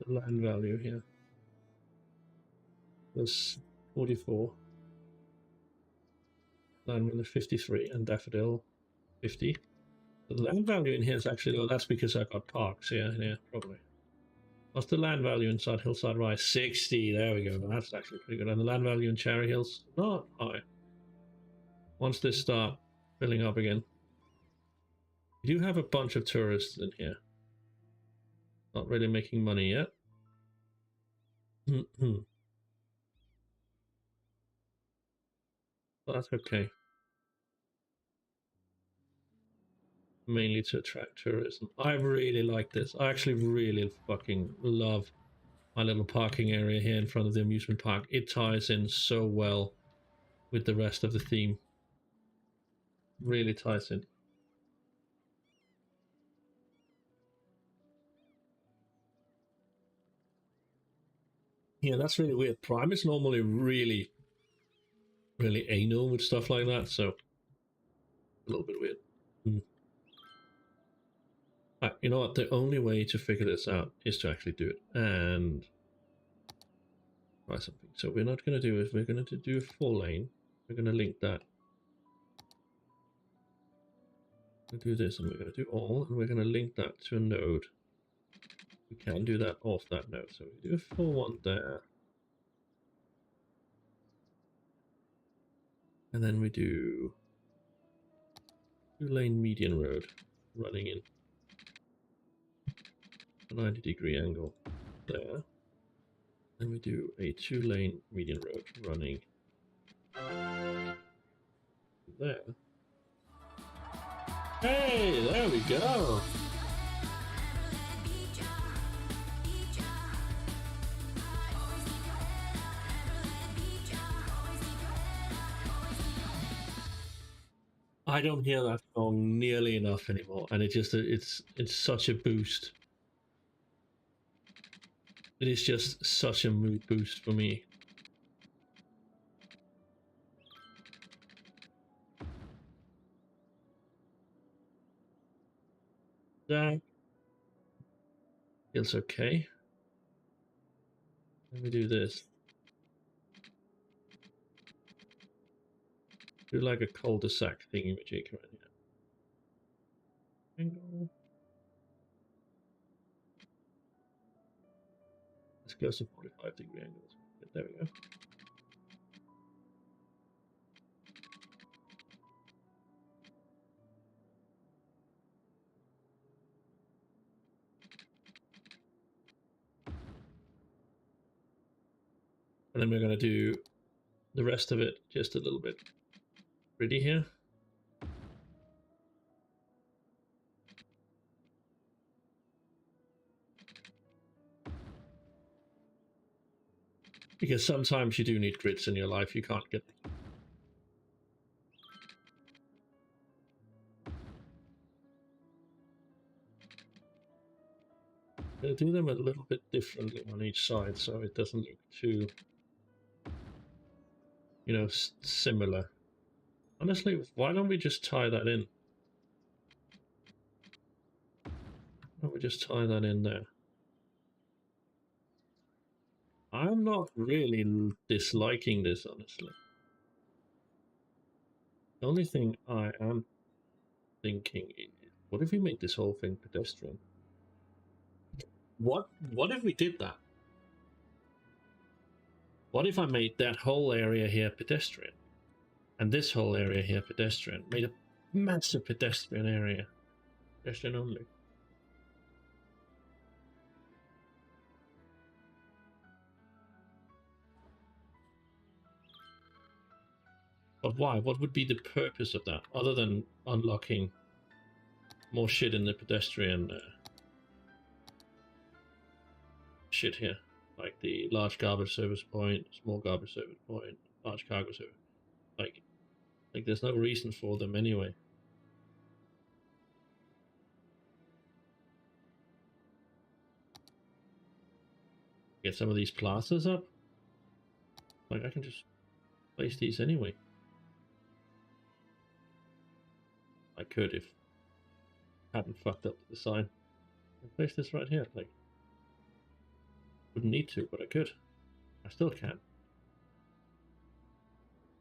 S1: The land value here was 44. Land value 53 and daffodil 50. The land value in here is actually low. That's because I got parks. Yeah, probably. What's the land value inside Hillside Rise? 60. There we go. That's actually pretty good. And the land value in Cherry Hills? Not high. Once they start filling up again. You do have a bunch of tourists in here. Not really making money yet. But that's okay. Mainly to attract tourism. I really like this. I actually really fucking love my little parking area here in front of the amusement park. It ties in so well with the rest of the theme. Really ties in. Yeah, that's really weird. Prime is normally really anal with stuff like that, so a little bit weird. You know what? The only way to figure this out is to actually do it and try something. So we're not going to do it. We're going to do a 4-lane. We're going to link that We'll do this, and we're going to do all, and we're going to link that to a node. We can do that off that node, so we do a full one there. And then we do 2-lane median road running in a 90-degree angle there. Then we do a 2-lane median road running there. Hey, there we go! I don't hear that song nearly enough anymore, and it's such a boost. It is just such a mood boost for me. That feels okay. Let me do this. Do like a cul-de-sac thingy-majig right here. Angle. Let's go to 45-degree angles. There we go. And then we're going to do the rest of it just a little bit pretty here. Because sometimes you do need grids in your life, you can't get them. I'm going to do them a little bit differently on each side so it doesn't look too, you know, similar. Honestly, why don't we just tie that in? Why don't we just tie that in there? I'm not really disliking this, honestly. The only thing I am thinking is, what if we make this whole thing pedestrian? What if we did that? What if I made that whole area here pedestrian? And this whole area here pedestrian? Made a massive pedestrian area. Pedestrian only. But why? What would be the purpose of that? Other than unlocking more shit in the pedestrian shit here. Like the large garbage service point, small garbage service point, large cargo service. Like there's no reason for them anyway. Get some of these plazas up. Like I can just place these anyway. I could if I hadn't fucked up the design. I'd place this right here. Like wouldn't need to, but I could. I still can.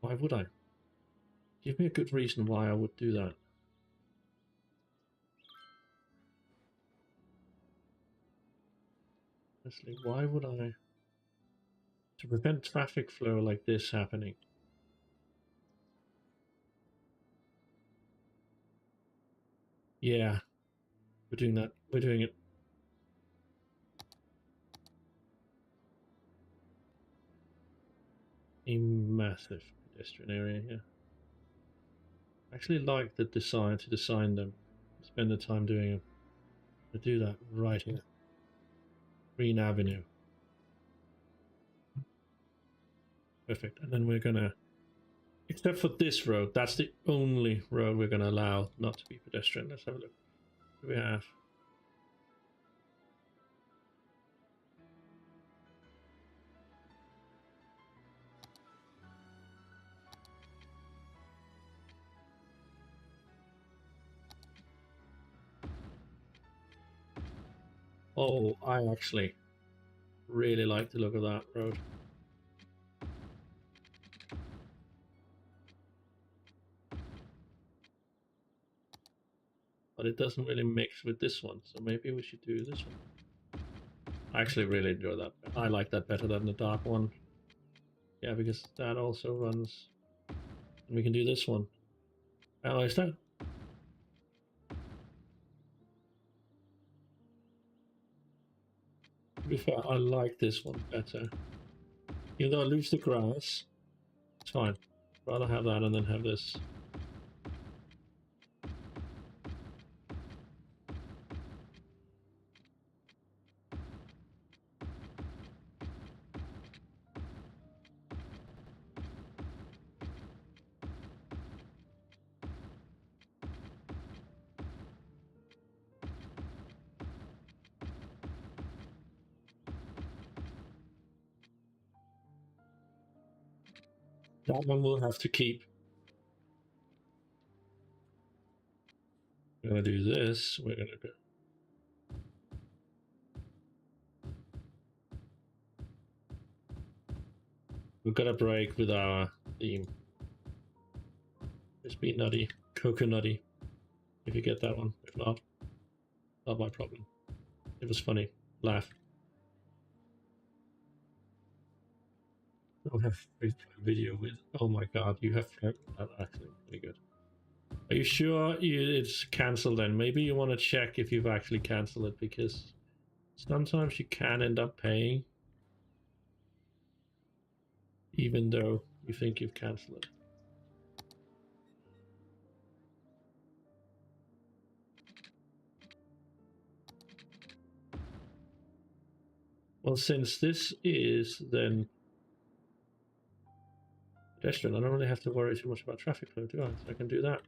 S1: Why would I? Give me a good reason why I would do that. Honestly, why would I? To prevent traffic flow like this happening. Yeah, we're doing that. We're doing it. A massive pedestrian area here. I actually like the design to design them. Spend the time doing them. To do that right here. Green Avenue. Perfect. And then we're gonna, except for this road, that's the only road we're gonna allow not to be pedestrian. Let's have a look. What do we have? Oh, I actually really like the look of that road. but it doesn't really mix with this one. So maybe we should do this one. I actually really enjoy that. I like that better than the dark one. Yeah, because that also runs. And we can do this one. Oh, is that? To be fair, I like this one better. Even though I lose the grass, it's fine. Rather have that and then have this. That one we'll have to keep. We're gonna do this. We're gonna go. We've got a break with our theme. Just be nutty, coconutty. If you get that one, if not my problem. It was funny. Laugh. I have video with. Oh my god, you have that's actually pretty good. Are you sure it's cancelled then? Maybe you want to check if you've actually cancelled it, because sometimes you can end up paying even though you think you've cancelled it. Well, since this is then pedestrian, I don't really have to worry too much about traffic flow, do I? So I can do that.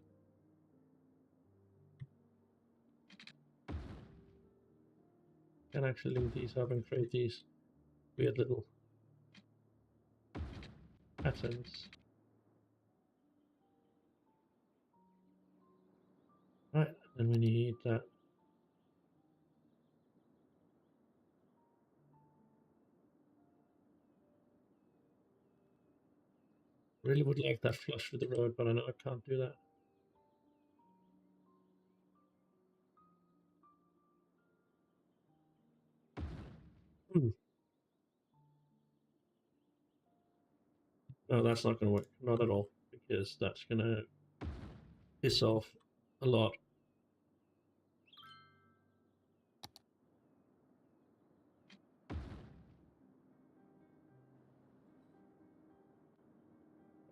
S1: Can actually link these up and create these weird little patterns. Right, then we need that. Really would like that flush with the road, but I know I can't do that. No, that's not going to work. Not at all, because that's going to piss off a lot.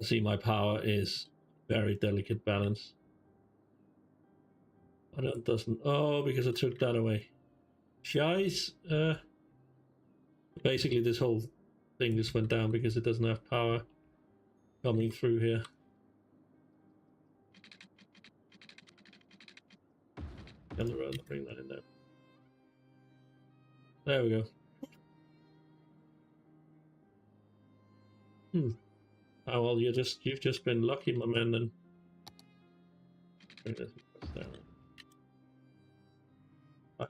S1: See, my power is very delicate balance. But it doesn't. Oh, because I took that away. Shies. Basically, this whole thing just went down because it doesn't have power coming through here. Down the road, bring that in there. There we go. Oh well, you've just been lucky, my man. Then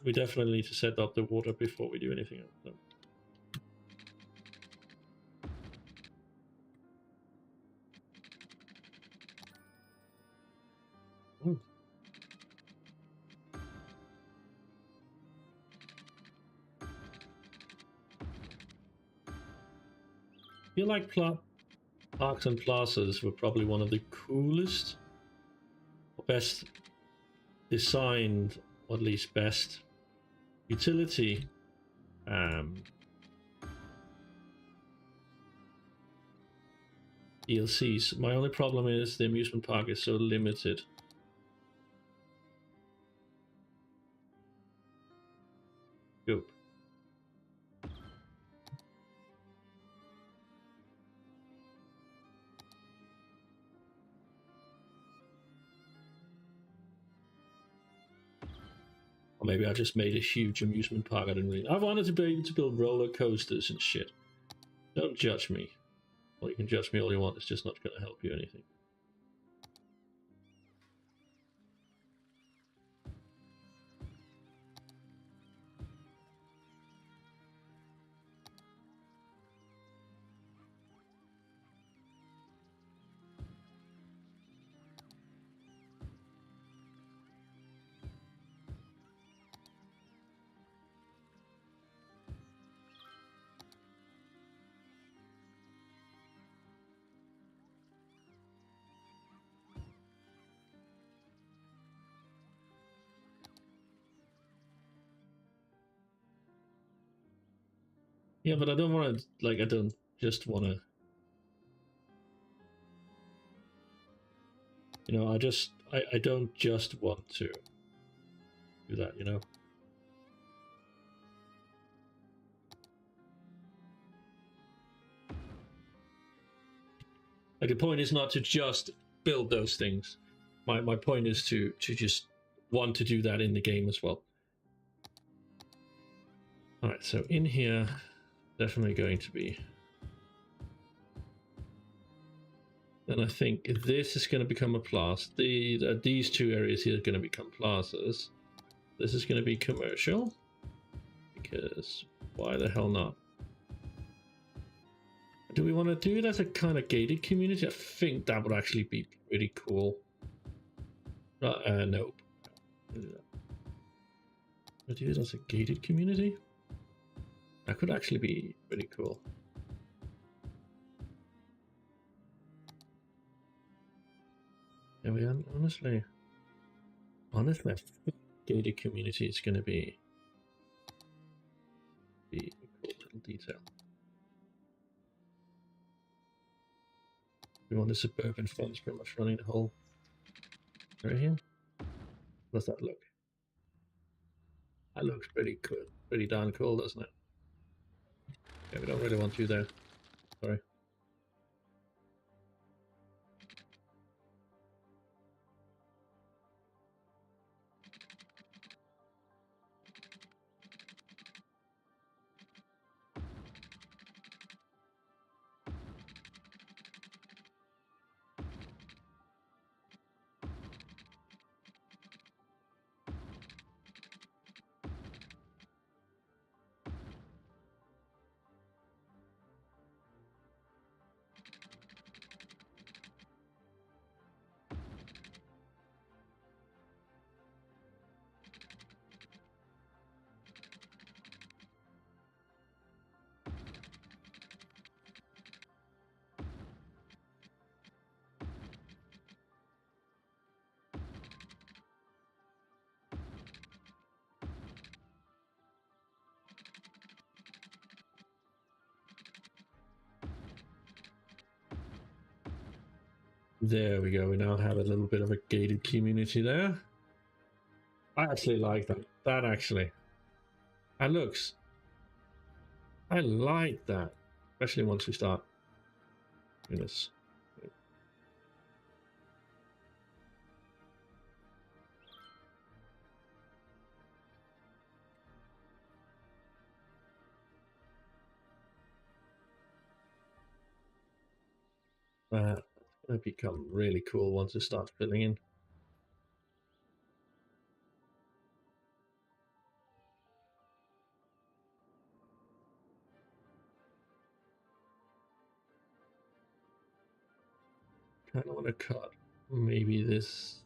S1: we definitely need to set up the water before we do anything else. So. I feel like parks and plazas were probably one of the coolest, or best designed, or at least best utility DLCs. My only problem is the amusement park is so limited. Goop. Or maybe I just made a huge amusement park. I didn't really. I wanted to be able to build roller coasters and shit. Don't judge me. Well, you can judge me all you want. It's just not going to help you anything. Yeah, but I don't want to, like, I don't just want to, you know, I don't just want to do that, you know? Like, the point is not to just build those things. My point is to just want to do that in the game as well. All right, so in here, definitely going to be. Then I think this is going to become a plaza. These two areas here are going to become plazas. This is going to be commercial, because why the hell not? Do we want to do it as a kind of gated community? I think that would actually be pretty cool. Nope. We'll do it as a gated community? That could actually be pretty cool. Yeah, we honestly, I think gated community is going to be a cool little detail. We want the suburban fence pretty much running the whole right here. Does that look? That looks pretty cool, pretty darn cool, doesn't it? Yeah, we don't really want you there. Sorry. There we go. We now have a little bit of a gated community there. I actually like that. That actually. That looks. I like that. Especially once we start doing this. That's going to become really cool once it starts filling in. Kind of want to cut maybe this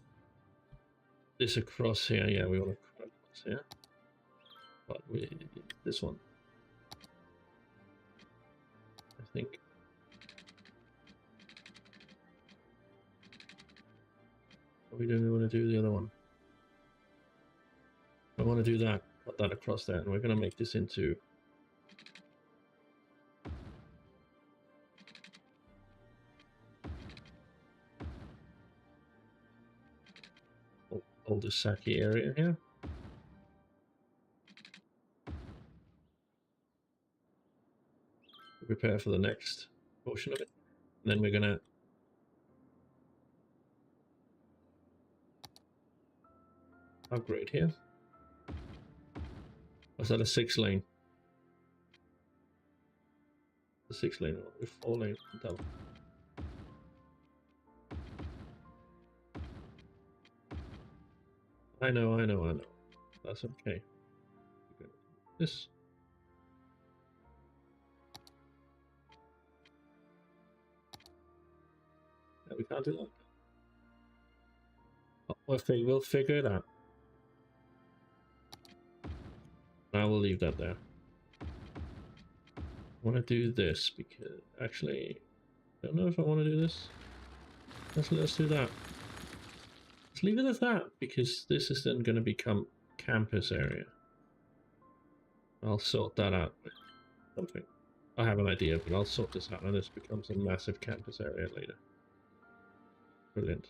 S1: across here. Yeah, we want to cut across here. But this one, I think. What we do? We want to do the other one. I want to do that. Cut that across there, and we're going to make this into. Older Saki area here. Prepare for the next portion of it. And then we're gonna upgrade here. Was that a 6-lane? The 6-lane or 4-lane double. I know. That's okay. This. Yeah, we can't do that. We'll figure it out. I will leave that there. I want to do this because actually, I don't know if I want to do this. Let's do that. Let's leave it as that because this is then going to become campus area. I'll sort that out with something. I have an idea, but I'll sort this out, and this becomes a massive campus area later. Brilliant.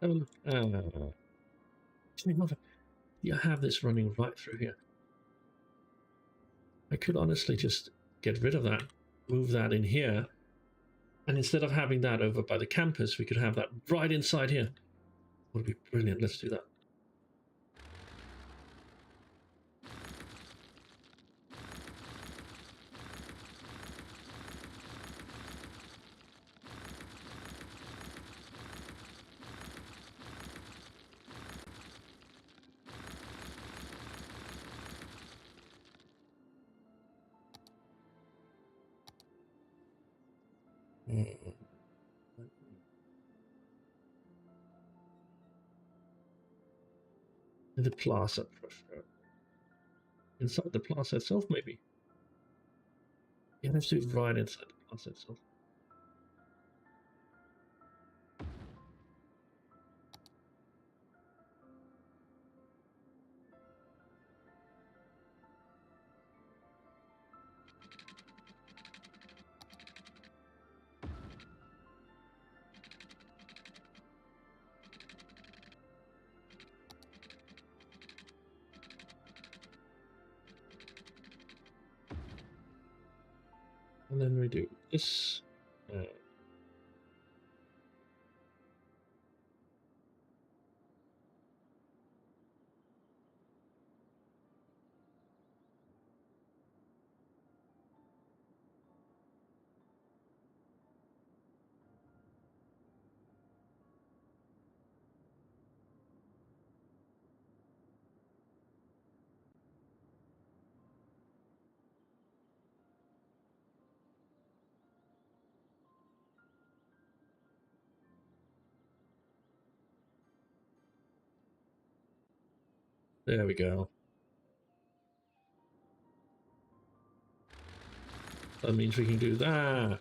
S1: Have a look. You have this running right through here. I could honestly just get rid of that, move that in here, and instead of having that over by the campus, we could have that right inside here. Would be brilliant. Let's do that. The plaza, inside the plaza itself, maybe. Yeah, let's do it right inside the plaza itself. And then we do this. There we go. That means we can do that.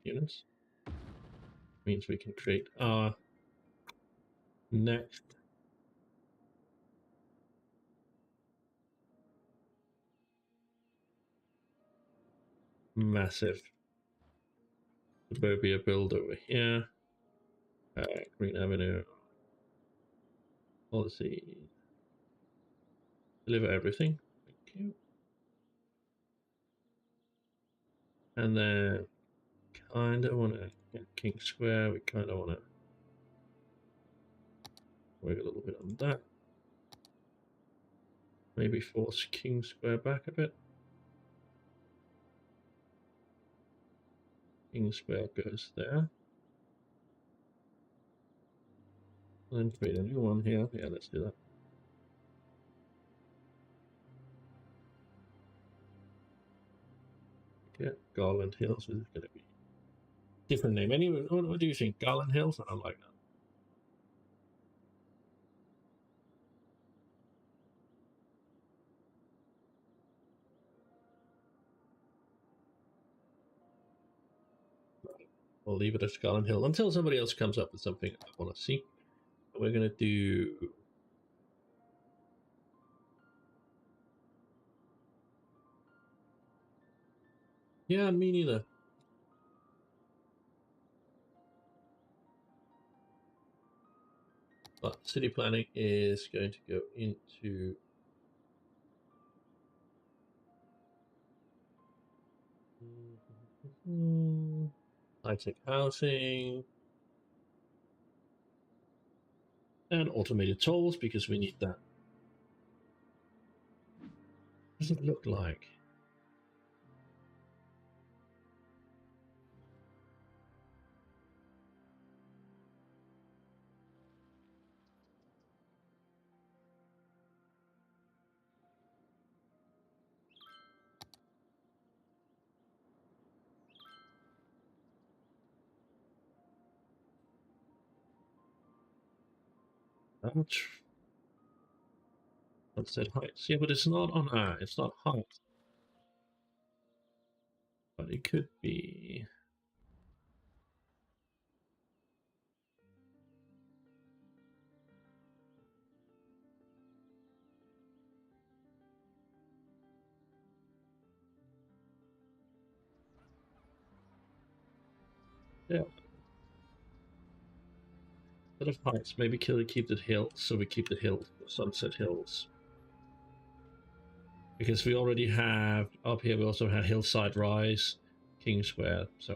S1: Units. Means we can create our next massive suburbia build over here. Green Avenue. Policy. Deliver everything. Thank you. And then kind of want to get King Square. We kind of want to work a little bit on that. Maybe force King Square back a bit. King Square goes there. And then create a new one here. Yeah, let's do that. Yeah, Garland Hills is going to be different name. Anyway, what do you think? Garland Hills? I like that. We'll leave it as Garland Hill until somebody else comes up with something I want to see. We're going to do... Yeah, me neither. But city planning is going to go into high-tech housing and automated tolls because we need that. What does it look like? Ouch. Sunset Heights. Yeah, but it's not on it's not hot. But it could be. Yeah. Instead of heights, maybe keep the hills, so we keep the hills, Sunset Hills. Because we already have, up here we also have Hillside Rise, King Square, so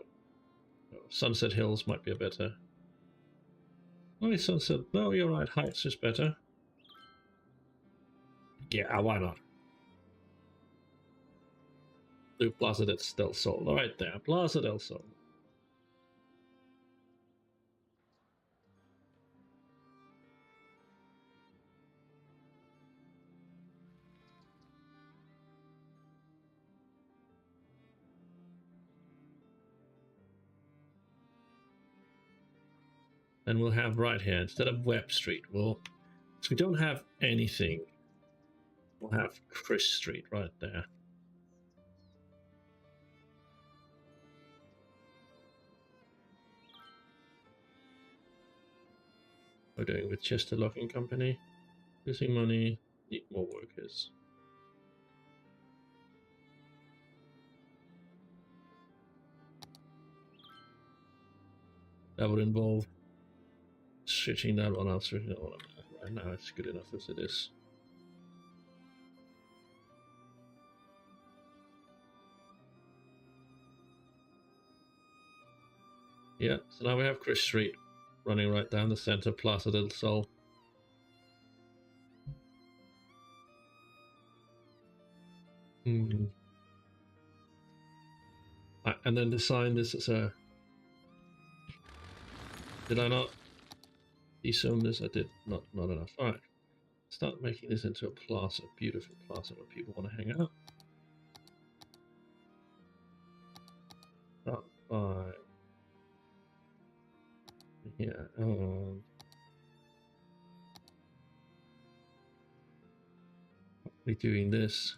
S1: Sunset Hills might be a better. Oh, Sunset, no, you're right, Heights is better. Yeah, why not? Do Plaza del Sol, right there, Plaza del Sol. And we'll have right here, instead of Webb Street, so we don't have anything. We'll have Chris Street right there. We're doing with Chester Locking Company. Losing money, need more workers. That would involve switching that one out, switching that one out. Right now it's good enough as it is. Yeah, so now we have Chris Street running right down the center, Plaza del Sol. And then design this as a... Did I not de-zoom this? I did not enough. Alright. Start making this into a plaza, beautiful plaza where people want to hang out. Start by here. We're doing this.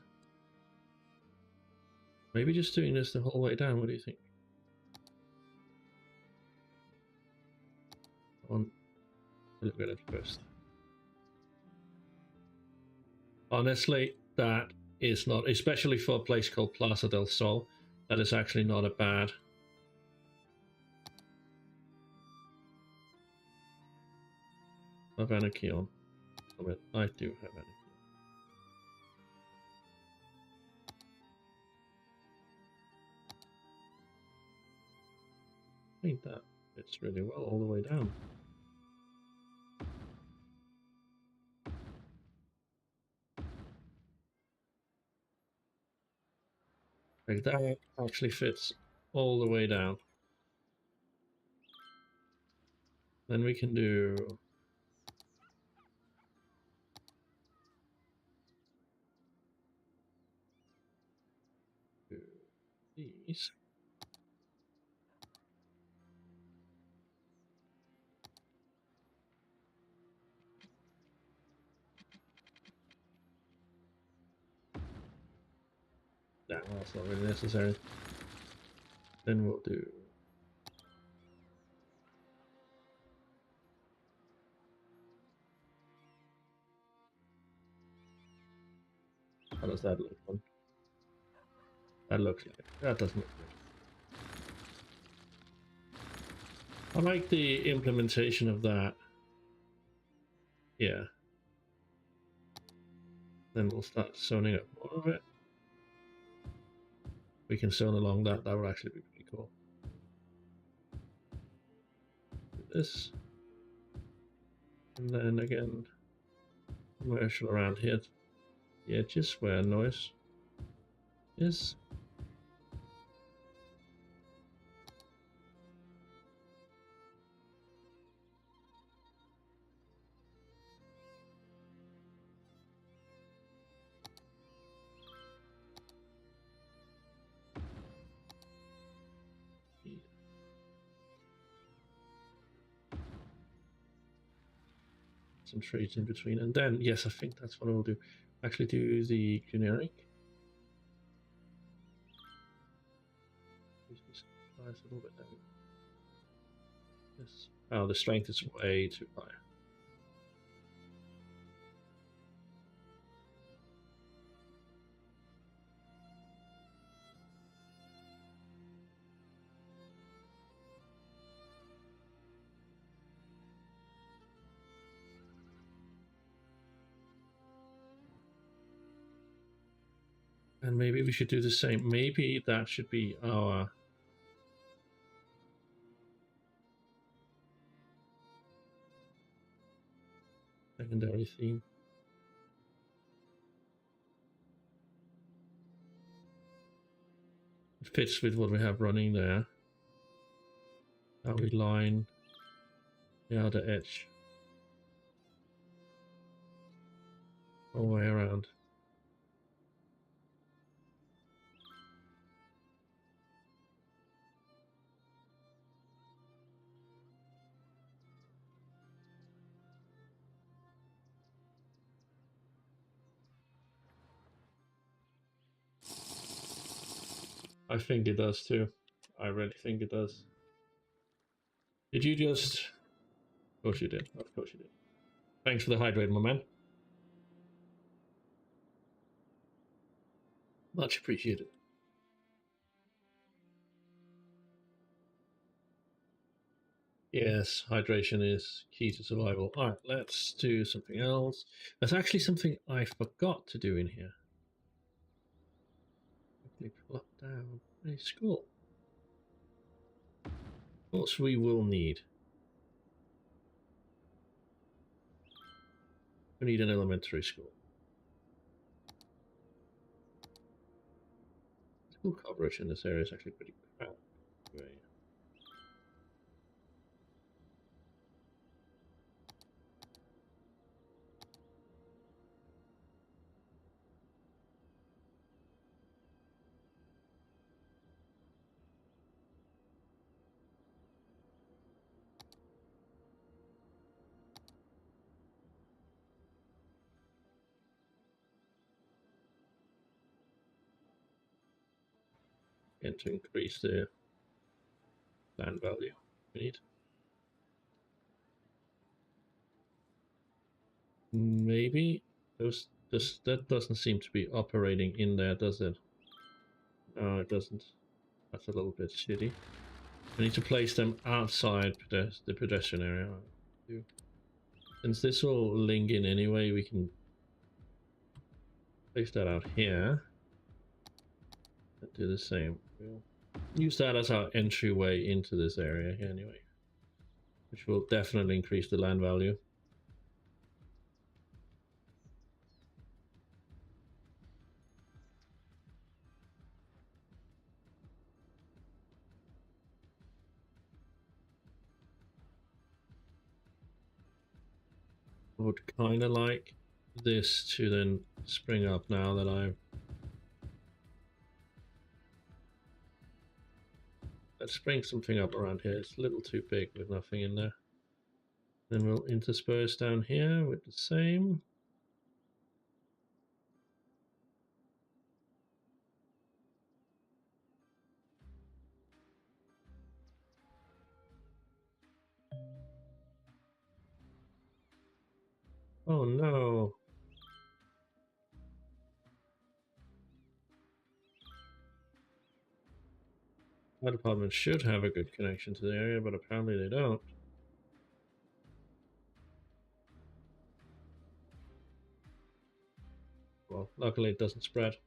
S1: Maybe just doing this the whole way down. What do you think? Look at it first. Honestly, that is not, especially for a place called Plaza del Sol, that is actually not a bad. I have anarchy on. I do have anarchy. I think that fits really well all the way down. Like that actually fits all the way down. Then we can do these. No, that's not really necessary. Then we'll do how does that look? That looks like that doesn't look good. I like the implementation of that. Yeah. Then we'll start zoning up more of it. We can zone along that. That would actually be pretty cool. Do this. And then again, commercial around here. The edges where noise is. some trades in between, and then yes, I think that's what I'll do. Actually, do the generic. A little bit down. Yes. Oh, the strength is way too high. And maybe we should do the same. Maybe that should be our secondary theme. It fits with what we have running there. How we line the outer edge all the way around. I think it does too. I really think it does. Did you just... Of course you did. Of course you did. Thanks for the hydrate, my man. Much appreciated. Yes, hydration is key to survival. Alright, let's do something else. There's actually something I forgot to do in here. Quickly plop down a school. Of course we will need. We need an elementary school. School coverage in this area is actually pretty crap. Anyway. And to increase the land value we need. Maybe that doesn't seem to be operating in there, does it? No, it doesn't. That's a little bit shitty. We need to place them outside the pedestrian area. Since this will link in anyway, we can place that out here. And do the same. We'll use that as our entryway into this area here anyway. Which will definitely increase the land value. I would kind of like this to then spring up now that I've... Let's spring something up around here. It's a little too big with nothing in there. Then we'll intersperse down here with the same. Oh no. Our department should have a good connection to the area, but apparently they don't. Well, luckily it doesn't spread.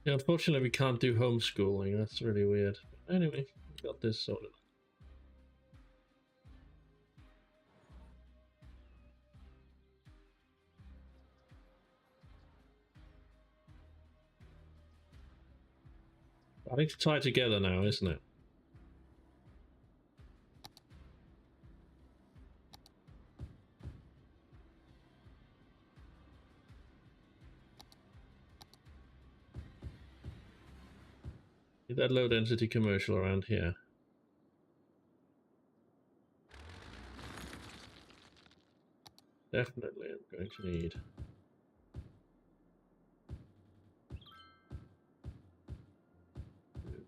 S1: Yeah, unfortunately we can't do homeschooling. That's really weird. But anyway, we got this sorted. Starting to tie together now, isn't it? Need that low density commercial around here. Definitely I'm going to need.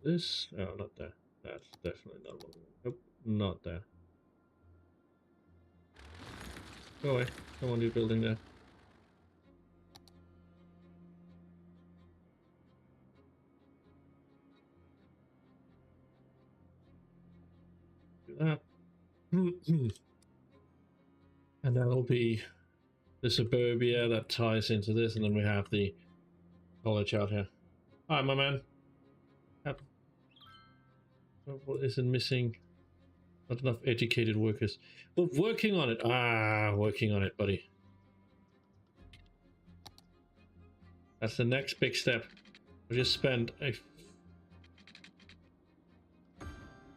S1: This. Oh, not there. That's definitely not one. Nope, not there. Go away. Come on, new building there. Do that. And that'll be the suburbia that ties into this, and then we have the college out here. Hi, my man. What isn't missing? Not enough educated workers. But working on it. Ah, working on it, buddy. That's the next big step. I just spent a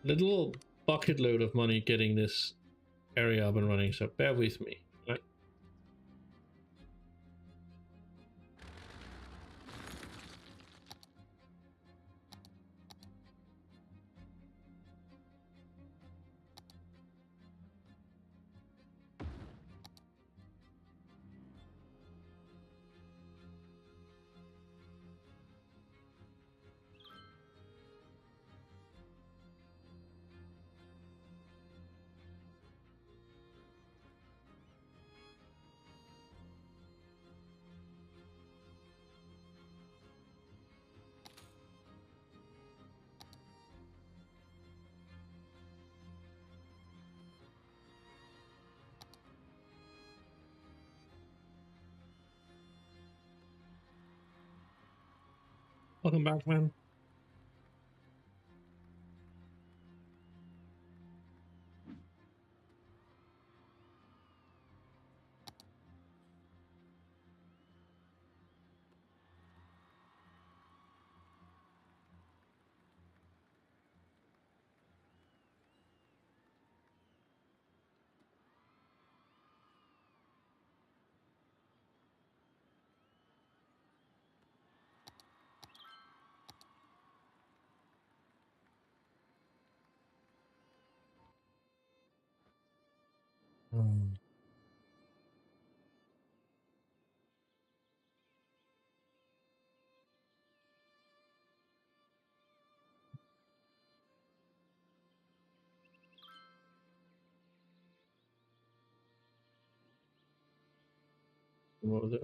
S1: little bucket load of money getting this area up and running, so bear with me. Right? Welcome back, man. What was it?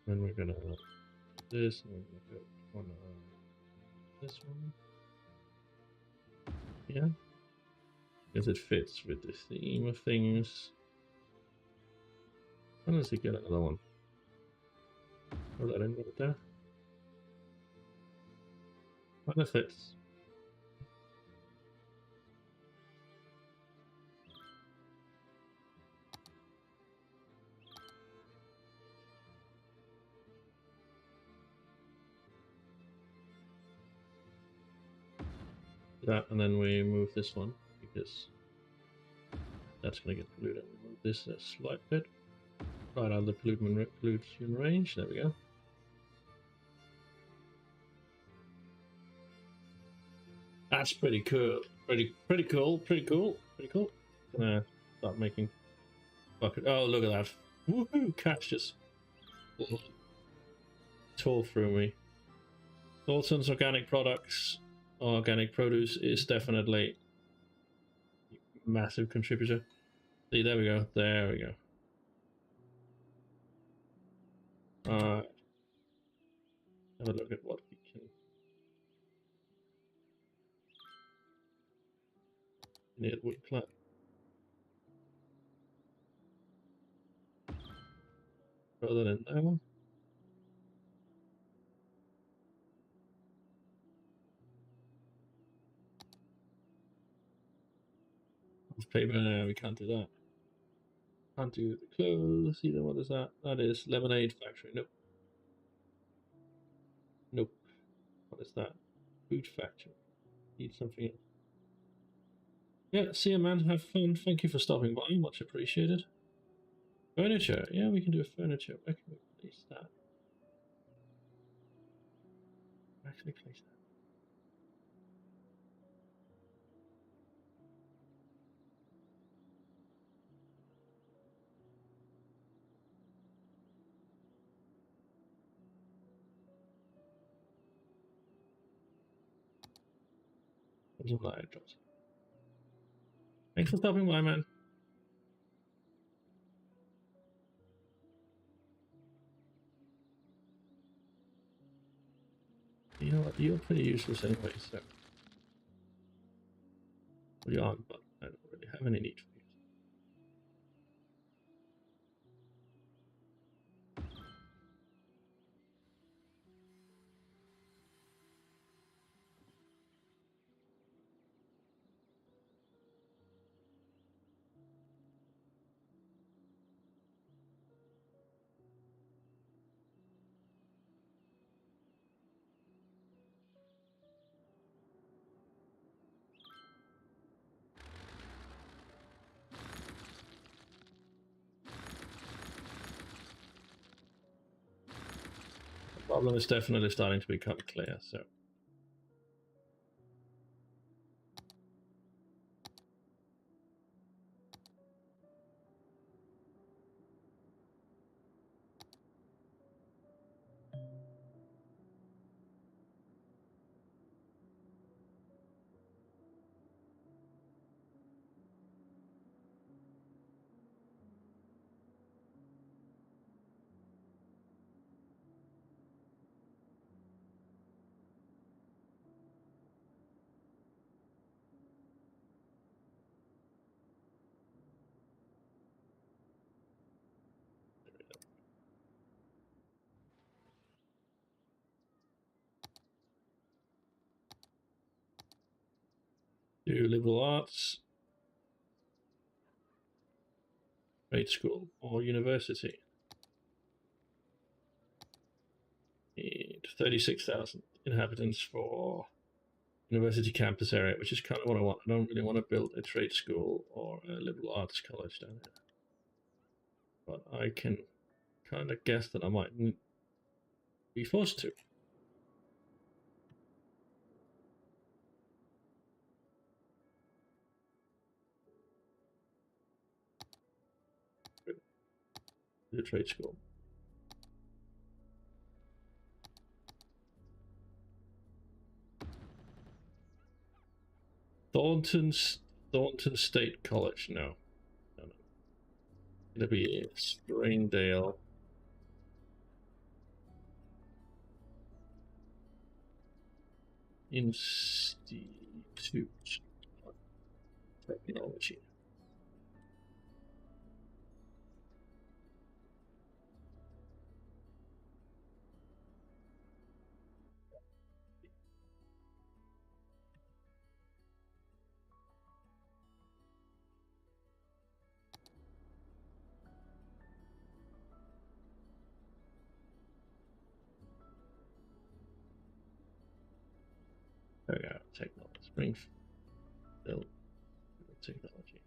S1: Then we're gonna this, and we're gonna go on this one. Yeah, because it fits with the theme of things. How does he get another one? Throw that in right there. Kind of fits. That, and then we move this one because that's going to get polluted. We move this a slight bit right out of the pollution range. There we go. That's pretty cool. Pretty cool. Pretty cool. Pretty cool. Gonna start making bucket. Oh, look at that! Woohoo! Catch just tore through me. Dalton's organic products, organic produce is definitely a massive contributor. See, there we go. There we go. Have a look at what we can. Need wood plant. Throw that in there. Paper, no, we can't do that. Can't do the clothes either. What is that? That is lemonade factory. Nope. Nope. What is that? Food factory. Need something else. Yeah, see you, man. Have fun. Thank you for stopping by. Much appreciated. Furniture. Yeah, we can do a furniture. Where can we place that? Where can we place that? Thanks for stopping by, man. You know what? You're pretty useless anyway, so. Well, you aren't, but I don't really have any need for you. The problem is definitely starting to become clear, so. Do liberal arts, trade school, or university. Need 36,000 inhabitants for university campus area, which is kind of what I want. I don't really want to build a trade school or a liberal arts college down here. But I can kind of guess that I might be forced to. The trade school. Thornton State College. No. It'll be Springdale. Institute of Technology. There we go. Technology. Springfield Technology.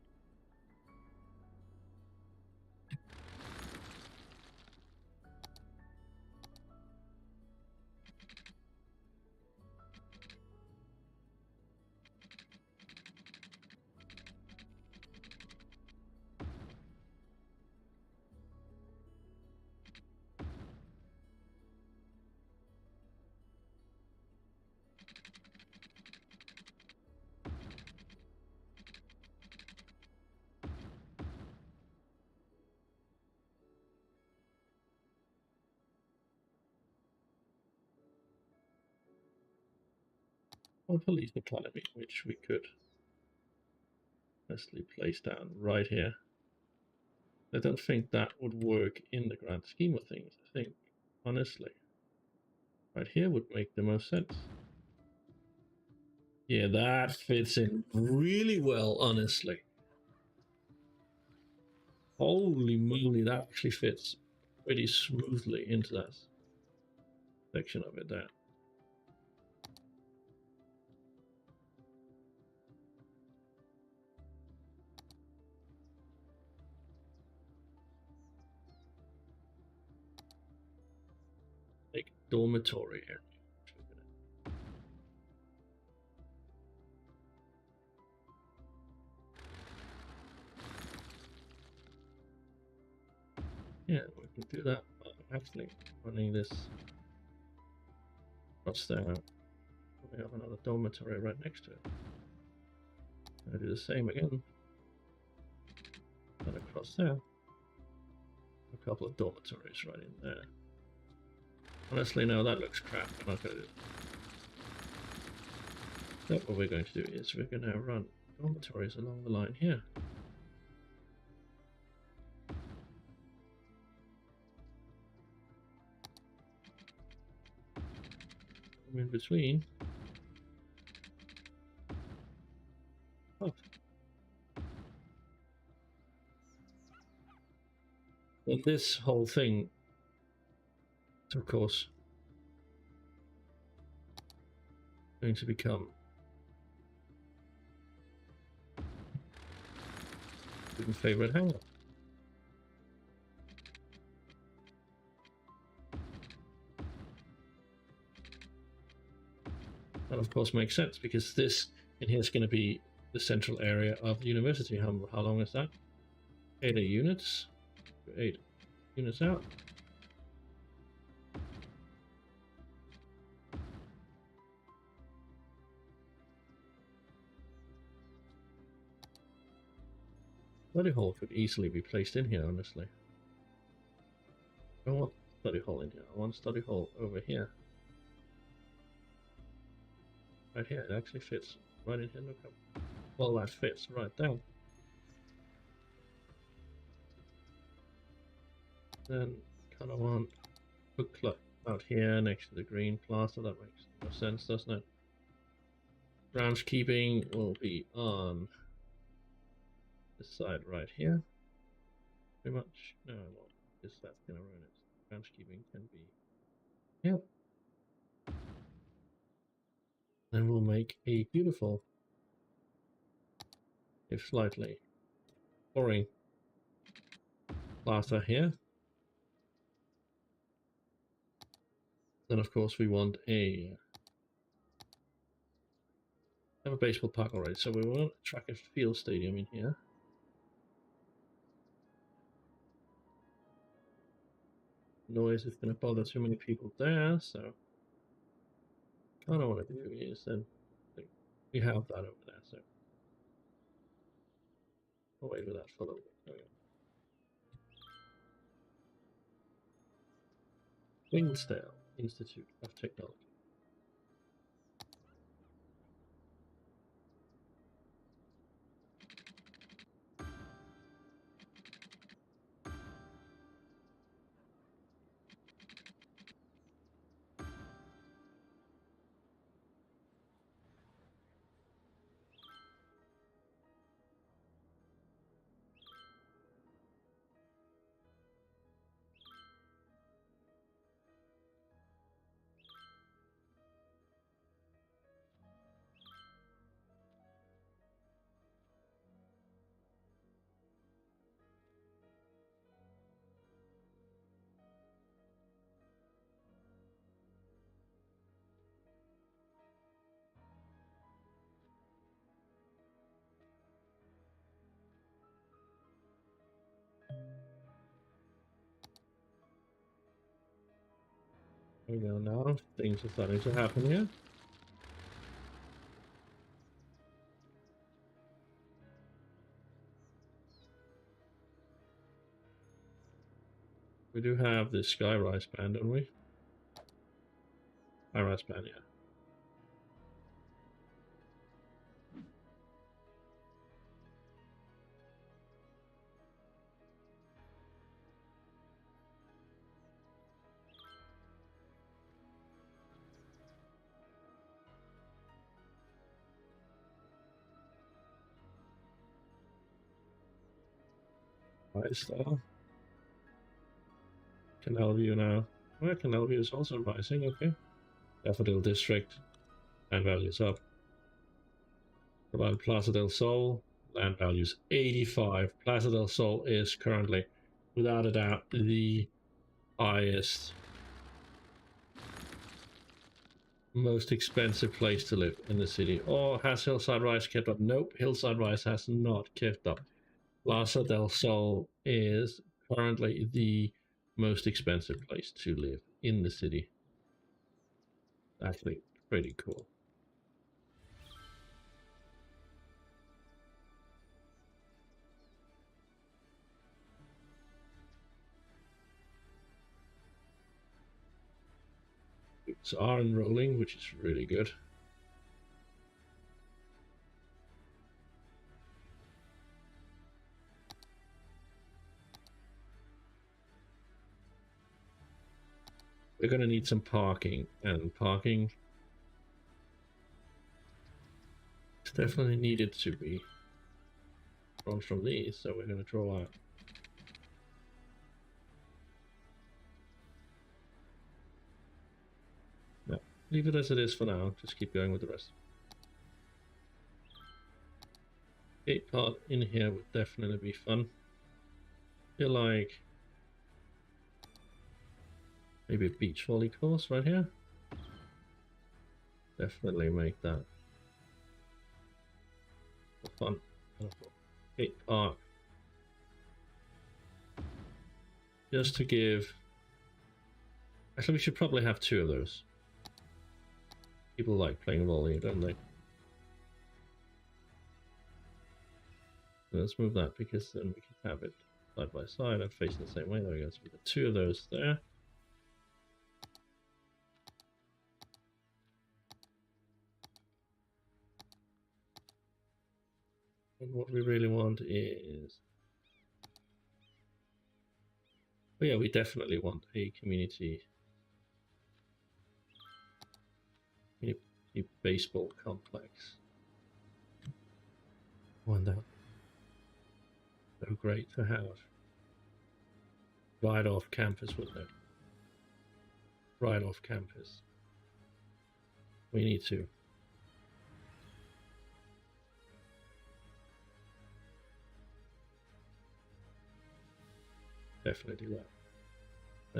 S1: Or Police Academy, which we could honestly place down right here. I don't think that would work in the grand scheme of things. I think, honestly, right here would make the most sense. Yeah, that fits in really well, honestly. Holy moly, that actually fits pretty smoothly into that section of it there. Like dormitory area. Yeah, we can do that by actually running this across there. We have another dormitory right next to it. I'll do the same again. And across there. A couple of dormitories right in there. Honestly, no, that looks crap. I'm not going to do it. So what we're going to do is we're going to run dormitories along the line here. In between. Oh. Well, this whole thing, of course, going to become student favorite hangout. That of course makes sense because this in here is going to be the central area of the university. How long is that? 8 units. 8 units out. Study hall could easily be placed in here, honestly. I don't want study hall in here. I want study hall over here. Right here. It actually fits right in here. Look how well that fits right there. Then kind of want book club out here next to the green plaza. That makes more sense, doesn't it? Groundskeeping will be on this side right here. Pretty much. No, I won't, because that's going to ruin it. Groundskeeping can be. Yep. Then we'll make a beautiful, if slightly boring, plaza here. Then of course we want a have a baseball park already, so we want a track and field stadium in here. Noise is going to bother too many people there, so kind of want to do is then we have that over there, so I'll wait with that for a little bit. Winsdale Institute of Technology. There we go now. Things are starting to happen here. We do have this Skyrise band, don't we? Skyrise band, yeah. Rise though. Canal View now. Well, Canal View is also rising, okay. Daffodil District, land values up. About Plaza del Sol, land values 85. Plaza del Sol is currently, without a doubt, the highest, most expensive place to live in the city. Or has Hillside Rise kept up? Nope, Hillside Rise has not kept up. Plaza del Sol is currently the most expensive place to live in the city. Actually, pretty cool. It's are enrolling, which is really good. We're going to need some parking, and parking is definitely needed to be drawn from these, so we're going to draw out. No, leave it as it is for now, just keep going with the rest. Gate part in here would definitely be fun. Feel like maybe a beach volley course right here. Definitely make that fun. Gate park. Just to give... Actually, we should probably have 2 of those. People like playing volley, don't they? Let's move that because then we can have it side by side and facing the same way. There we go. So we've got 2 of those there. And what we really want is... Oh yeah, we definitely want a community baseball complex. One that so great to have right off campus, wouldn't it? Right off campus. We need to. Definitely do that.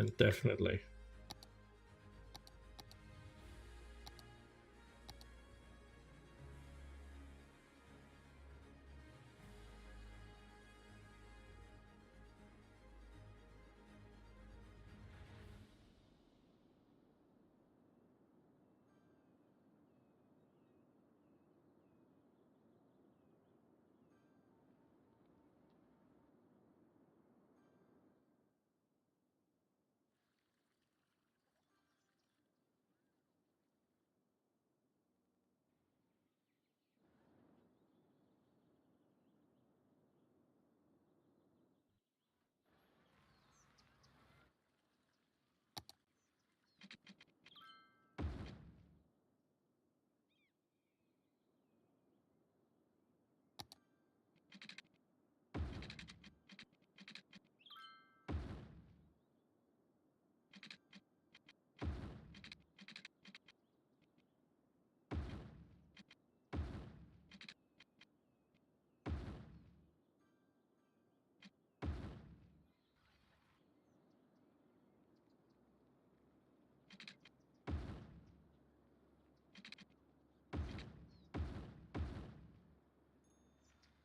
S1: And definitely.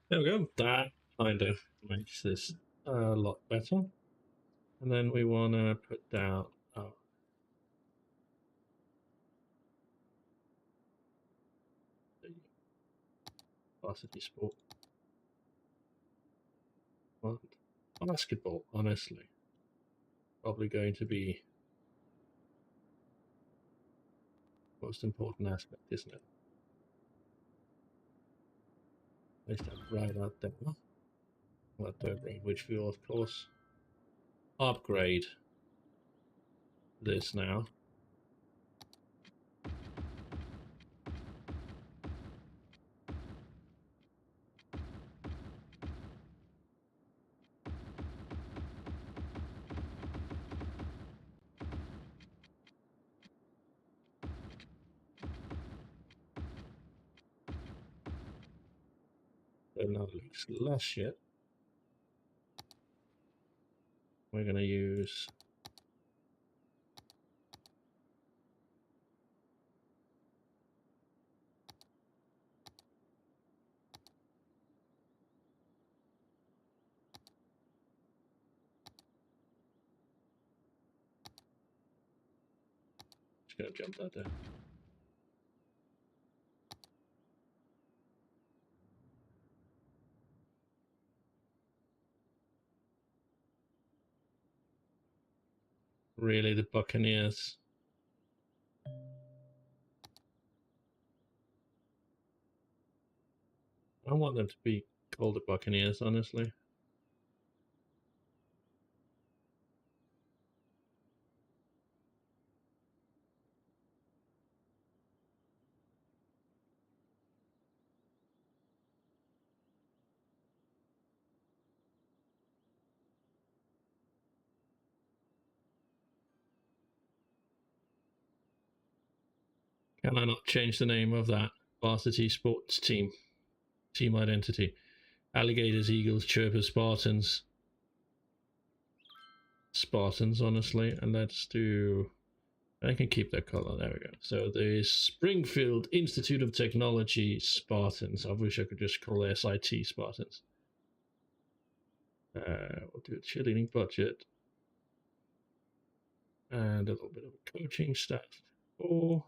S1: There we go. That kind of makes this a lot better. And then we want to put down varsity sport. Well, basketball, honestly, probably going to be the most important aspect, isn't it? Place that right out there. Let the which we will, of course, upgrade this now. now it looks less shit. We're going to use just going to jump that down. Really, the Buccaneers. I want them to be called the Buccaneers, honestly. Can I not change the name of that varsity sports team? Team identity. Alligators, Eagles, Chirpers, Spartans. Spartans, honestly. And let's do... I can keep that color. There we go. So the Springfield Institute of Technology Spartans. I wish I could just call it SIT Spartans. We'll do a cheerleading budget. And a little bit of a coaching staff. Or...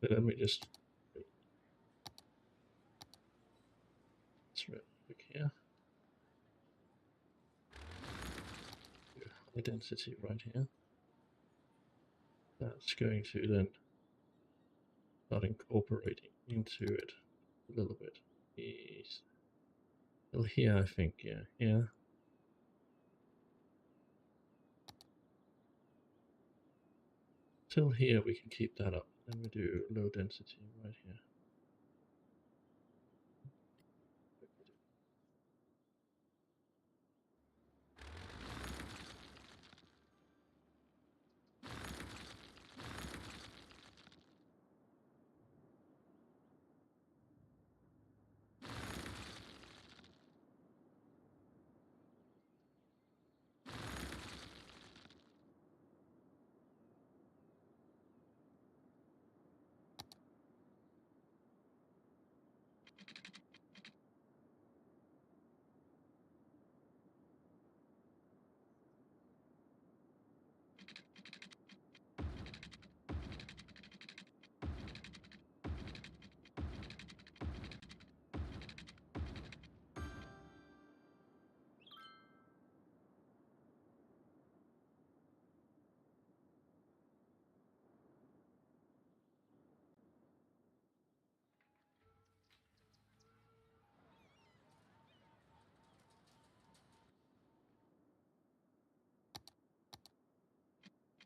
S1: Let me just... Let's look here. High density right here. That's going to then start incorporating into it a little bit. Still here, I think, yeah, here. Till here, we can keep that up. Then we do low density right here.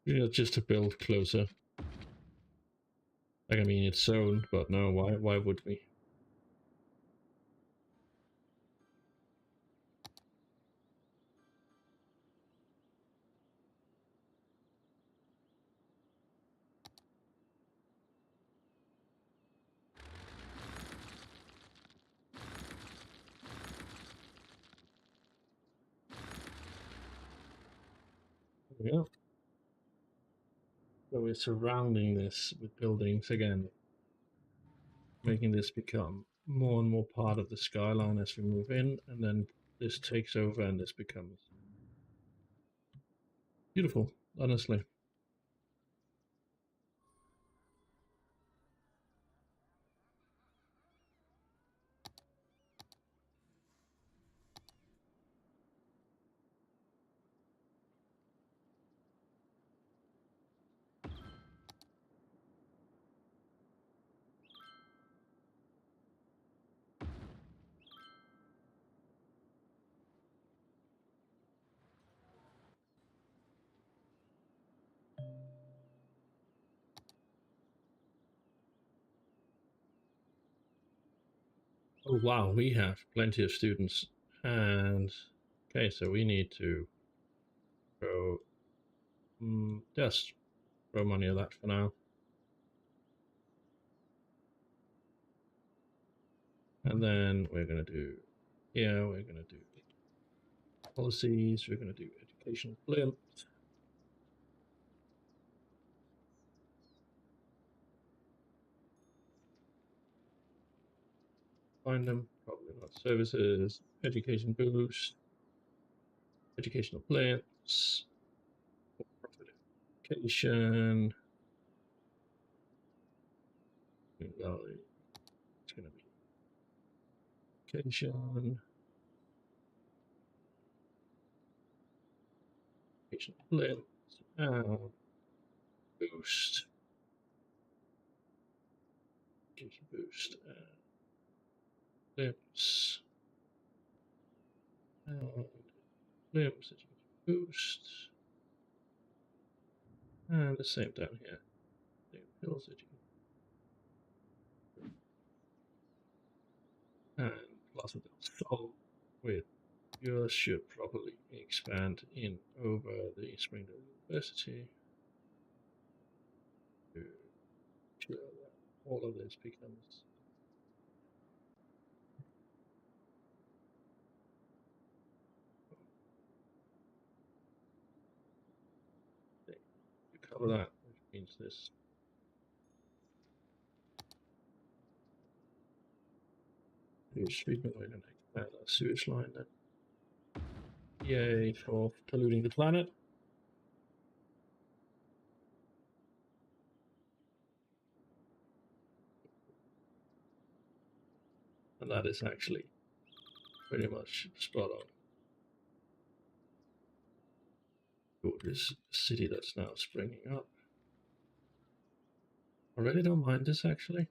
S1: Yeah, just to build closer. Like, I mean, it's zoned, but no, why would we? There we go. So we're surrounding this with buildings again, making this become more and more part of the skyline as we move in, and then this takes over and this becomes beautiful, honestly. Oh wow, we have plenty of students. And okay, so we need to throw just throw money at that for now. And then we're gonna do we're gonna do policies, we're gonna do educational blimp. Find them, probably not services, education boost, educational blimps, profit education. Valley. It's gonna be education. Educational blimps. Boost. Education boost. Blimps. Blimps. Education boost. And the same down here. Hills education. And Plaza del Sol with yours should probably expand in over the Springdale University to ensure that all of this becomes to cover that, which means this sewage treatment. We're going to expand our sewage line then. Yay for polluting the planet. And that is actually pretty much spot on. This city that's now springing up. I really don't mind this actually.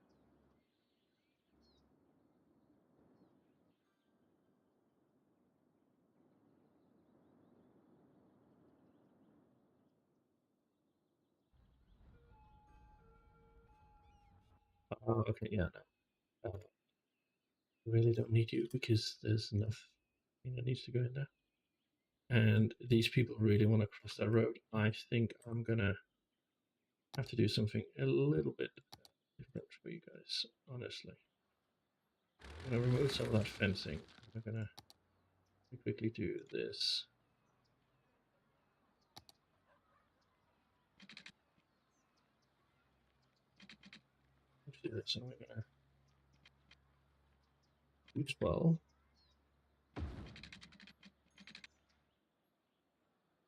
S1: Okay, yeah, no. Really don't need you because there's enough thing that needs to go in there. And these people really want to cross that road. I think I'm gonna have to do something a little bit different for you guys, honestly. I'm gonna remove some of that fencing. I'm gonna quickly do this. Let's do this, and we're gonna use 12.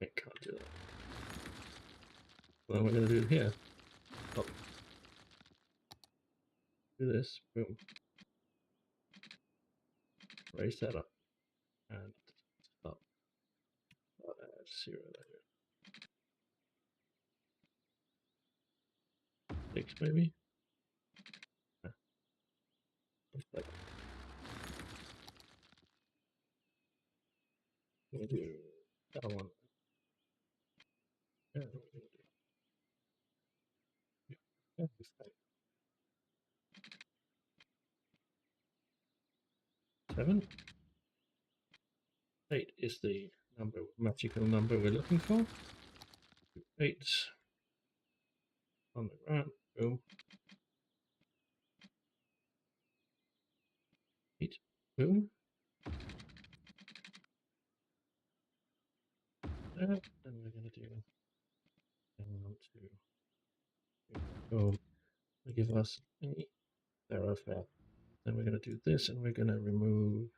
S1: I can't do that. Then we're gonna do it here. Oh. Do this, boom. Raise that up. And up. I'll add 0 there. 6 maybe? Like we'll do that one. Yeah, we'll do. Yeah, 7. 8 is the number, magical number we're looking for. 8 on the ground. Boom. 8. Boom. And we're going to do boom. Give us a thoroughfare. Then we're going to do this, and we're going to remove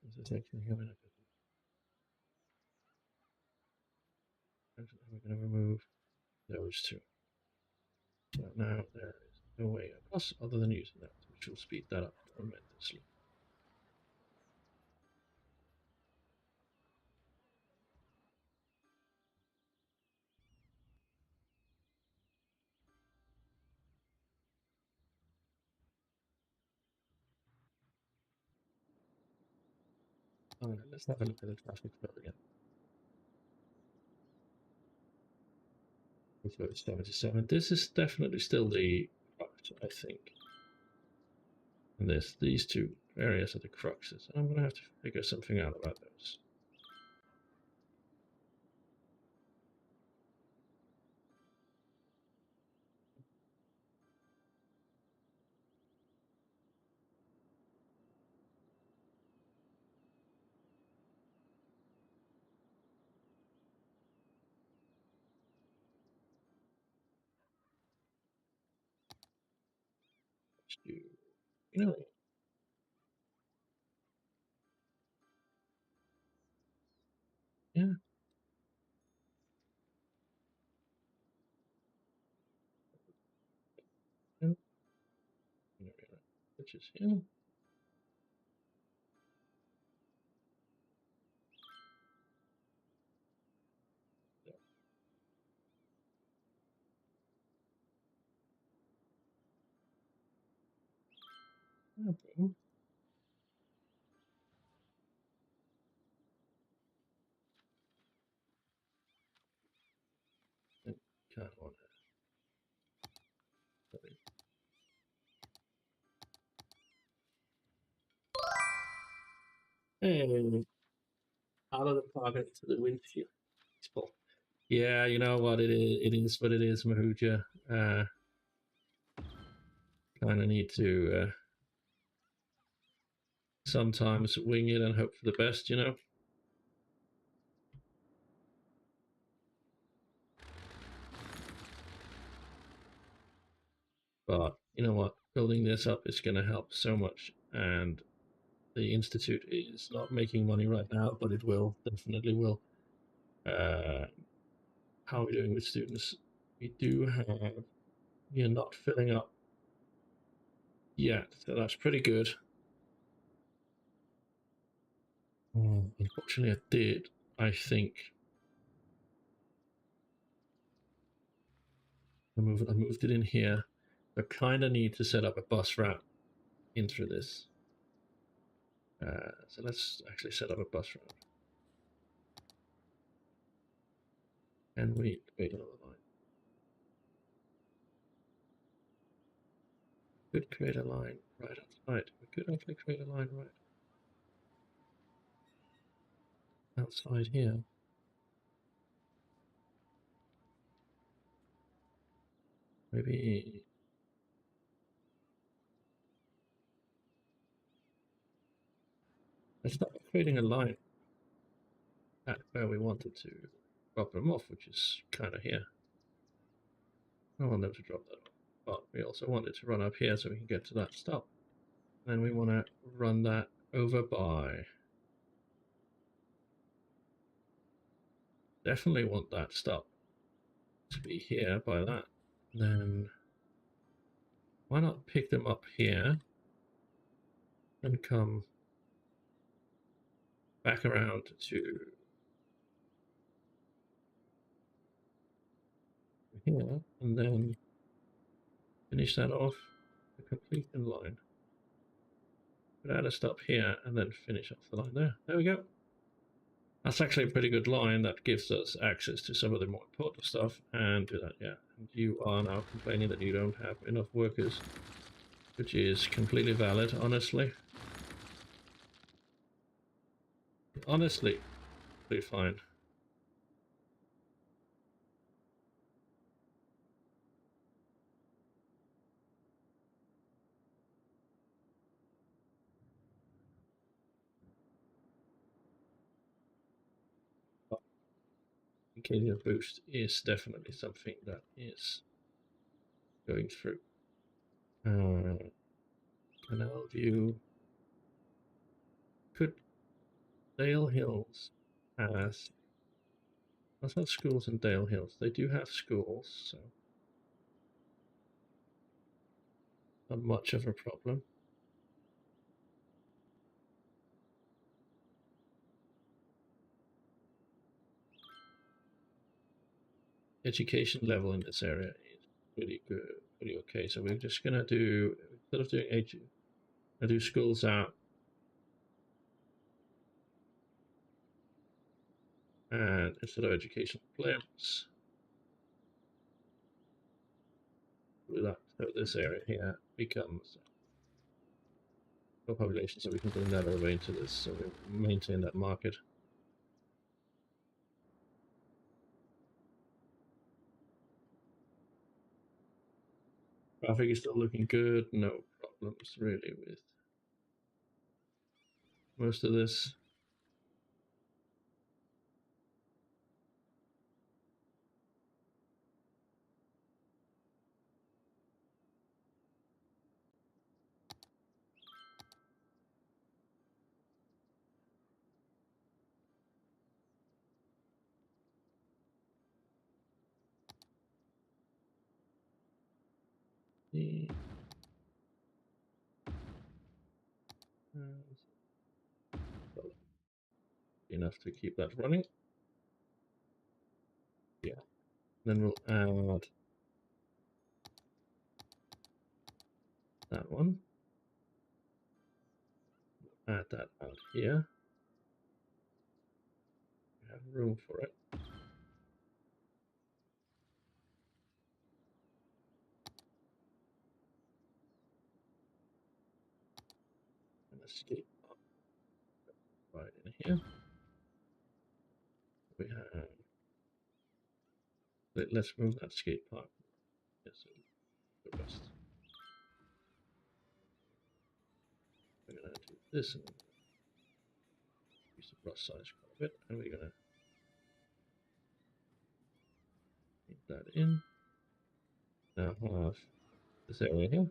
S1: this section here. And we're going to remove those two. So now there is no way across other than using that, which will speed that up tremendously. Alright, let's have a look at the traffic flow again. So it's 77. This is definitely still the blocked, I think. And these two areas are the cruxes. And I'm going to have to figure something out about those. You know, yeah. Yeah. Which is here. Okay. Kind of want to. Hey, out of the pocket to the windshield. Yeah, you know what it is. It is what it is, Mahuja. Kind of need to sometimes wing it and hope for the best, you know. But you know what? Building this up is going to help so much, and the institute is not making money right now, but it will, definitely will. How are we doing with students? We do have, you're not filling up yet, so that's pretty good. Unfortunately, I did. I think I moved it in here. I kind of need to set up a bus route in through this. So let's actually set up a bus route. And we wait another line. Could create a line right outside. We could actually create a line right outside here. Maybe let's start creating a line at where we wanted to drop them off, which is kind of here. I want them to drop that off, but we also want it to run up here so we can get to that stop. Then we want to run that over by. Definitely want that stop to be here by that. Then why not pick them up here and come back around to here and then finish that off to complete the line. Put out a stop here and then finish off the line there. There we go. That's actually a pretty good line that gives us access to some of the more important stuff and do that, yeah. And you are now complaining that you don't have enough workers, which is completely valid, honestly. Honestly, pretty fine. Arcadia Boost is definitely something that is going through. Canal View. Could Dale Hills has... That's not schools in Dale Hills. They do have schools, so not much of a problem. Education level in this area is pretty good, pretty okay. So we're just gonna do, instead of doing I do schools out, and instead of education players, do that So this area here becomes population, so we can bring that over into this, so we maintain that market. Traffic is still looking good, no problems really with most of this. Enough to keep that running. Yeah. Then we'll add that one. Add that out here. We have room for it. And escape right in here. We have. Let's move that skate park. Yes, the rest. We're gonna do this and use the brush size quite a bit, and we're gonna keep that in. Now have this area here.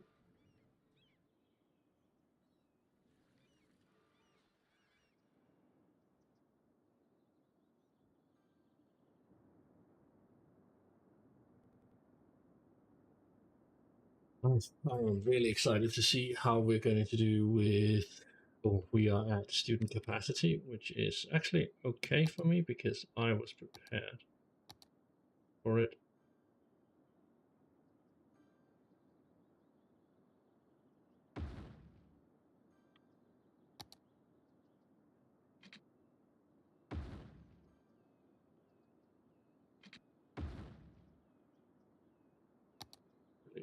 S1: I am really excited to see how we're going to do with. Oh, we are at student capacity, which is actually okay for me because I was prepared for it.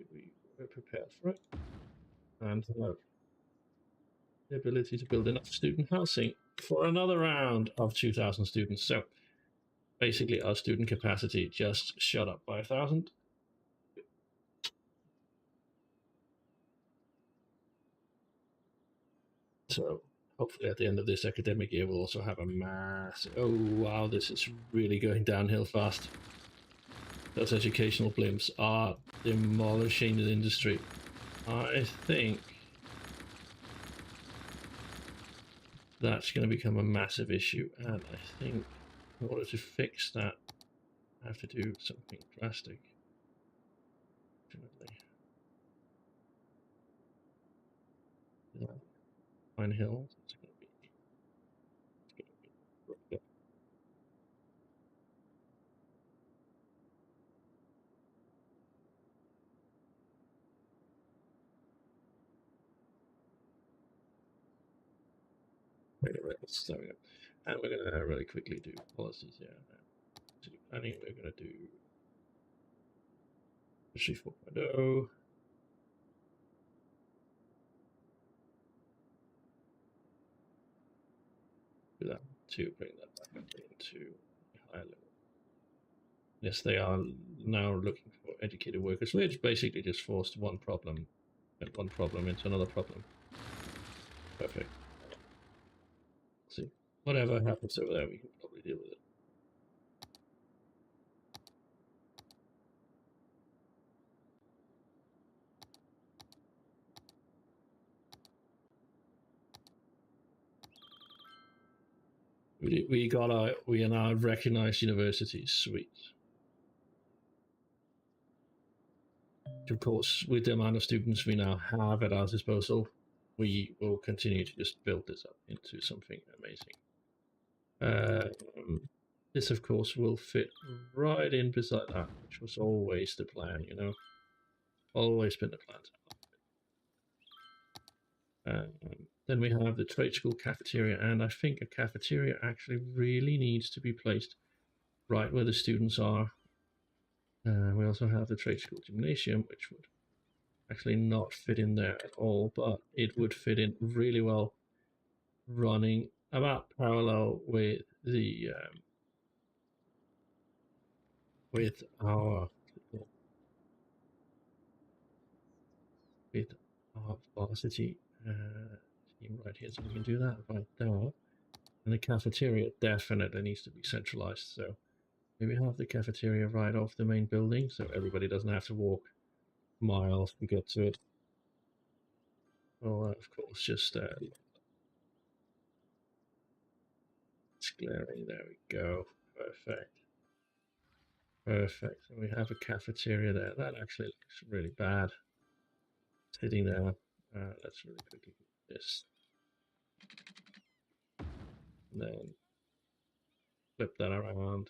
S1: We were prepared for it, and have the ability to build enough student housing for another round of 2,000 students. So basically, our student capacity just shot up by 1,000. So hopefully at the end of this academic year, we'll also have a mass. Oh, wow, this is really going downhill fast. Those educational blimps are demolishing the industry. I think that's going to become a massive issue, and I think in order to fix that, I have to do something drastic. Definitely. Yeah. Pine Hill. It's going to be. Wait a minute. There we go. And we're going to really quickly do policies here. City planning. We're going to do Industry 4.0. Do that to bring that back up into higher level. Yes, they are now looking for educated workers, which basically just forced one problem into another problem. Perfect. See, whatever happens over there, we can probably deal with it. We are now recognized universities. Sweet. Of course, with the amount of students we now have at our disposal, we will continue to just build this up into something amazing. This, of course, will fit right in beside that, which was always the plan, you know? Always been the plan. Then we have the trade school cafeteria, and I think a cafeteria actually really needs to be placed right where the students are. We also have the trade school gymnasium, which would actually not fit in there at all, but it would fit in really well running about parallel with the with our with our varsity team right here. So we can do that right there. And the cafeteria definitely needs to be centralized. So maybe have the cafeteria right off the main building, so everybody doesn't have to walk miles to get to it. Well, of course, just it's glaring. There we go. Perfect. Perfect. So we have a cafeteria there. That actually looks really bad. Sitting there. Let's really quickly do this. And then flip that around.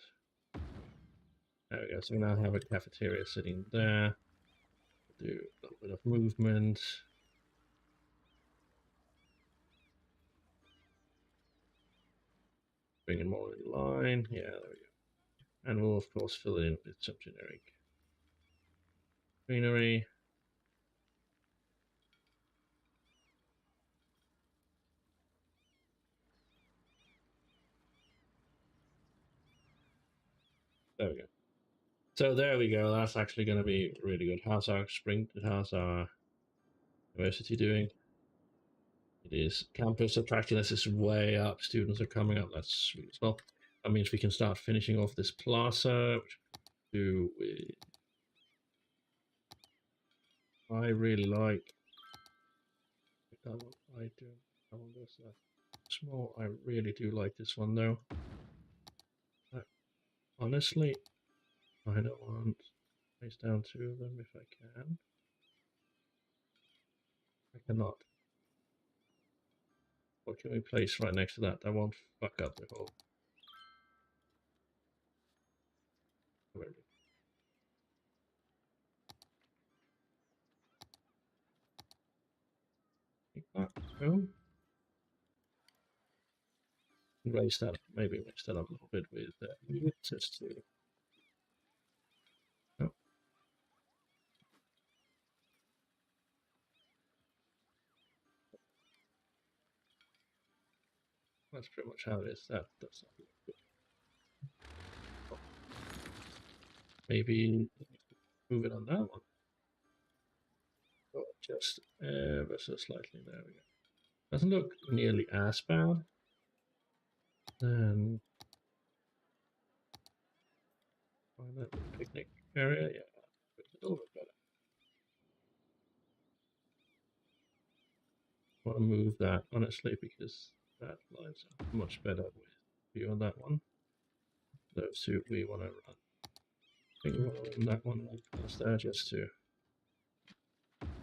S1: There we go. So we now have a cafeteria sitting there. Do a little bit of movement. Bring it more in line. Yeah, there we go. And we'll, of course, fill it in with some generic greenery. There we go. So there we go. That's actually going to be really good. How's our university doing? It is. Campus attractiveness is way up. Students are coming up. That's sweet as well. That means we can start finishing off this plaza, which we do with. I really like that one. I do. That one goes that small. I really do like this one though. Honestly, I don't want to place down two of them if I can. I cannot. What can we place right next to that? That won't fuck up the whole. No. Raise that, maybe raise that up a little bit with just to. Oh, that's pretty much how it is. That's not good. Oh, maybe move it on that one. Oh, just ever so slightly. There we go. Doesn't look nearly as bad. Then find that little picnic area. Yeah, it's a little bit better. I want to move that honestly because that lines up much better with view on that one. Those two we want to run. I think we want to run that one right past there just to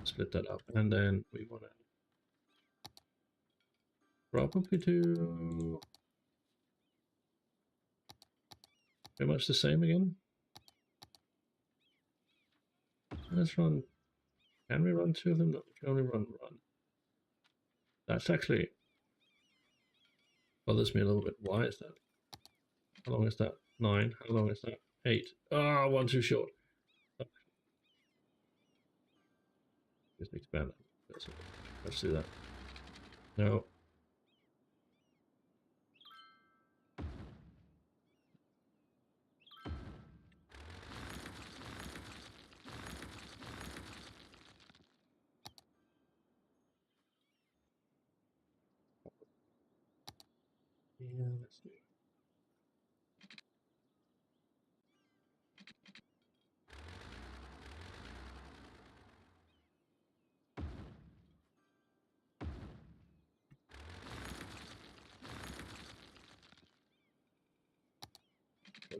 S1: split that up, and then we want to probably do pretty much the same again. Let's run. Can we run two of them? No, we can only run one. That's actually bothers me a little bit. Why is that? How long is that? 9. How long is that? 8. Ah, one too short. Oh. Just expand that. Let's do that. No. Yeah, let's do it.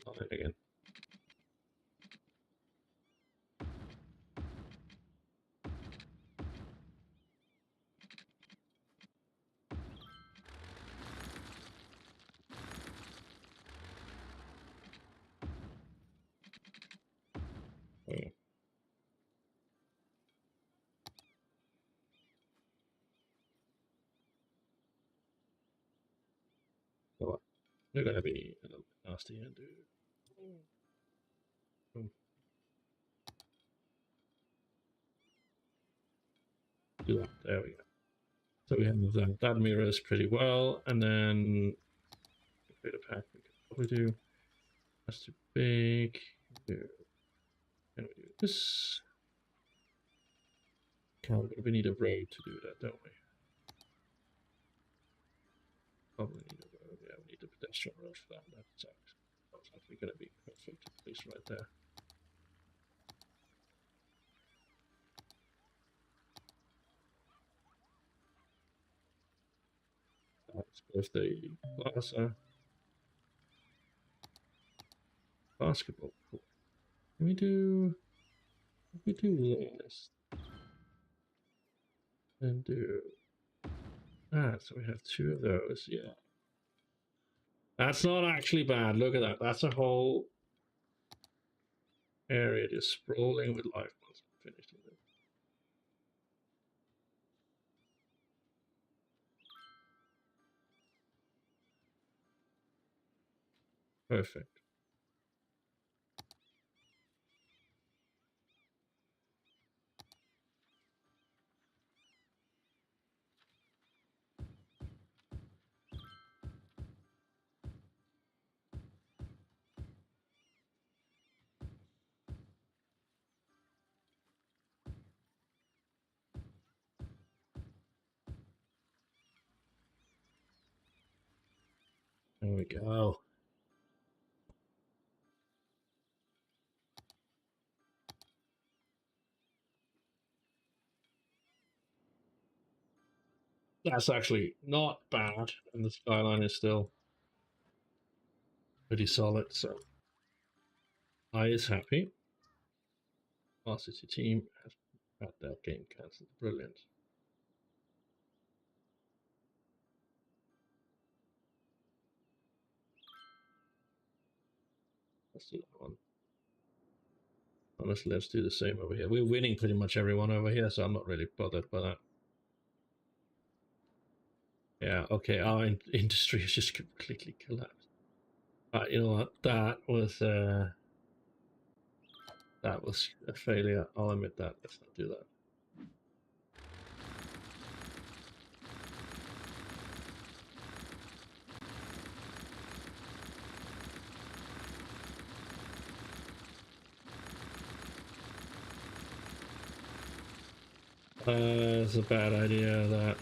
S1: On it again. Oh. So they're going to be a little bit nasty and do. do that. There we go. So we have that. That mirrors pretty well, and then create a pack. We can probably do. That's too big. Can we do this? We need a road to do that, don't we? Probably need a road. Yeah, we need a pedestrian road for that. That's actually going to be perfect, at least right there. That's birthday plaza. Basketball court. Can we do this? And do that. So we have two of those, yeah. That's not actually bad. Look at that. That's a whole area just sprawling with life once we're finished with it. Perfect. There we go. That's actually not bad, and the skyline is still pretty solid, so I is happy. Varsity team has had that game cancelled. Brilliant. Let's do that one. Honestly, let's do the same over here. We're winning pretty much everyone over here, so I'm not really bothered by that. Yeah, okay, our industry has just completely collapsed. You know what? That was a failure. I'll admit that. Let's not do that. It's a bad idea that.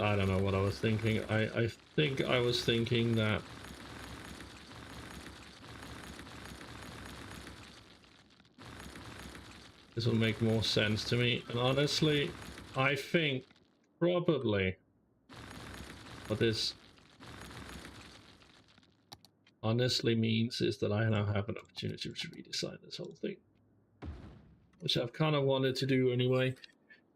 S1: I don't know what I was thinking. I think I was thinking that this will make more sense to me. And honestly, I think probably what this honestly means is that I now have an opportunity to redesign this whole thing, which I've kind of wanted to do anyway,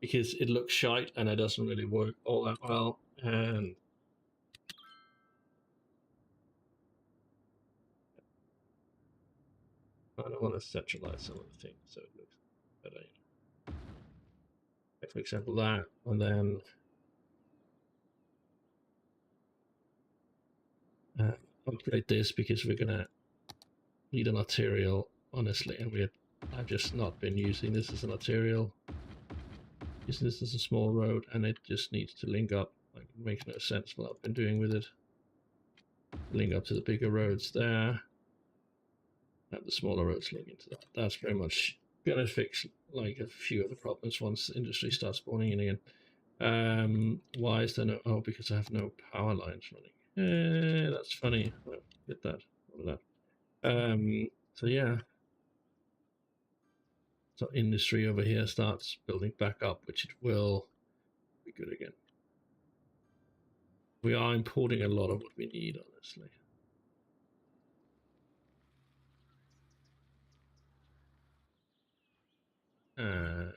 S1: because it looks shite and it doesn't really work all that well. And I don't want to centralize some of the things so it looks better. Like for example, that, and then upgrade this because we're gonna need an arterial, honestly, and I've just not been using this as an arterial. Using this as a small road, and it just needs to link up. Like, it makes no sense what I've been doing with it. Link up to the bigger roads there. And the smaller roads link into that. That's pretty much gonna fix like a few of the problems once the industry starts spawning in again. Why is there no? Oh, because I have no power lines running. That's funny. Well, get that. All of that. So yeah. So industry over here starts building back up, which it will be good again. We are importing a lot of what we need, honestly. And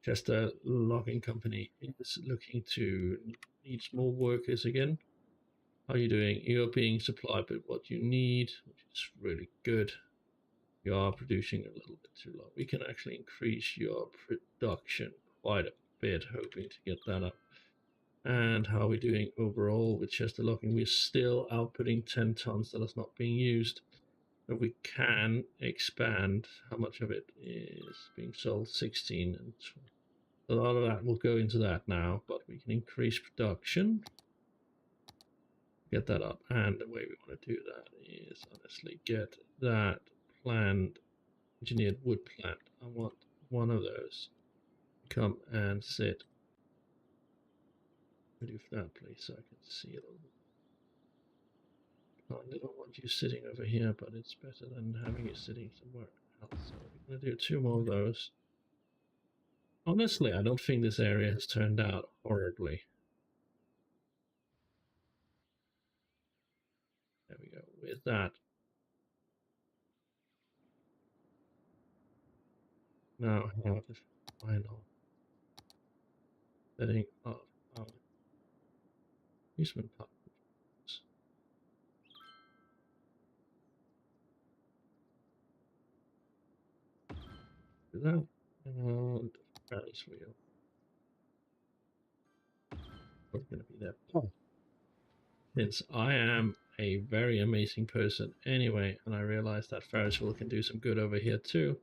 S1: Chester Logging Company is looking to need more workers again. How are you doing? You're being supplied with what you need, which is really good. You are producing a little bit too low. We can actually increase your production quite a bit, hoping to get that up. And how are we doing overall with Chester Logging? We're still outputting 10 tons that is not being used. But we can expand. How much of it is being sold? 16, and a lot of that will go into that now, but we can increase production, get that up. And the way we want to do that is honestly get that planned, engineered wood plant. I want one of those. Come and sit. Ready for that, please, so I can see a little bit. I don't want you sitting over here, but it's better than having you sitting somewhere else. So we're going to do 2 more of those. Honestly, I don't think this area has turned out horribly. There we go. With that, now I have the final setting of our amusement park. Do that, and Ferris wheel. We're going to be there. Since I am a very amazing person anyway, and I realize that Ferris wheel can do some good over here too,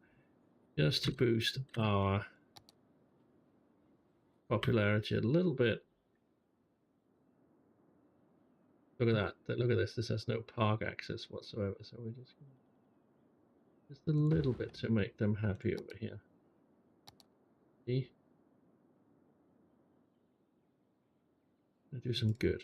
S1: just to boost our popularity a little bit. Look at that. Look at this. This has no park access whatsoever, so we're just a little bit to make them happy over here. See? Do some good.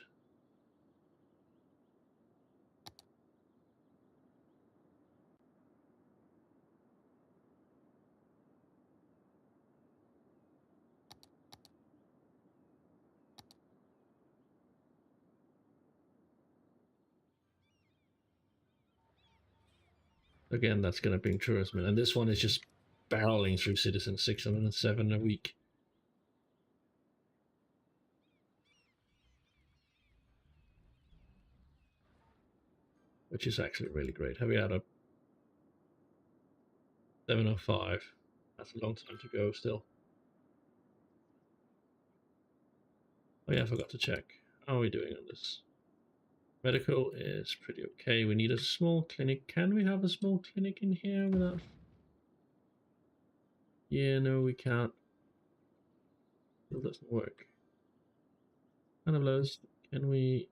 S1: Again, that's going to bring tourism in. And this one is just barreling through citizens, 607 a week. Which is actually really great. Have we had a 705? That's a long time to go still. Oh yeah, I forgot to check. How are we doing on this? Medical is pretty okay. We need a small clinic. Can we have a small clinic in here without... Yeah, no, we can't. It doesn't work. Kind of lows. Can we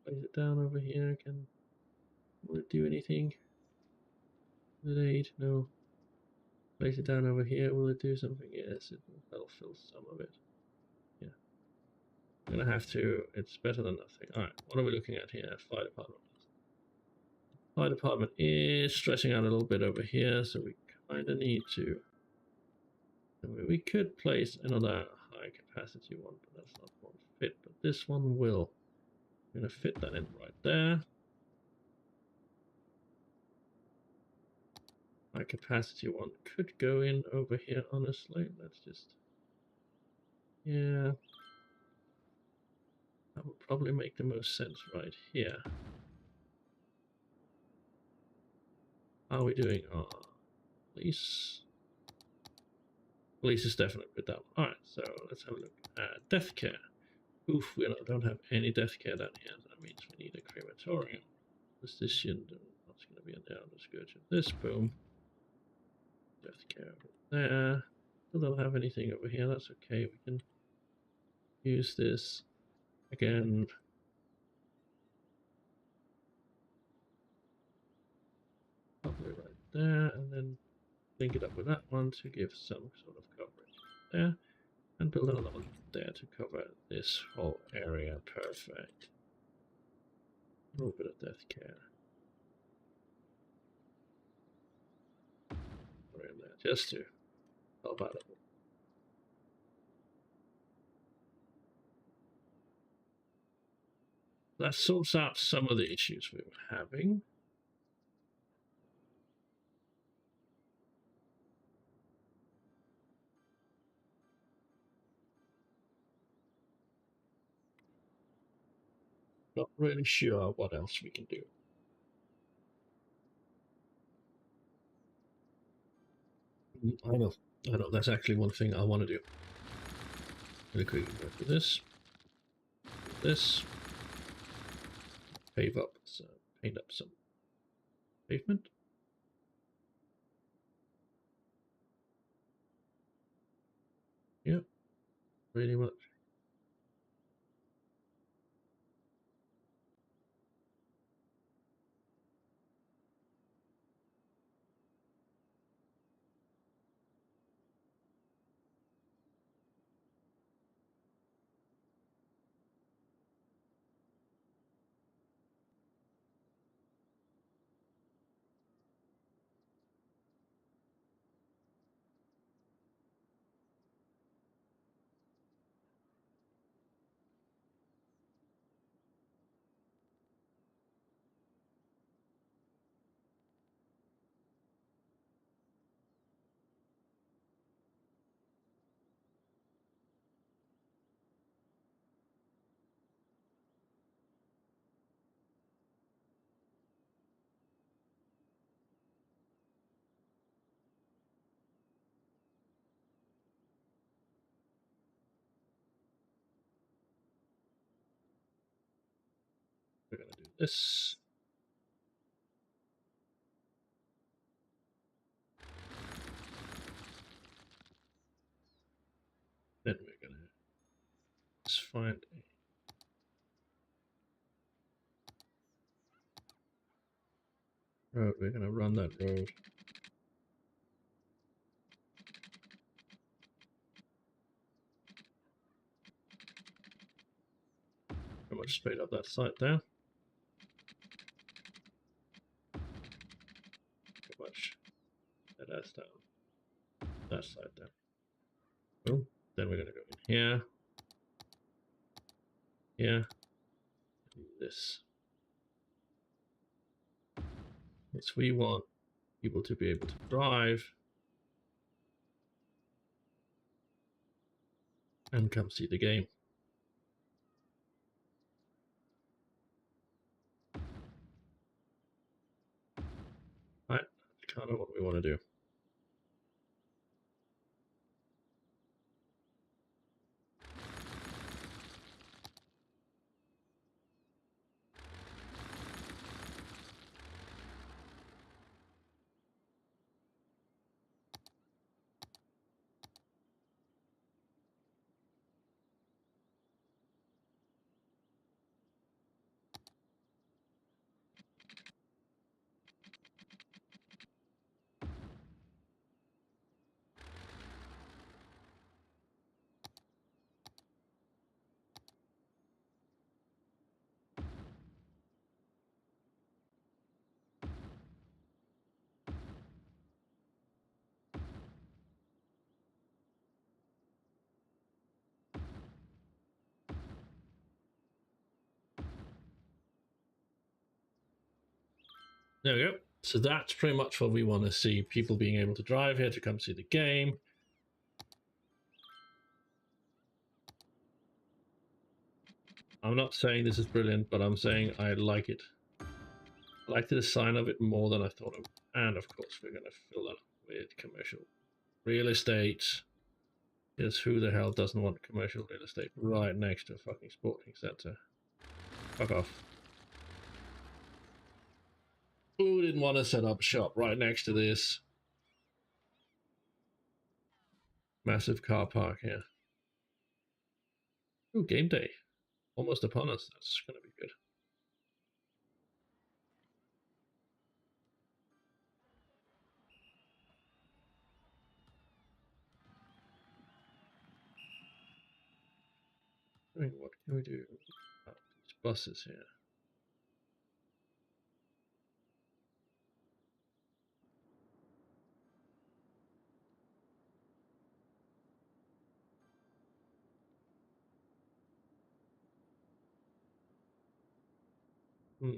S1: place it down over here? Will it do anything? Will it aid? No. Place it down over here. Will it do something? Yes, that'll fill some of it. Yeah. I'm gonna have to. It's better than nothing. Alright, what are we looking at here? Fire department. Fire department is stretching out a little bit over here, so we kind of need to... We could place another high capacity one, but that's not one fit. But this one will. I'm going to fit that in right there. High capacity one could go in over here, honestly. Let's just... Yeah. That would probably make the most sense right here. How are we doing? Police. Police is definitely with that one. Alright, so let's have a look at death care. Oof, we don't have any death care down here. That means we need a crematorium. Physician, that's going to be in there. Let's go to this, boom. Death care over there. Still don't have anything over here. That's okay. We can use this again. Probably right there, and then link it up with that one to give some sort of coverage there, and build another one there to cover this whole area. Perfect. A little bit of death care. Right in there, just to help out a bit. That sorts out some of the issues we were having. Not really sure what else we can do. I know. That's actually one thing I want to do. Really quickly go for this. This. Pave up, so paint up some Pavement. Yep, pretty much. We're gonna do this. Then we're gonna just find a road. We're gonna run that road. Pretty much speed up that site there. Pretty much that's down. That side down. Boom. Then we're gonna go in here. Yeah. This. Yes, we want people to be able to drive and come see the game. Right, that's kind of what we want to do. There we go. So that's pretty much what we want to see. People being able to drive here to come see the game. I'm not saying this is brilliant, but I'm saying I like it. I like the design of it more than I thought of. And of course, we're going to fill that with commercial real estate. Because who the hell doesn't want commercial real estate right next to a fucking sporting center? Fuck off. Who didn't want to set up shop right next to this massive car park here? Ooh, game day. Almost upon us. That's going to be good. I mean, what can we do about these buses here? Hmm.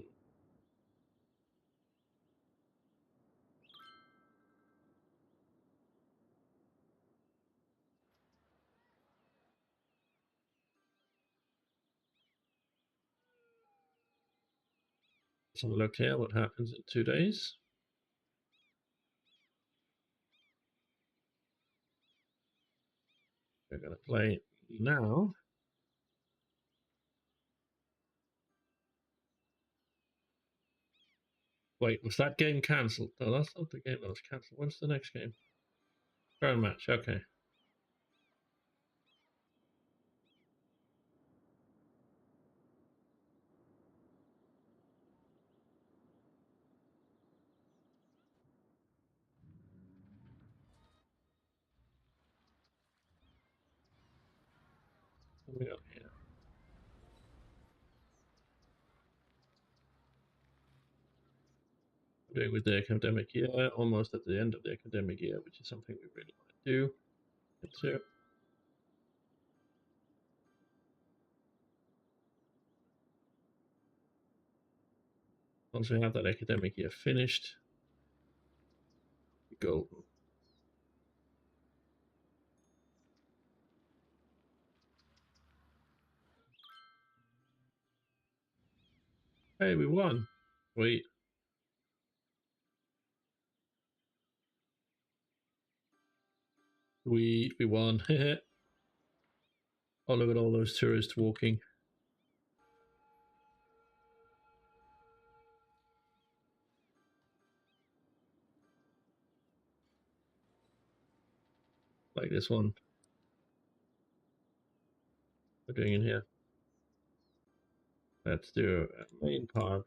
S1: Let's have a look here. What happens in 2 days? We're going to play now. Wait, was that game cancelled? No, that's not the game that was cancelled. When's the next game? Current match, okay. What we got here? Doing with the academic year, almost at the end of the academic year, which is something we really want to do. So, once we have that academic year finished, golden. Hey, we won. Wait. We won. Oh, look at all those tourists walking. Like this one. We're doing in here. Let's do a main park.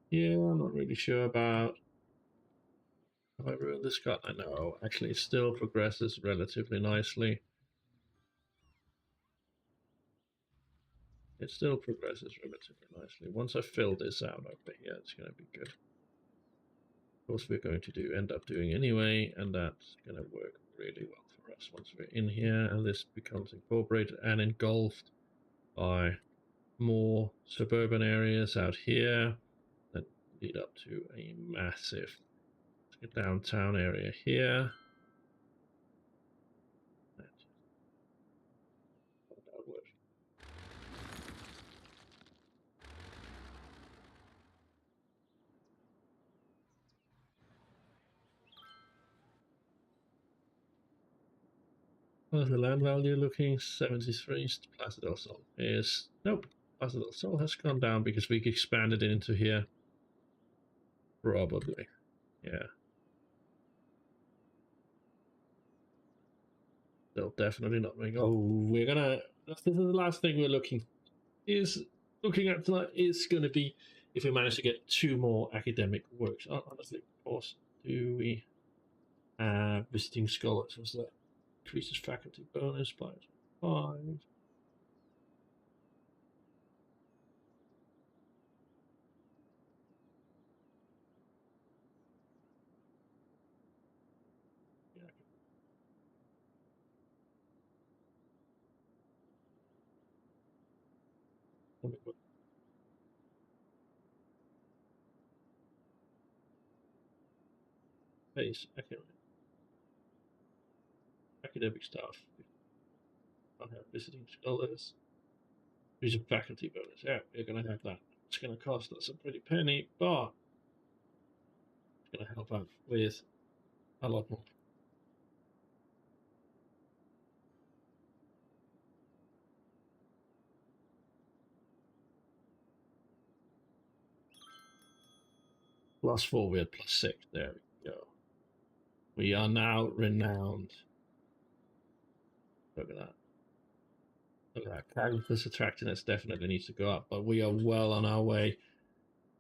S1: Yeah, I'm not really sure about. Have I ruined this card? I know. Actually, it still progresses relatively nicely. It still progresses relatively nicely. Once I fill this out over here, it's going to be good. Of course, we're going to end up doing anyway, and that's going to work really well for us once we're in here, and this becomes incorporated and engulfed by more suburban areas out here that lead up to a massive downtown area here. How's the land value looking? 73. Plaza del Sol is... Nope. Plaza del Sol has gone down because we expanded it into here. Probably. Yeah. They'll definitely not make... Oh, we're gonna... This is the last thing we're looking at tonight is going to be if we manage to get 2 more academic works. Honestly, of course, do we have visiting scholars? Was that increases faculty bonus by 5? Base academic staff. I'll have visiting scholars. Use a faculty bonus. Yeah, we're going to have that. It's going to cost us a pretty penny, but it's going to help out with a lot more. +4, we had +6. There we go. We are now renowned. Look at that. Look at that. Campus attractiveness definitely needs to go up, but we are well on our way.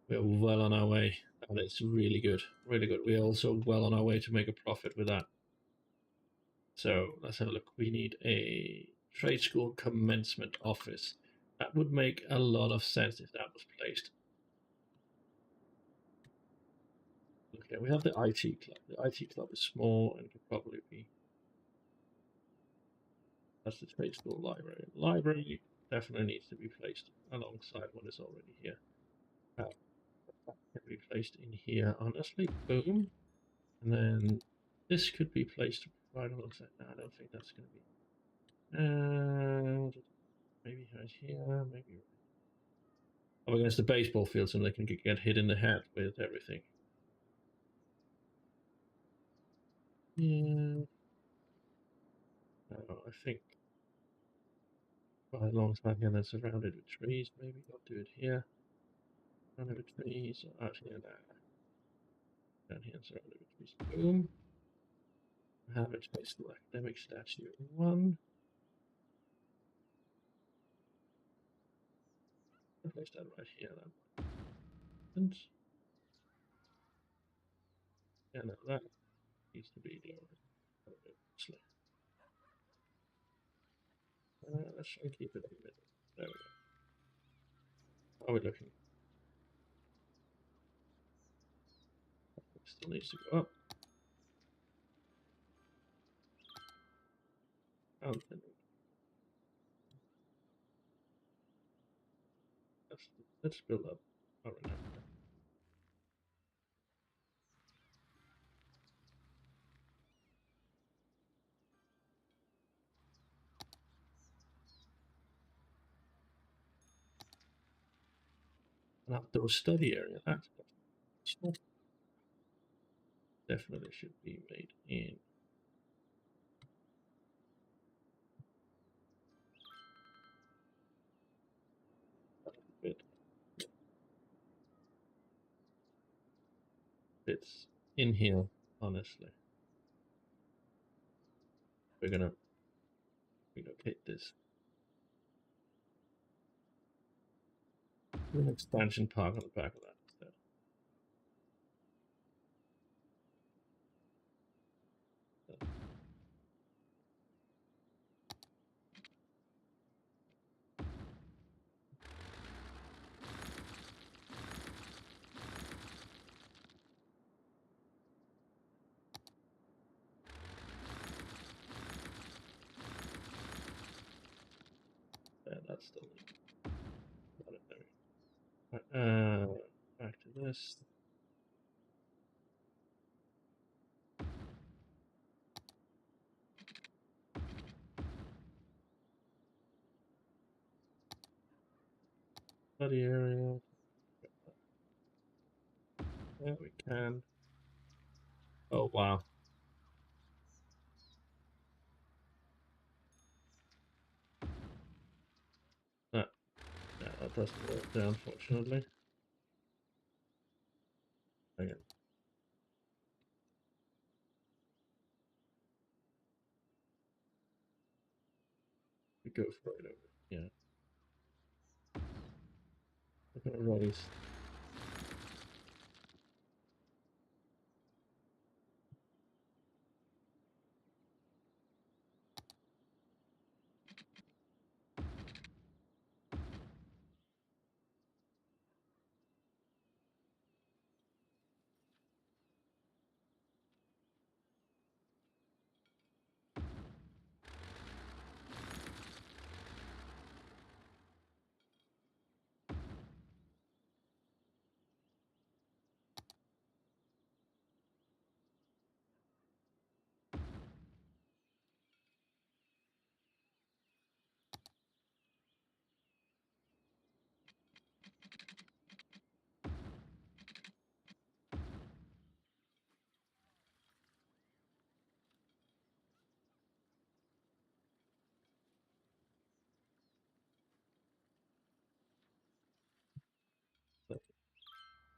S1: We are well on our way. And it's really good. Really good. We are also well on our way to make a profit with that. So let's have a look. We need a trade school commencement office. That would make a lot of sense if that was placed. Okay, we have the IT club. The IT club is small and could probably be... That's the trade school library. Library definitely needs to be placed alongside what is already here. That can be placed in here, honestly. Boom. And then this could be placed right alongside. No, I don't think that's going to be. Maybe right here, maybe up against the baseball field so they can get hit in the head with everything. Yeah. I think right alongside here that's surrounded with trees. Maybe I'll do it here. Surrounded with trees. Actually, no. Down here, surrounded with trees. Boom. Have it place the academic statue in one. I'll place that right here. And yeah, no, that needs to be lower. Let's try and keep it in the middle. There we go. How are we looking? Still needs to go up. And then let's build up our renown. An outdoor study area. That's definitely should be made in. Bit. It's in here, honestly. We're gonna relocate this. An expansion park on the back of that instead. That's still got it there. Right, back to this. Study area. Yeah, we can. Oh wow. That yeah, that doesn't work there, unfortunately. Again. We go for it over. Yeah. Look at the race.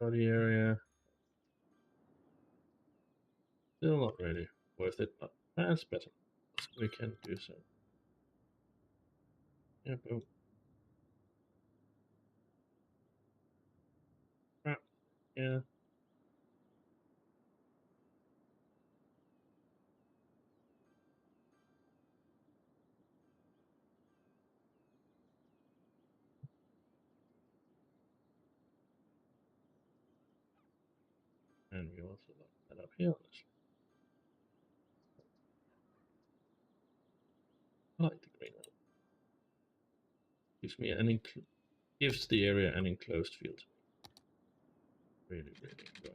S1: Study area. Still not really worth it, but that's better. We can do so. Yeah, boom. Crap. Yeah. And we also lock that up here. I like the green one. gives the area an enclosed field. Really, really enjoy.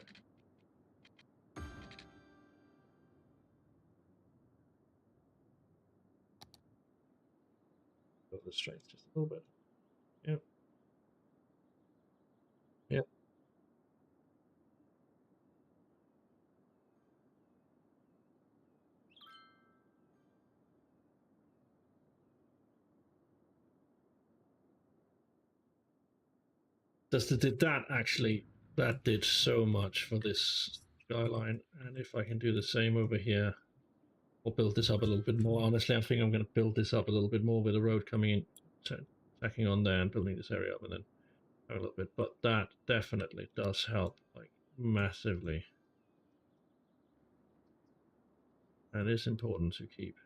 S1: The strength just a little bit. Yep. Yep. Did that actually? That did so much for this skyline, and if I can do the same over here, or build this up a little bit more. Honestly, I think I'm going to build this up a little bit more with the road coming in, tacking on there, and building this area up, and then a little bit. But that definitely does help, like massively, and it's important to keep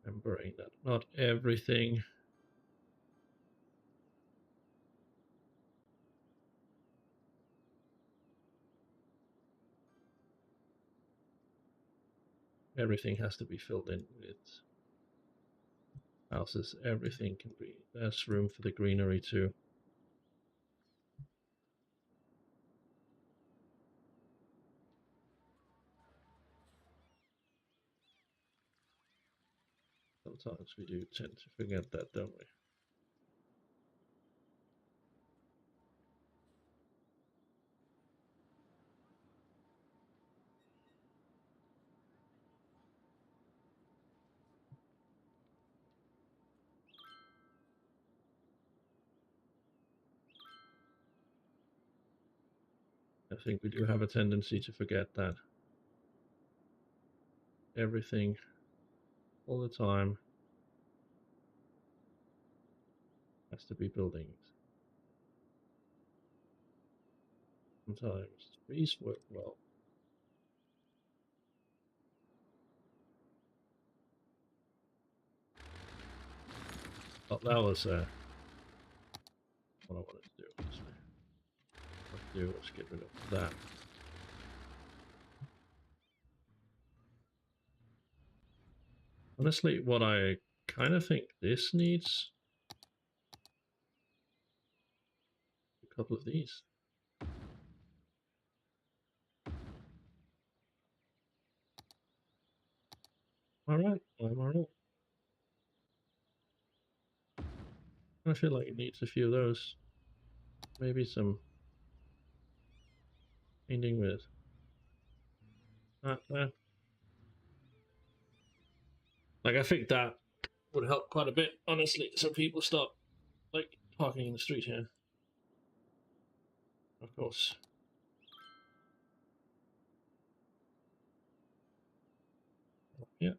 S1: remembering that not everything has to be filled in with houses. Everything can be. There's room for the greenery too. Sometimes we do tend to forget that, don't we? I think we do have a tendency to forget that everything all the time has to be buildings. Sometimes trees work well. Oh, that was what I wanted to do. Let's get rid of that. Honestly, what I kind of think this needs a couple of these. Alright, I'm alright. I feel like it needs a few of those. Maybe some painting with that there. Like, I think that would help quite a bit, honestly, so people stop, like, parking in the street here. Of course. Yeah.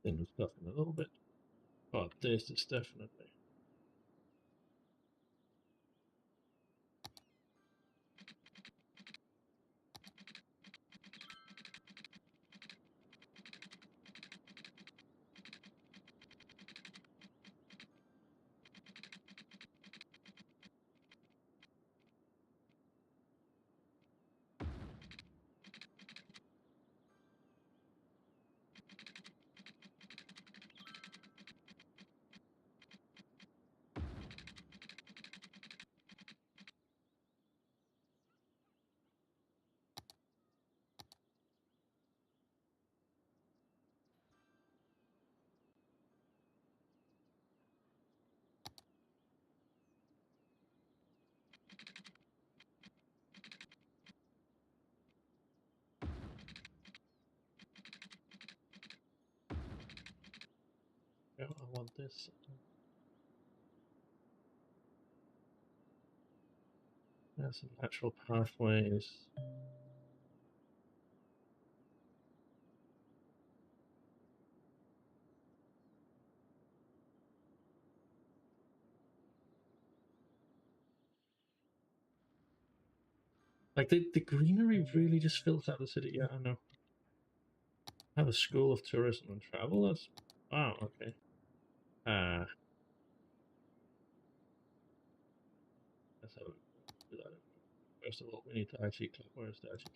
S1: Thin the stuff in a little bit. But this is definitely. Yeah, I want this. There's some natural pathways. Like the greenery really just fills out the city. Yeah, I know. Have a school of tourism and travel. That's wow. Okay. Let's have a do that. First of all, we need to actually click. Where's the actually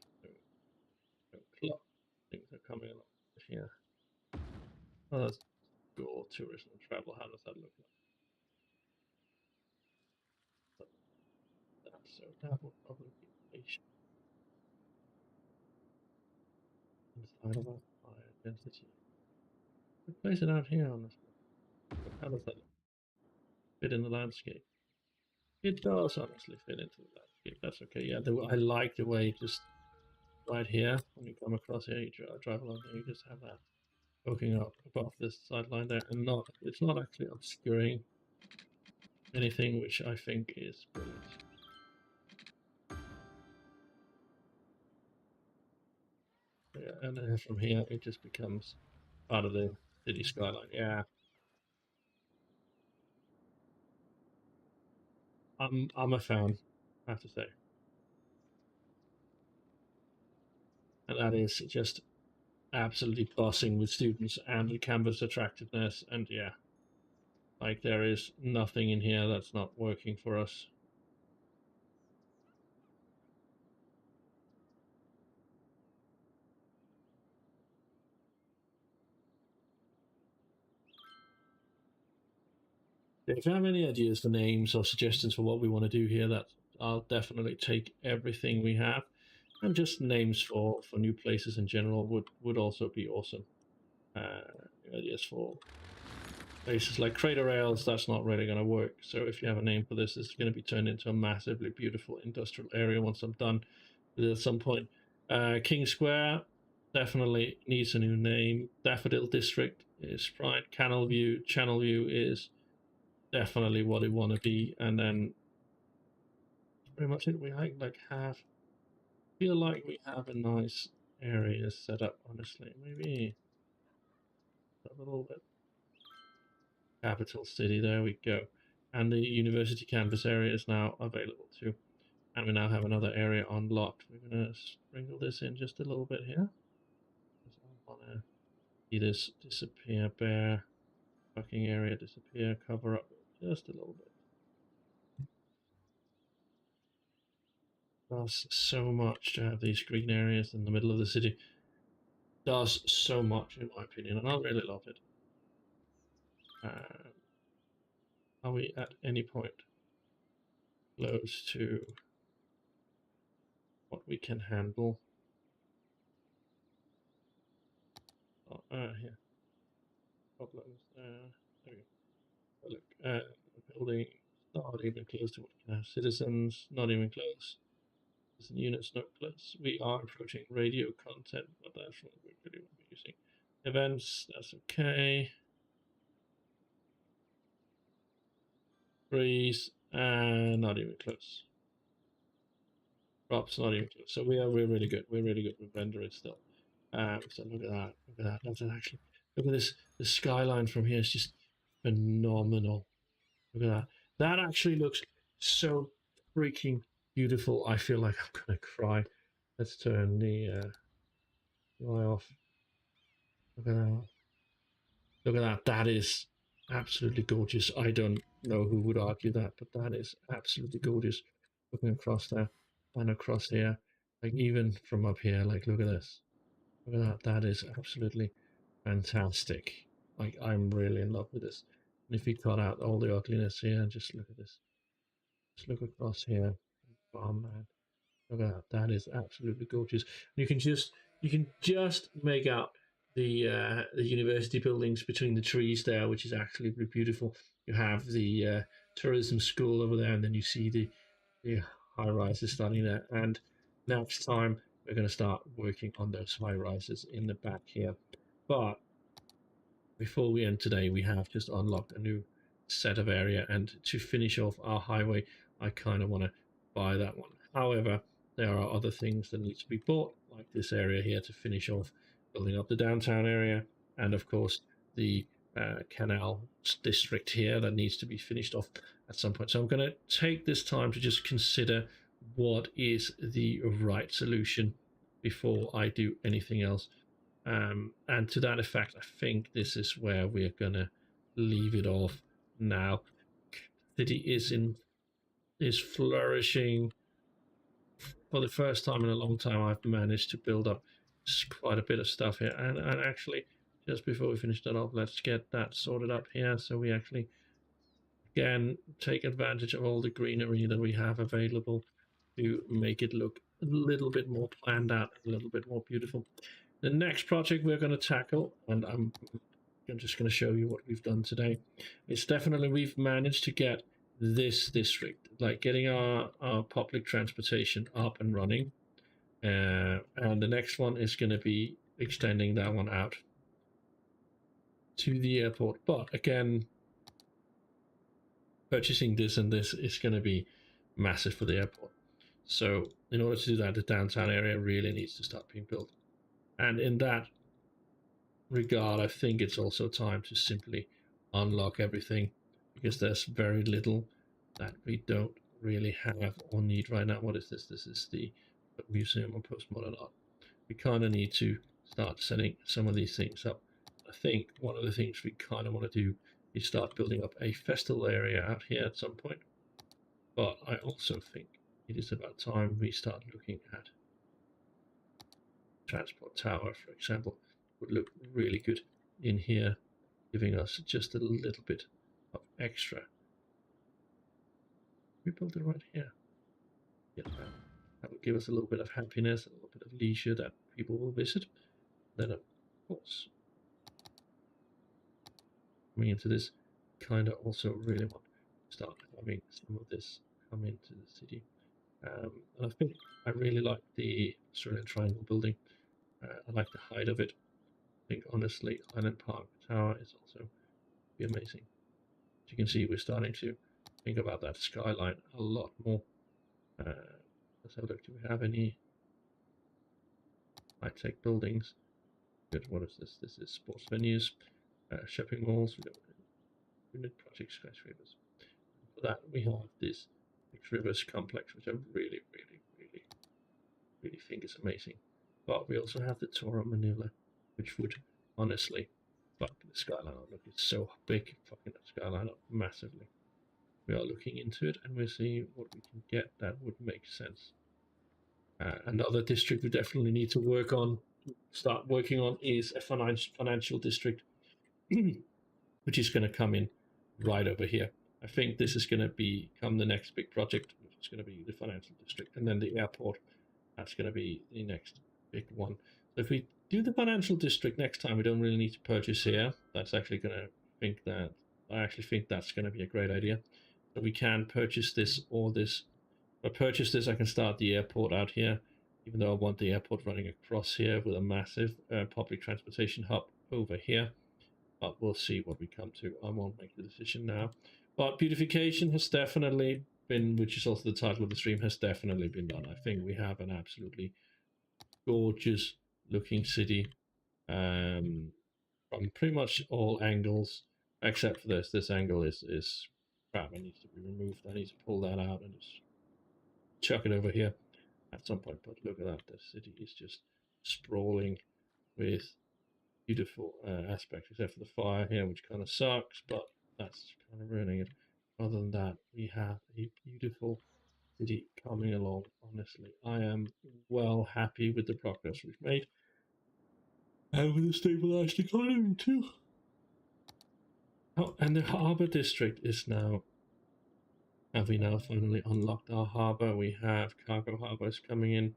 S1: clock? Things are coming along here. Oh, that's school tourism and travel. How does that look like? So that will probably be patient inside of our identity. We place it out here on this. How does that fit in the landscape? It does honestly fit into the landscape. That's okay. Yeah, I like the way just right here when you come across here, you drive along here, you just have that poking up above this sideline there, and it's not actually obscuring anything, which I think is brilliant. Yeah, and then from here it just becomes part of the city skyline. Yeah, I'm a fan, I have to say, and that is just absolutely bossing with students and the campus attractiveness. And yeah, like there is nothing in here that's not working for us. If you have any ideas for names or suggestions for what we want to do here, that I'll definitely take everything we have, and just names for new places in general would also be awesome. Ideas for places like Crater Rails, that's not really going to work. So if you have a name for this, it's going to be turned into a massively beautiful industrial area once I'm done with it at some point. King Square definitely needs a new name. Daffodil District is fine. Channel View is definitely what it want to be, and then pretty much it. We like have feel like we have a nice area set up. Honestly, maybe a little bit. Capital City. There we go, and the university campus area is now available too, and we now have another area unlocked. We're gonna sprinkle this in just a little bit here. I want to see this disappear. Bare fucking area disappear. Cover up just a little bit. Does so much to have these green areas in the middle of the city. Does so much, in my opinion, and I really love it. Are we at any point close to what we can handle? Oh, here. Problems. There we go. Look, building not even close to what we can have. Citizens, not even close. Citizen units, not close. We are approaching radio content, but that's what we really want to be using. Events, that's okay. Freeze, and not even close. Props, not even close. So we're really good. We're really good with rendering still. So look at that. Look at that. That's actually look at this. The skyline from here is just phenomenal. Look at that. That actually looks so freaking beautiful. I feel like I'm gonna cry. Let's turn the UI off. Look at that. Look at that. That is absolutely gorgeous. I don't know who would argue that, but that is absolutely gorgeous. Looking across there and across here, like even from up here, like look at this. Look at that. That is absolutely fantastic. Like I'm really in love with this. And if you cut out all the ugliness here and just look at this. Just look across here. Oh man. Look at that. That is absolutely gorgeous. You can just make out the university buildings between the trees there, which is absolutely beautiful. You have the tourism school over there, and then you see the high rises starting there. And next time we're going to start working on those high rises in the back here. But before we end today, we have just unlocked a new set of area, and to finish off our highway, I kind of want to buy that one. However, there are other things that need to be bought, like this area here to finish off building up the downtown area, and of course the canal district here that needs to be finished off at some point. So I'm going to take this time to just consider what is the right solution before I do anything else. And to that effect, I think this is where we're gonna leave it off now. City is flourishing. For the first time in a long time, I've managed to build up quite a bit of stuff here. And actually, just before we finish that off, let's get that sorted up here, so we actually can take advantage of all the greenery that we have available to make it look a little bit more planned out, a little bit more beautiful. The next project we're going to tackle, and I'm just going to show you what we've done today, is definitely we've managed to get this district, like getting our public transportation up and running. And the next one is going to be extending that one out to the airport. But again, purchasing this and this is going to be massive for the airport. So in order to do that, the downtown area really needs to start being built. And in that regard, I think it's also time to simply unlock everything, because there's very little that we don't really have or need right now. What is this? This is the Museum of Postmodern Art. We kind of need to start setting some of these things up. I think one of the things we kind of want to do is start building up a festival area out here at some point. But I also think it is about time we start looking at transport tower, for example, would look really good in here, giving us just a little bit of extra. We build it right here. Yes, that would give us a little bit of happiness, a little bit of leisure that people will visit. Then, of course, coming into this, kind of also really want to start having some of this come into the city. And I think I really like the Australian Triangle building. I like the height of it. I think honestly, Island Park Tower is also be amazing. As you can see, we're starting to think about that skyline a lot more. Let's have a look. Do we have any high-tech buildings? Good. What is this? This is sports venues, shopping malls. We got unit project skyscrapers. For that, we have this Six Rivers complex, which I really think is amazing. But we also have the Torre Manila, which would honestly fuck the skyline up. Look, it's so big, fucking that skyline up massively. We are looking into it, and we're seeing what we can get that would make sense. Another district we definitely need to start working on, is a financial district, which is going to come in right over here. I think this is going to become the next big project, which is going to be the financial district, and then the airport. That's going to be the next big one. So if we do the financial district next time, we don't really need to purchase here. That's actually going to think that I actually think that's going to be a great idea. So we can purchase this or this. If I purchase this, I can start the airport out here, even though I want the airport running across here with a massive public transportation hub over here. But we'll see what we come to. I won't make the decision now. But beautification has definitely been, which is also the title of the stream, has definitely been done. I think we have an absolutely gorgeous looking city from pretty much all angles, except for this. This angle is crap. It needs to be removed. I need to pull that out and just chuck it over here at some point. But look at that. The city is just sprawling with beautiful aspects, except for the fire here, which kind of sucks, but that's kind of ruining it. Other than that, we have a beautiful city coming along. Honestly, I am well happy with the progress we've made, and with a stabilized economy too. Oh, and the harbor district is now. Have we now finally unlocked our harbor? We have cargo harbors coming in,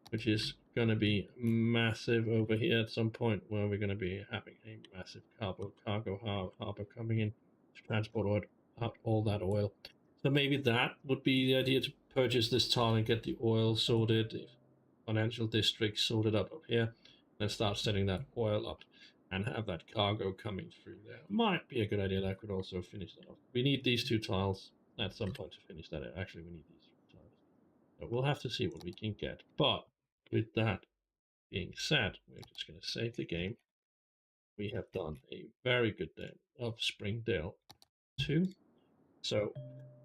S1: which is going to be massive over here at some point, where we're going to be having a massive cargo harbor coming in to transport out all that oil. So maybe that would be the idea, to purchase this tile and get the oil sorted, the financial district sorted up here, and start setting that oil up and have that cargo coming through there. Might be a good idea. That could also finish that off. We need these two tiles at some point to finish that. Actually, we need these two tiles. So we'll have to see what we can get. But with that being said, we're just going to save the game. We have done a very good day of Springdale 2. So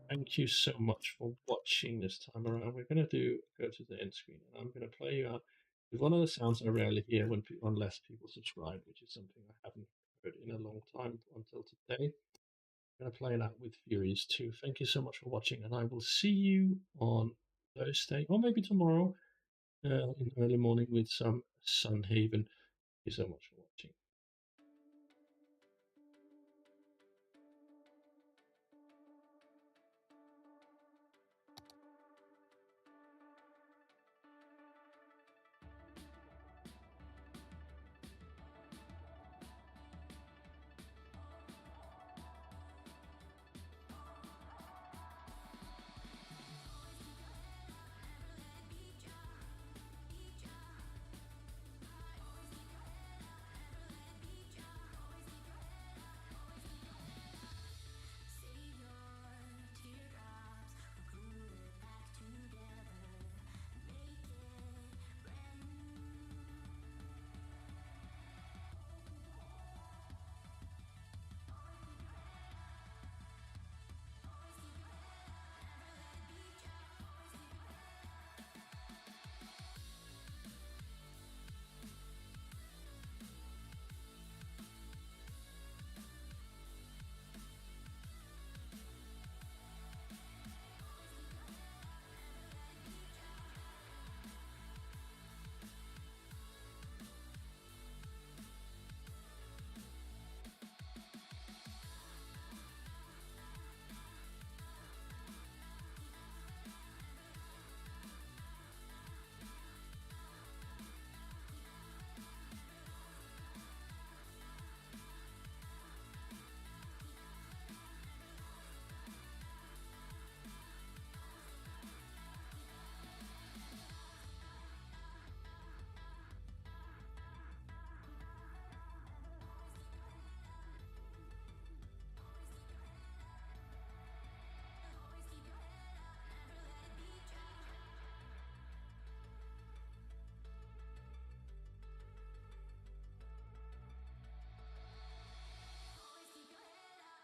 S1: Thank you so much for watching this time around. We're going to go to the end screen, and I'm going to play you out with one of the sounds I rarely hear when unless people subscribe, which is something I haven't heard in a long time until today. I'm going to play it out with Furies 2. Thank you so much for watching, and I will see you on Thursday or maybe tomorrow in the early morning with some Sunhaven. Thank you so much.